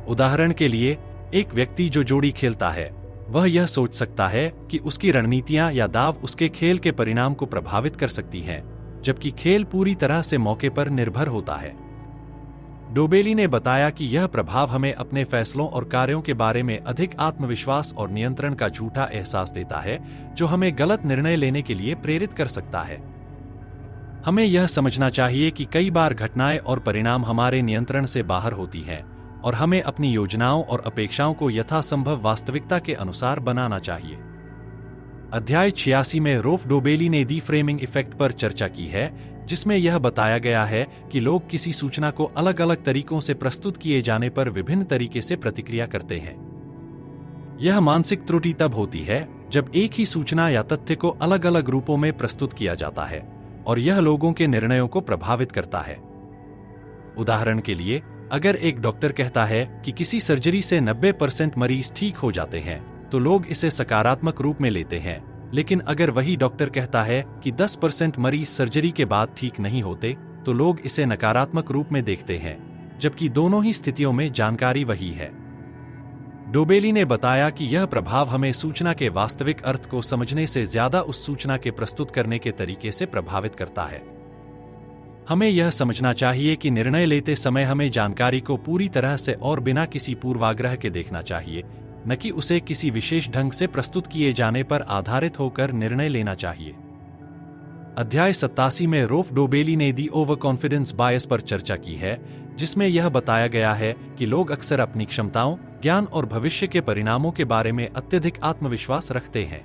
उदाहरण के लिए, एक व्यक्ति जो जोड़ी खेलता है, वह यह सोच सकता है कि उसकी रणनीतियां या दाव उसके खेल के परिणाम को प्रभावित कर सकती हैं, जबकि खेल पूरी तरह से मौके पर निर्भर होता है। डोबेली ने बताया कि यह प्रभाव हमें अपने फैसलों और कार्यों के बारे में अधिक आत्मविश्वास और नियंत्रण का झूठा एहसास देता है, जो हमें गलत निर्णय लेने के लिए प्रेरित कर सकता है। हमें यह समझना चाहिए कि कई बार घटनाएं और परिणाम हमारे नियंत्रण से बाहर होती हैं, और हमें अपनी योजनाओं और अपेक्षाओं को यथासंभव वास्तविकता के अनुसार बनाना चाहिए। अध्याय 86 में रोल्फ डोबेली ने दी फ्रेमिंग इफेक्ट पर चर्चा की है, जिसमें यह बताया गया है कि लोग किसी सूचना को अलग अलग तरीकों से प्रस्तुत किए जाने पर विभिन्न तरीके से प्रतिक्रिया करते हैं। यह मानसिक त्रुटि तब होती है जब एक ही सूचना या तथ्य को अलग अलग रूपों में प्रस्तुत किया जाता है, और यह लोगों के निर्णयों को प्रभावित करता है। उदाहरण के लिए, अगर एक डॉक्टर कहता है कि किसी सर्जरी से 90% मरीज ठीक हो जाते हैं, तो लोग इसे सकारात्मक रूप में लेते हैं। लेकिन अगर वही डॉक्टर कहता है कि 10% मरीज सर्जरी के बाद ठीक नहीं होते, तो लोग इसे नकारात्मक रूप में देखते हैं, जबकि दोनों ही स्थितियों में जानकारी वही है। डोबेली ने बताया कि यह प्रभाव हमें सूचना के वास्तविक अर्थ को समझने से ज्यादा उस सूचना के प्रस्तुत करने के तरीके से प्रभावित करता है। हमें यह समझना चाहिए कि निर्णय लेते समय हमें जानकारी को पूरी तरह से और बिना किसी पूर्वाग्रह के देखना चाहिए, न कि उसे किसी विशेष ढंग से प्रस्तुत किए जाने पर आधारित होकर निर्णय लेना चाहिए। अध्याय 87 में रोल्फ डोबेली ने दी ओवर कॉन्फिडेंस बायस पर चर्चा की है, जिसमें यह बताया गया है कि लोग अक्सर अपनी क्षमताओं, ज्ञान और भविष्य के परिणामों के बारे में अत्यधिक आत्मविश्वास रखते हैं।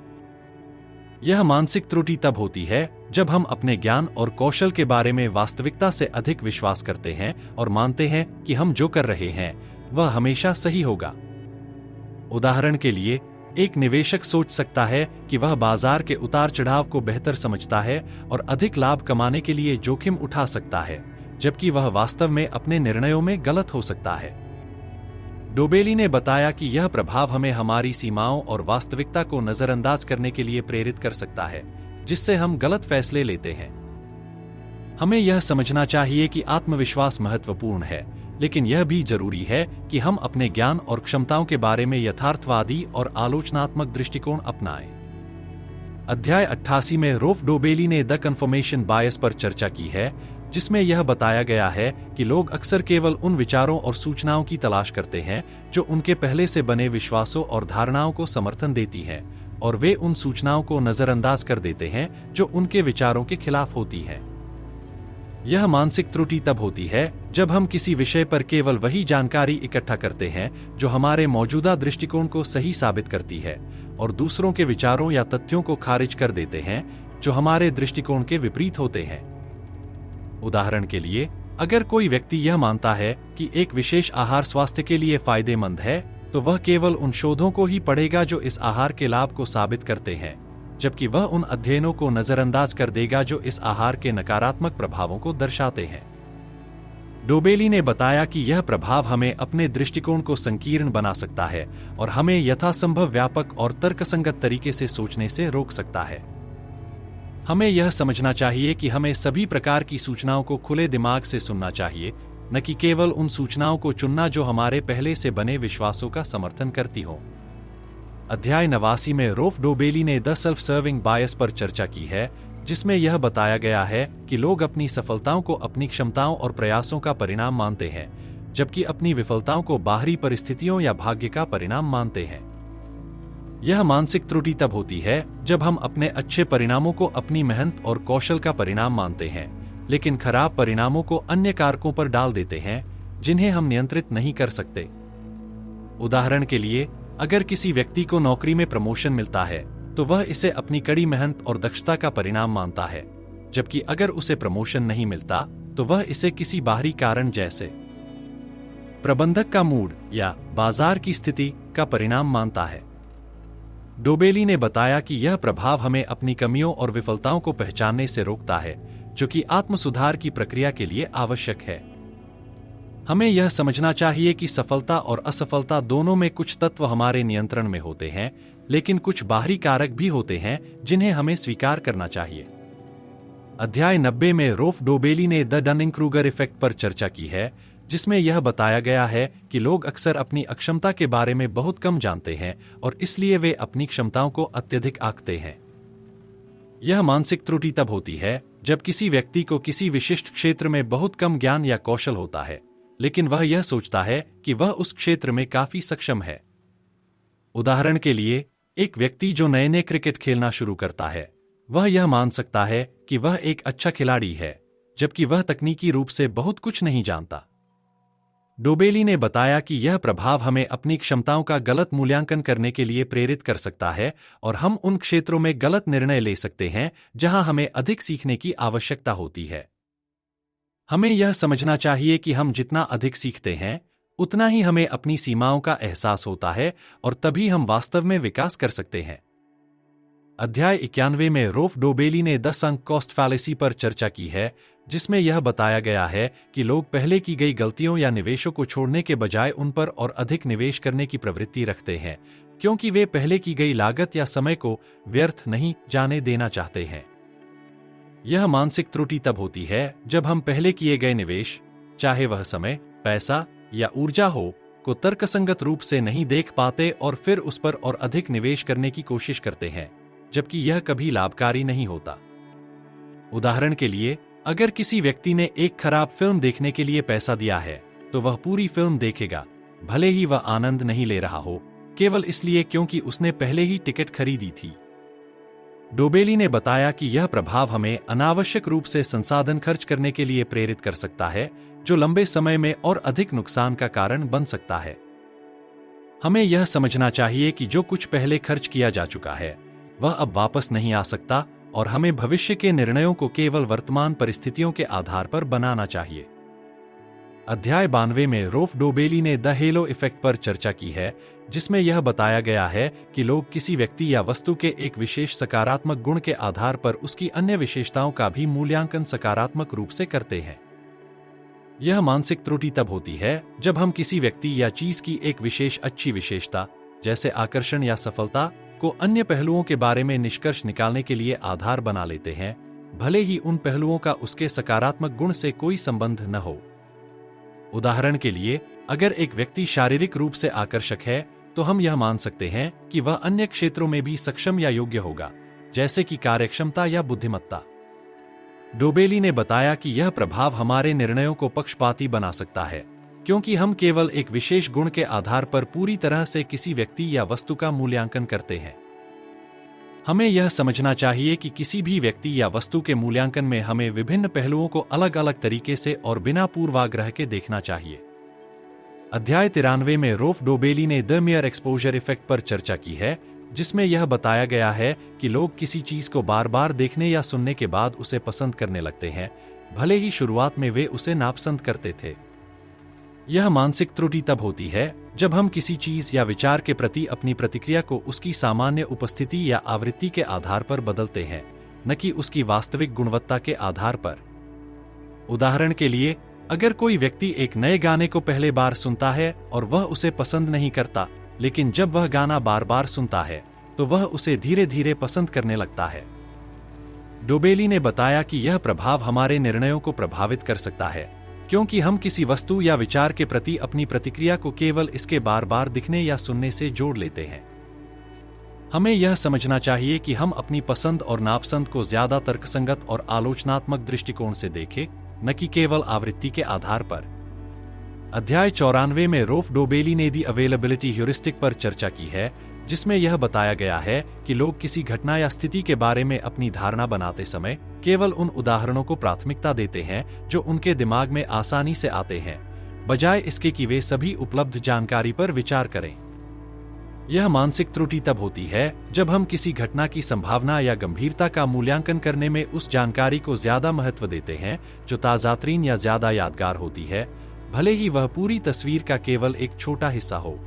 यह मानसिक त्रुटि तब होती है जब हम अपने ज्ञान और कौशल के बारे में वास्तविकता से अधिक विश्वास करते हैं और मानते हैं कि हम जो कर रहे हैं वह हमेशा सही होगा। उदाहरण के लिए, एक निवेशक सोच सकता है कि वह बाजार के उतार चढ़ाव को बेहतर समझता है और अधिक लाभ कमाने के लिए जोखिम उठा सकता है, जबकि वह वास्तव में अपने निर्णयों में गलत हो सकता है। डोबेली ने बताया कि यह प्रभाव हमें हमारी सीमाओं और वास्तविकता को नजरअंदाज करने के लिए प्रेरित कर सकता है, जिससे हम गलत फैसले लेते हैं। हमें यह समझना चाहिए कि आत्मविश्वास महत्वपूर्ण है, लेकिन यह भी जरूरी है कि हम अपने ज्ञान और क्षमताओं के बारे में यथार्थवादी और आलोचनात्मक दृष्टिकोण अपनाएं। अध्याय 88 में रोल्फ डोबेली ने द कन्फर्मेशन बायस पर चर्चा की है, जिसमें यह बताया गया है कि लोग अक्सर केवल उन विचारों और सूचनाओं की तलाश करते हैं जो उनके पहले से बने विश्वासों और धारणाओं को समर्थन देती हैं, और वे उन सूचनाओं को नजरअंदाज कर देते हैं जो उनके विचारों के खिलाफ होती हैं। यह मानसिक त्रुटि तब होती है जब हम किसी विषय पर केवल वही जानकारी इकट्ठा करते हैं जो हमारे मौजूदा दृष्टिकोण को सही साबित करती है, और दूसरों के विचारों या तथ्यों को खारिज कर देते हैं जो हमारे दृष्टिकोण के विपरीत होते हैं। उदाहरण के लिए, अगर कोई व्यक्ति यह मानता है कि एक विशेष आहार स्वास्थ्य के लिए फायदेमंद है, तो वह केवल उन शोधों को ही पढ़ेगा जो इस आहार के लाभ को साबित करते हैं, जबकि वह उन अध्ययनों को नजरअंदाज कर देगा जो इस आहार के नकारात्मक प्रभावों को दर्शाते हैं। डोबेली ने बताया कि यह प्रभाव हमें अपने दृष्टिकोण को संकीर्ण बना सकता है और हमें यथासंभव व्यापक और तर्कसंगत तरीके से सोचने से रोक सकता है। हमें यह समझना चाहिए कि हमें सभी प्रकार की सूचनाओं को खुले दिमाग से सुनना चाहिए, न कि केवल उन सूचनाओं को चुनना जो हमारे पहले से बने विश्वासों का समर्थन करती हों। अध्याय 89 में रोल्फ डोबेली ने द सेल्फ सर्विंग बायस पर चर्चा की है, जिसमें यह बताया गया है कि लोग अपनी सफलताओं को अपनी क्षमताओं और प्रयासों का परिणाम मानते हैं, जबकि अपनी विफलताओं को बाहरी परिस्थितियों या भाग्य का परिणाम मानते हैं। यह मानसिक त्रुटि तब होती है जब हम अपने अच्छे परिणामों को अपनी मेहनत और कौशल का परिणाम मानते हैं, लेकिन खराब परिणामों को अन्य कारकों पर डाल देते हैं जिन्हें हम नियंत्रित नहीं कर सकते। उदाहरण के लिए, अगर किसी व्यक्ति को नौकरी में प्रमोशन मिलता है, तो वह इसे अपनी कड़ी मेहनत और दक्षता का परिणाम मानता है, जबकि अगर उसे प्रमोशन नहीं मिलता, तो वह इसे किसी बाहरी कारण जैसे प्रबंधक का मूड या बाजार की स्थिति का परिणाम मानता है। डोबेली ने बताया कि यह प्रभाव हमें अपनी कमियों और विफलताओं को पहचानने से रोकता है, जो कि आत्मसुधार की प्रक्रिया के लिए आवश्यक है। हमें यह समझना चाहिए कि सफलता और असफलता दोनों में कुछ तत्व हमारे नियंत्रण में होते हैं, लेकिन कुछ बाहरी कारक भी होते हैं जिन्हें हमें स्वीकार करना चाहिए। अध्याय 90 में रोल्फ डोबेली ने द डनिंग क्रूगर इफेक्ट पर चर्चा की है, जिसमें यह बताया गया है कि लोग अक्सर अपनी अक्षमता के बारे में बहुत कम जानते हैं और इसलिए वे अपनी क्षमताओं को अत्यधिक आंकते हैं। यह मानसिक त्रुटि तब होती है जब किसी व्यक्ति को किसी विशिष्ट क्षेत्र में बहुत कम ज्ञान या कौशल होता है, लेकिन वह यह सोचता है कि वह उस क्षेत्र में काफी सक्षम है। उदाहरण के लिए, एक व्यक्ति जो नए क्रिकेट खेलना शुरू करता है, वह यह मान सकता है कि वह एक अच्छा खिलाड़ी है, जबकि वह तकनीकी रूप से बहुत कुछ नहीं जानता। डोबेली ने बताया कि यह प्रभाव हमें अपनी क्षमताओं का गलत मूल्यांकन करने के लिए प्रेरित कर सकता है और हम उन क्षेत्रों में गलत निर्णय ले सकते हैं जहां हमें अधिक सीखने की आवश्यकता होती है। हमें यह समझना चाहिए कि हम जितना अधिक सीखते हैं, उतना ही हमें अपनी सीमाओं का एहसास होता है और तभी हम वास्तव में विकास कर सकते हैं। अध्याय 91 में रोल्फ डोबेली ने 10 अंक कॉस्ट फैलेसी पर चर्चा की है, जिसमें यह बताया गया है कि लोग पहले की गई गलतियों या निवेशों को छोड़ने के बजाय उन पर और अधिक निवेश करने की प्रवृत्ति रखते हैं, क्योंकि वे पहले की गई लागत या समय को व्यर्थ नहीं जाने देना चाहते हैं। यह मानसिक त्रुटि तब होती है जब हम पहले किए गए निवेश, चाहे वह समय, पैसा या ऊर्जा हो, को तर्कसंगत रूप से नहीं देख पाते और फिर उस पर और अधिक निवेश करने की कोशिश करते हैं, जबकि यह कभी लाभकारी नहीं होता। उदाहरण के लिए, अगर किसी व्यक्ति ने एक खराब फिल्म देखने के लिए पैसा दिया है, तो वह पूरी फिल्म देखेगा, भले ही वह आनंद नहीं ले रहा हो, केवल इसलिए क्योंकि उसने पहले ही टिकट खरीदी थी। डोबेली ने बताया कि यह प्रभाव हमें अनावश्यक रूप से संसाधन खर्च करने के लिए प्रेरित कर सकता है, जो लंबे समय में और अधिक नुकसान का कारण बन सकता है। हमें यह समझना चाहिए कि जो कुछ पहले खर्च किया जा चुका है, वह अब वापस नहीं आ सकता और हमें भविष्य के निर्णयों को केवल वर्तमान परिस्थितियों के आधार पर बनाना चाहिए। अध्याय 92 में रोल्फ डोबेली ने द हेलो इफेक्ट पर चर्चा की है, जिसमें यह बताया गया है कि लोग किसी व्यक्ति या वस्तु के एक विशेष सकारात्मक गुण के आधार पर उसकी अन्य विशेषताओं का भी मूल्यांकन सकारात्मक रूप से करते हैं। यह मानसिक त्रुटि तब होती है जब हम किसी व्यक्ति या चीज की एक विशेष अच्छी विशेषता, जैसे आकर्षण या सफलता, को अन्य पहलुओं के बारे में निष्कर्ष निकालने के लिए आधार बना लेते हैं, भले ही उन पहलुओं का उसके सकारात्मक गुण से कोई संबंध न हो। उदाहरण के लिए, अगर एक व्यक्ति शारीरिक रूप से आकर्षक है, तो हम यह मान सकते हैं कि वह अन्य क्षेत्रों में भी सक्षम या योग्य होगा, जैसे कि कार्यक्षमता या बुद्धिमत्ता। डोबेली ने बताया कि यह प्रभाव हमारे निर्णयों को पक्षपाती बना सकता है, क्योंकि हम केवल एक विशेष गुण के आधार पर पूरी तरह से किसी व्यक्ति या वस्तु का मूल्यांकन करते हैं। हमें यह समझना चाहिए कि किसी भी व्यक्ति या वस्तु के मूल्यांकन में हमें विभिन्न पहलुओं को अलग अलग तरीके से और बिना पूर्वाग्रह के देखना चाहिए। अध्याय 93 में रोल्फ डोबेली ने द मेयर एक्सपोजर इफेक्ट पर चर्चा की है, जिसमें यह बताया गया है कि लोग किसी चीज को बार बार देखने या सुनने के बाद उसे पसंद करने लगते हैं, भले ही शुरुआत में वे उसे नापसंद करते थे। यह मानसिक त्रुटि तब होती है जब हम किसी चीज या विचार के प्रति अपनी प्रतिक्रिया को उसकी सामान्य उपस्थिति या आवृत्ति के आधार पर बदलते हैं, न कि उसकी वास्तविक गुणवत्ता के आधार पर। उदाहरण के लिए, अगर कोई व्यक्ति एक नए गाने को पहले बार सुनता है और वह उसे पसंद नहीं करता, लेकिन जब वह गाना बार बार सुनता है, तो वह उसे धीरे धीरे पसंद करने लगता है। डोबेली ने बताया कि यह प्रभाव हमारे निर्णयों को प्रभावित कर सकता है, क्योंकि हम किसी वस्तु या विचार के प्रति अपनी प्रतिक्रिया को केवल इसके बार बार दिखने या सुनने से जोड़ लेते हैं। हमें यह समझना चाहिए कि हम अपनी पसंद और नापसंद को ज्यादा तर्कसंगत और आलोचनात्मक दृष्टिकोण से देखें, न कि केवल आवृत्ति के आधार पर। अध्याय 94 में रोल्फ डोबेली ने दी अवेलेबिलिटी ह्यूरिस्टिक पर चर्चा की है, जिसमें यह बताया गया है कि लोग किसी घटना या स्थिति के बारे में अपनी धारणा बनाते समय केवल उन उदाहरणों को प्राथमिकता देते हैं जो उनके दिमाग में आसानी से आते हैं, बजाय इसके कि वे सभी उपलब्ध जानकारी पर विचार करें। यह मानसिक त्रुटि तब होती है जब हम किसी घटना की संभावना या गंभीरता का मूल्यांकन करने में उस जानकारी को ज्यादा महत्व देते हैं जो ताज़ातरीन या ज्यादा यादगार होती है, भले ही वह पूरी तस्वीर का केवल एक छोटा हिस्सा हो।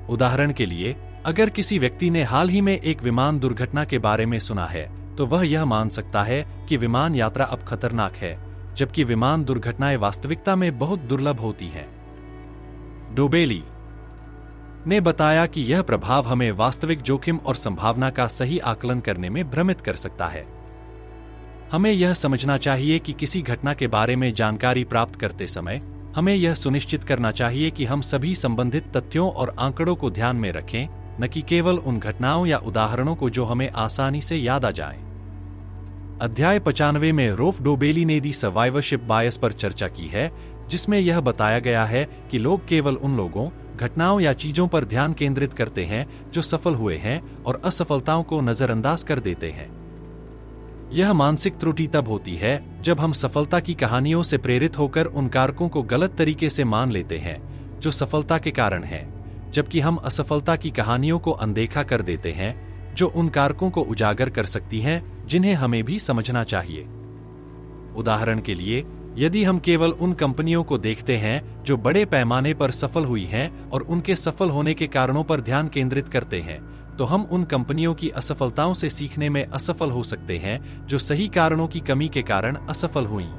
उदाहरण के लिए, अगर किसी व्यक्ति ने हाल ही में एक विमान दुर्घटना के बारे में सुना है, तो वह यह मान सकता है कि विमान यात्रा अब खतरनाक है, जबकि विमान दुर्घटनाएं वास्तविकता में बहुत दुर्लभ होती हैं। डोबेली ने बताया कि यह प्रभाव हमें वास्तविक जोखिम और संभावना का सही आकलन करने में भ्रमित कर सकता है। हमें यह समझना चाहिए कि किसी घटना के बारे में जानकारी प्राप्त करते समय हमें यह सुनिश्चित करना चाहिए कि हम सभी संबंधित तथ्यों और आंकड़ों को ध्यान में रखें, न कि केवल उन घटनाओं या उदाहरणों को जो हमें आसानी से याद आ जाएं। अध्याय 95 में रोफ डोबेली ने दी सर्वाइवरशिप बायस पर चर्चा की है, जिसमें यह बताया गया है कि लोग केवल उन लोगों, घटनाओं या चीजों पर ध्यान केंद्रित करते हैं जो सफल हुए हैं और असफलताओं को नजरअंदाज कर देते हैं। यह मानसिक त्रुटि तब होती है जब हम सफलता की कहानियों से प्रेरित होकर उन कारकों को गलत तरीके से मान लेते हैं जो सफलता के कारण हैं, जबकि हम असफलता की कहानियों को अनदेखा कर देते हैं जो उन कारकों को उजागर कर सकती हैं जिन्हें हमें भी समझना चाहिए। उदाहरण के लिए, यदि हम केवल उन कंपनियों को देखते हैं जो बड़े पैमाने पर सफल हुई हैं और उनके सफल होने के कारणों पर ध्यान केंद्रित करते हैं, तो हम उन कंपनियों की असफलताओं से सीखने में असफल हो सकते हैं जो सही कारणों की कमी के कारण असफल हुईं।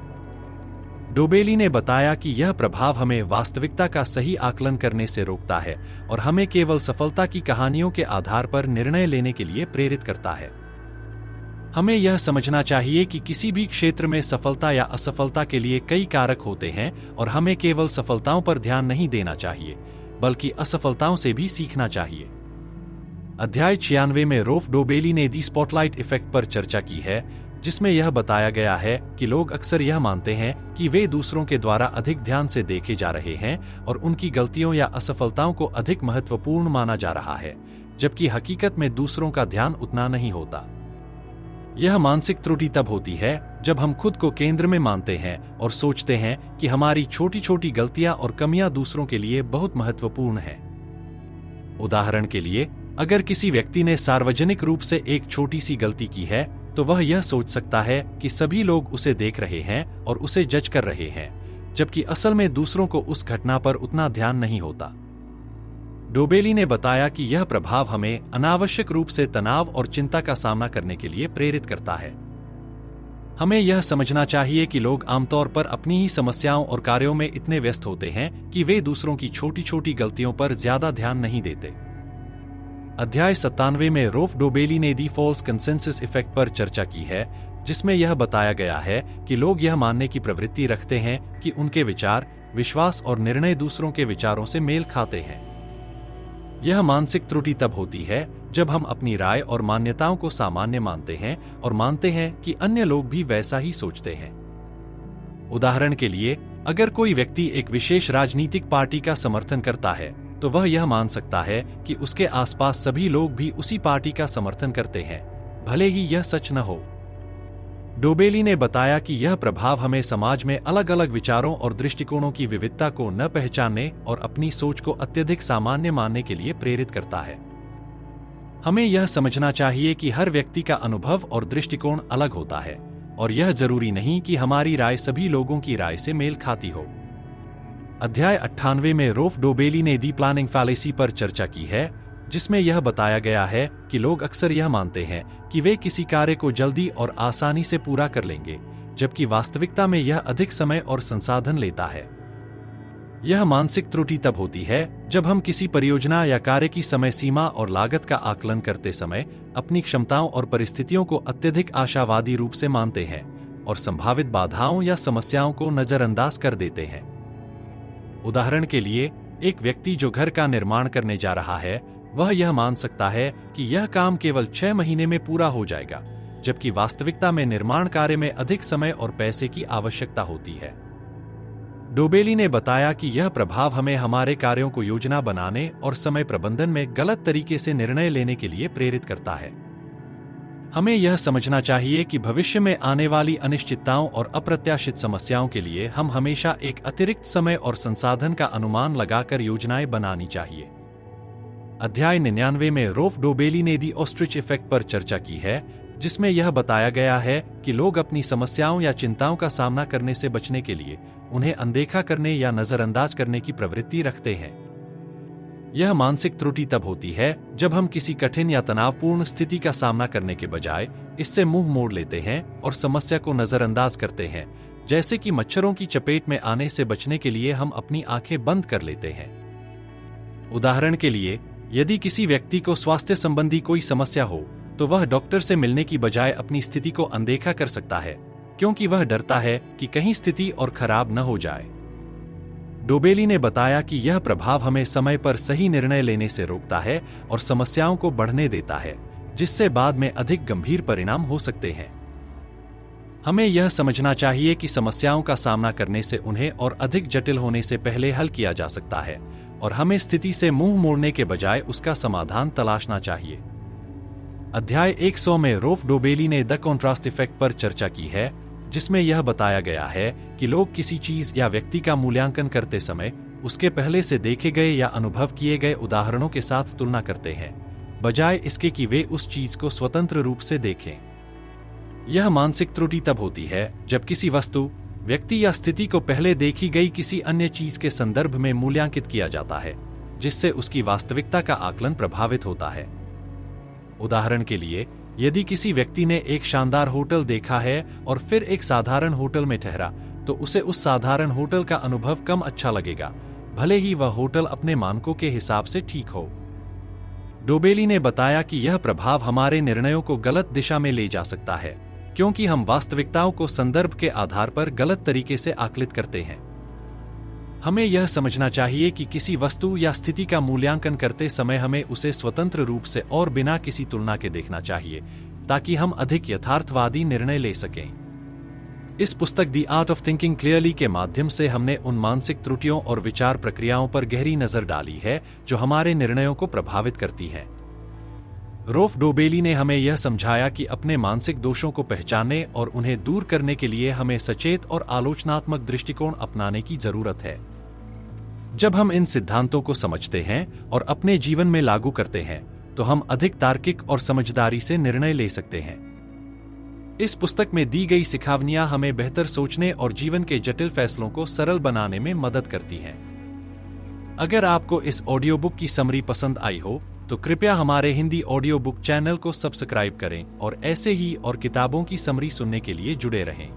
डोबेली ने बताया कि यह प्रभाव हमें वास्तविकता का सही आकलन करने से रोकता है और हमें केवल सफलता की कहानियों के आधार पर निर्णय लेने के लिए प्रेरित करता है। हमें यह समझना चाहिए कि किसी भी क्षेत्र में सफलता या असफलता के लिए कई कारक होते हैं और हमें केवल सफलताओं पर ध्यान नहीं देना चाहिए, बल्कि असफलताओं से भी सीखना चाहिए। अध्याय 96 में रोफ डोबेली ने दी स्पॉटलाइट इफेक्ट पर चर्चा की है, जिसमें यह बताया गया है कि लोग अक्सर यह मानते हैं कि वे दूसरों के द्वारा अधिक ध्यान से देखे जा रहे हैं और उनकी गलतियों या असफलताओं को अधिक महत्वपूर्ण माना जा रहा है, जबकि हकीकत में दूसरों का ध्यान उतना नहीं होता। यह मानसिक त्रुटि तब होती है जब हम खुद को केंद्र में मानते हैं और सोचते हैं कि हमारी छोटी छोटी गलतियां और कमियां दूसरों के लिए बहुत महत्वपूर्ण हैं। उदाहरण के लिए, अगर किसी व्यक्ति ने सार्वजनिक रूप से एक छोटी सी गलती की है, तो वह यह सोच सकता है कि सभी लोग उसे देख रहे हैं और उसे जज कर रहे हैं, जबकि असल में दूसरों को उस घटना पर उतना ध्यान नहीं होता। डोबेली ने बताया कि यह प्रभाव हमें अनावश्यक रूप से तनाव और चिंता का सामना करने के लिए प्रेरित करता है। हमें यह समझना चाहिए कि लोग आमतौर पर अपनी ही समस्याओं और कार्यों में इतने व्यस्त होते हैं कि वे दूसरों की छोटी छोटी गलतियों पर ज्यादा ध्यान नहीं देते। अध्याय 97 में रोफ डोबेली ने दी फॉल्स कंसेंसस इफेक्ट पर चर्चा की है, जिसमें यह बताया गया है कि लोग यह मानने की प्रवृत्ति रखते हैं कि उनके विचार, विश्वास और निर्णय दूसरों के विचारों से मेल खाते हैं। यह मानसिक त्रुटि तब होती है जब हम अपनी राय और मान्यताओं को सामान्य मानते हैं और मानते हैं कि अन्य लोग भी वैसा ही सोचते हैं। उदाहरण के लिए, अगर कोई व्यक्ति एक विशेष राजनीतिक पार्टी का समर्थन करता है, तो वह यह मान सकता है कि उसके आसपास सभी लोग भी उसी पार्टी का समर्थन करते हैं, भले ही यह सच न हो। डोबेली ने बताया कि यह प्रभाव हमें समाज में अलग अलग विचारों और दृष्टिकोणों की विविधता को न पहचानने और अपनी सोच को अत्यधिक सामान्य मानने के लिए प्रेरित करता है। हमें यह समझना चाहिए कि हर व्यक्ति का अनुभव और दृष्टिकोण अलग होता है और यह जरूरी नहीं कि हमारी राय सभी लोगों की राय से मेल खाती हो। अध्याय 98 में रोफ डोबेली ने दी प्लानिंग फैलेसी पर चर्चा की है, जिसमें यह बताया गया है कि लोग अक्सर यह मानते हैं कि वे किसी कार्य को जल्दी और आसानी से पूरा कर लेंगे, जबकि वास्तविकता में यह अधिक समय और संसाधन लेता है। यह मानसिक त्रुटि तब होती है जब हम किसी परियोजना या कार्य की समय सीमा और लागत का आकलन करते समय अपनी क्षमताओं और परिस्थितियों को अत्यधिक आशावादी रूप से मानते हैं और संभावित बाधाओं या समस्याओं को नजरअंदाज कर देते हैं। उदाहरण के लिए, एक व्यक्ति जो घर का निर्माण करने जा रहा है, वह यह मान सकता है कि यह काम केवल 6 महीने में पूरा हो जाएगा, जबकि वास्तविकता में निर्माण कार्य में अधिक समय और पैसे की आवश्यकता होती है। डोबेली ने बताया कि यह प्रभाव हमें हमारे कार्यों को योजना बनाने और समय प्रबंधन में गलत तरीके से निर्णय लेने के लिए प्रेरित करता है। हमें यह समझना चाहिए कि भविष्य में आने वाली अनिश्चितताओं और अप्रत्याशित समस्याओं के लिए हम हमेशा एक अतिरिक्त समय और संसाधन का अनुमान लगाकर योजनाएं बनानी चाहिए। अध्याय 99 में रोफ डोबेली ने दी ऑस्ट्रिच इफेक्ट पर चर्चा की है, जिसमें यह बताया गया है कि लोग अपनी समस्याओं या चिंताओं का सामना करने से बचने के लिए उन्हें अनदेखा करने या नजरअंदाज करने की प्रवृत्ति रखते हैं। यह मानसिक त्रुटि तब होती है जब हम किसी कठिन या तनावपूर्ण स्थिति का सामना करने के बजाय इससे मुंह मोड़ लेते हैं और समस्या को नजरअंदाज करते हैं, जैसे कि मच्छरों की चपेट में आने से बचने के लिए हम अपनी आंखें बंद कर लेते हैं। उदाहरण के लिए, यदि किसी व्यक्ति को स्वास्थ्य संबंधी कोई समस्या हो, तो वह डॉक्टर से मिलने की बजाय अपनी स्थिति को अनदेखा कर सकता है, क्योंकि वह डरता है कि कहीं स्थिति और खराब न हो जाए। डोबेली ने बताया कि यह प्रभाव हमें समय पर सही निर्णय लेने से रोकता है और समस्याओं को बढ़ने देता है, जिससे बाद में अधिक गंभीर परिणाम हो सकते हैं। हमें यह समझना चाहिए कि समस्याओं का सामना करने से उन्हें और अधिक जटिल होने से पहले हल किया जा सकता है और हमें स्थिति से मुंह मोड़ने के बजाय उसका समाधान तलाशना चाहिए। अध्याय 100 में रोल्फ डोबेली ने द कॉन्ट्रास्ट इफेक्ट पर चर्चा की है, जिसमें यह बताया गया है कि लोग किसी चीज या व्यक्ति का मूल्यांकन करते समय उसके पहले से देखे गए या अनुभव किए गए उदाहरणों के साथ तुलना करते हैं, बजाय इसके कि वे उस चीज को स्वतंत्र रूप से देखें। यह मानसिक त्रुटि तब होती है जब किसी वस्तु, व्यक्ति या स्थिति को पहले देखी गई किसी अन्य चीज के संदर्भ में मूल्यांकित किया जाता है, जिससे उसकी वास्तविकता का आकलन प्रभावित होता है। उदाहरण के लिए, यदि किसी व्यक्ति ने एक शानदार होटल देखा है और फिर एक साधारण होटल में ठहरा, तो उसे उस साधारण होटल का अनुभव कम अच्छा लगेगा, भले ही वह होटल अपने मानकों के हिसाब से ठीक हो। डोबेली ने बताया कि यह प्रभाव हमारे निर्णयों को गलत दिशा में ले जा सकता है, क्योंकि हम वास्तविकताओं को संदर्भ के आधार पर गलत तरीके से आकलित करते हैं। हमें यह समझना चाहिए कि किसी वस्तु या स्थिति का मूल्यांकन करते समय हमें उसे स्वतंत्र रूप से और बिना किसी तुलना के देखना चाहिए, ताकि हम अधिक यथार्थवादी निर्णय ले सकें। इस पुस्तक the art of thinking clearly के माध्यम से हमने उन मानसिक त्रुटियों और विचार प्रक्रियाओं पर गहरी नजर डाली है जो हमारे निर्णयों को प्रभावित करती हैं। रोल्फ डोबेली ने हमें यह समझाया कि अपने मानसिक दोषों को पहचानने और उन्हें दूर करने के लिए हमें सचेत और आलोचनात्मक दृष्टिकोण अपनाने की जरूरत है। जब हम इन सिद्धांतों को समझते हैं और अपने जीवन में लागू करते हैं, तो हम अधिक तार्किक और समझदारी से निर्णय ले सकते हैं। इस पुस्तक में दी गई सिखावनियां हमें बेहतर सोचने और जीवन के जटिल फैसलों को सरल बनाने में मदद करती हैं। अगर आपको इस ऑडियो बुक की समरी पसंद आई हो, तो कृपया हमारे हिंदी ऑडियो बुक चैनल को सब्सक्राइब करें और ऐसे ही और किताबों की समरी सुनने के लिए जुड़े रहें।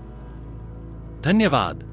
धन्यवाद।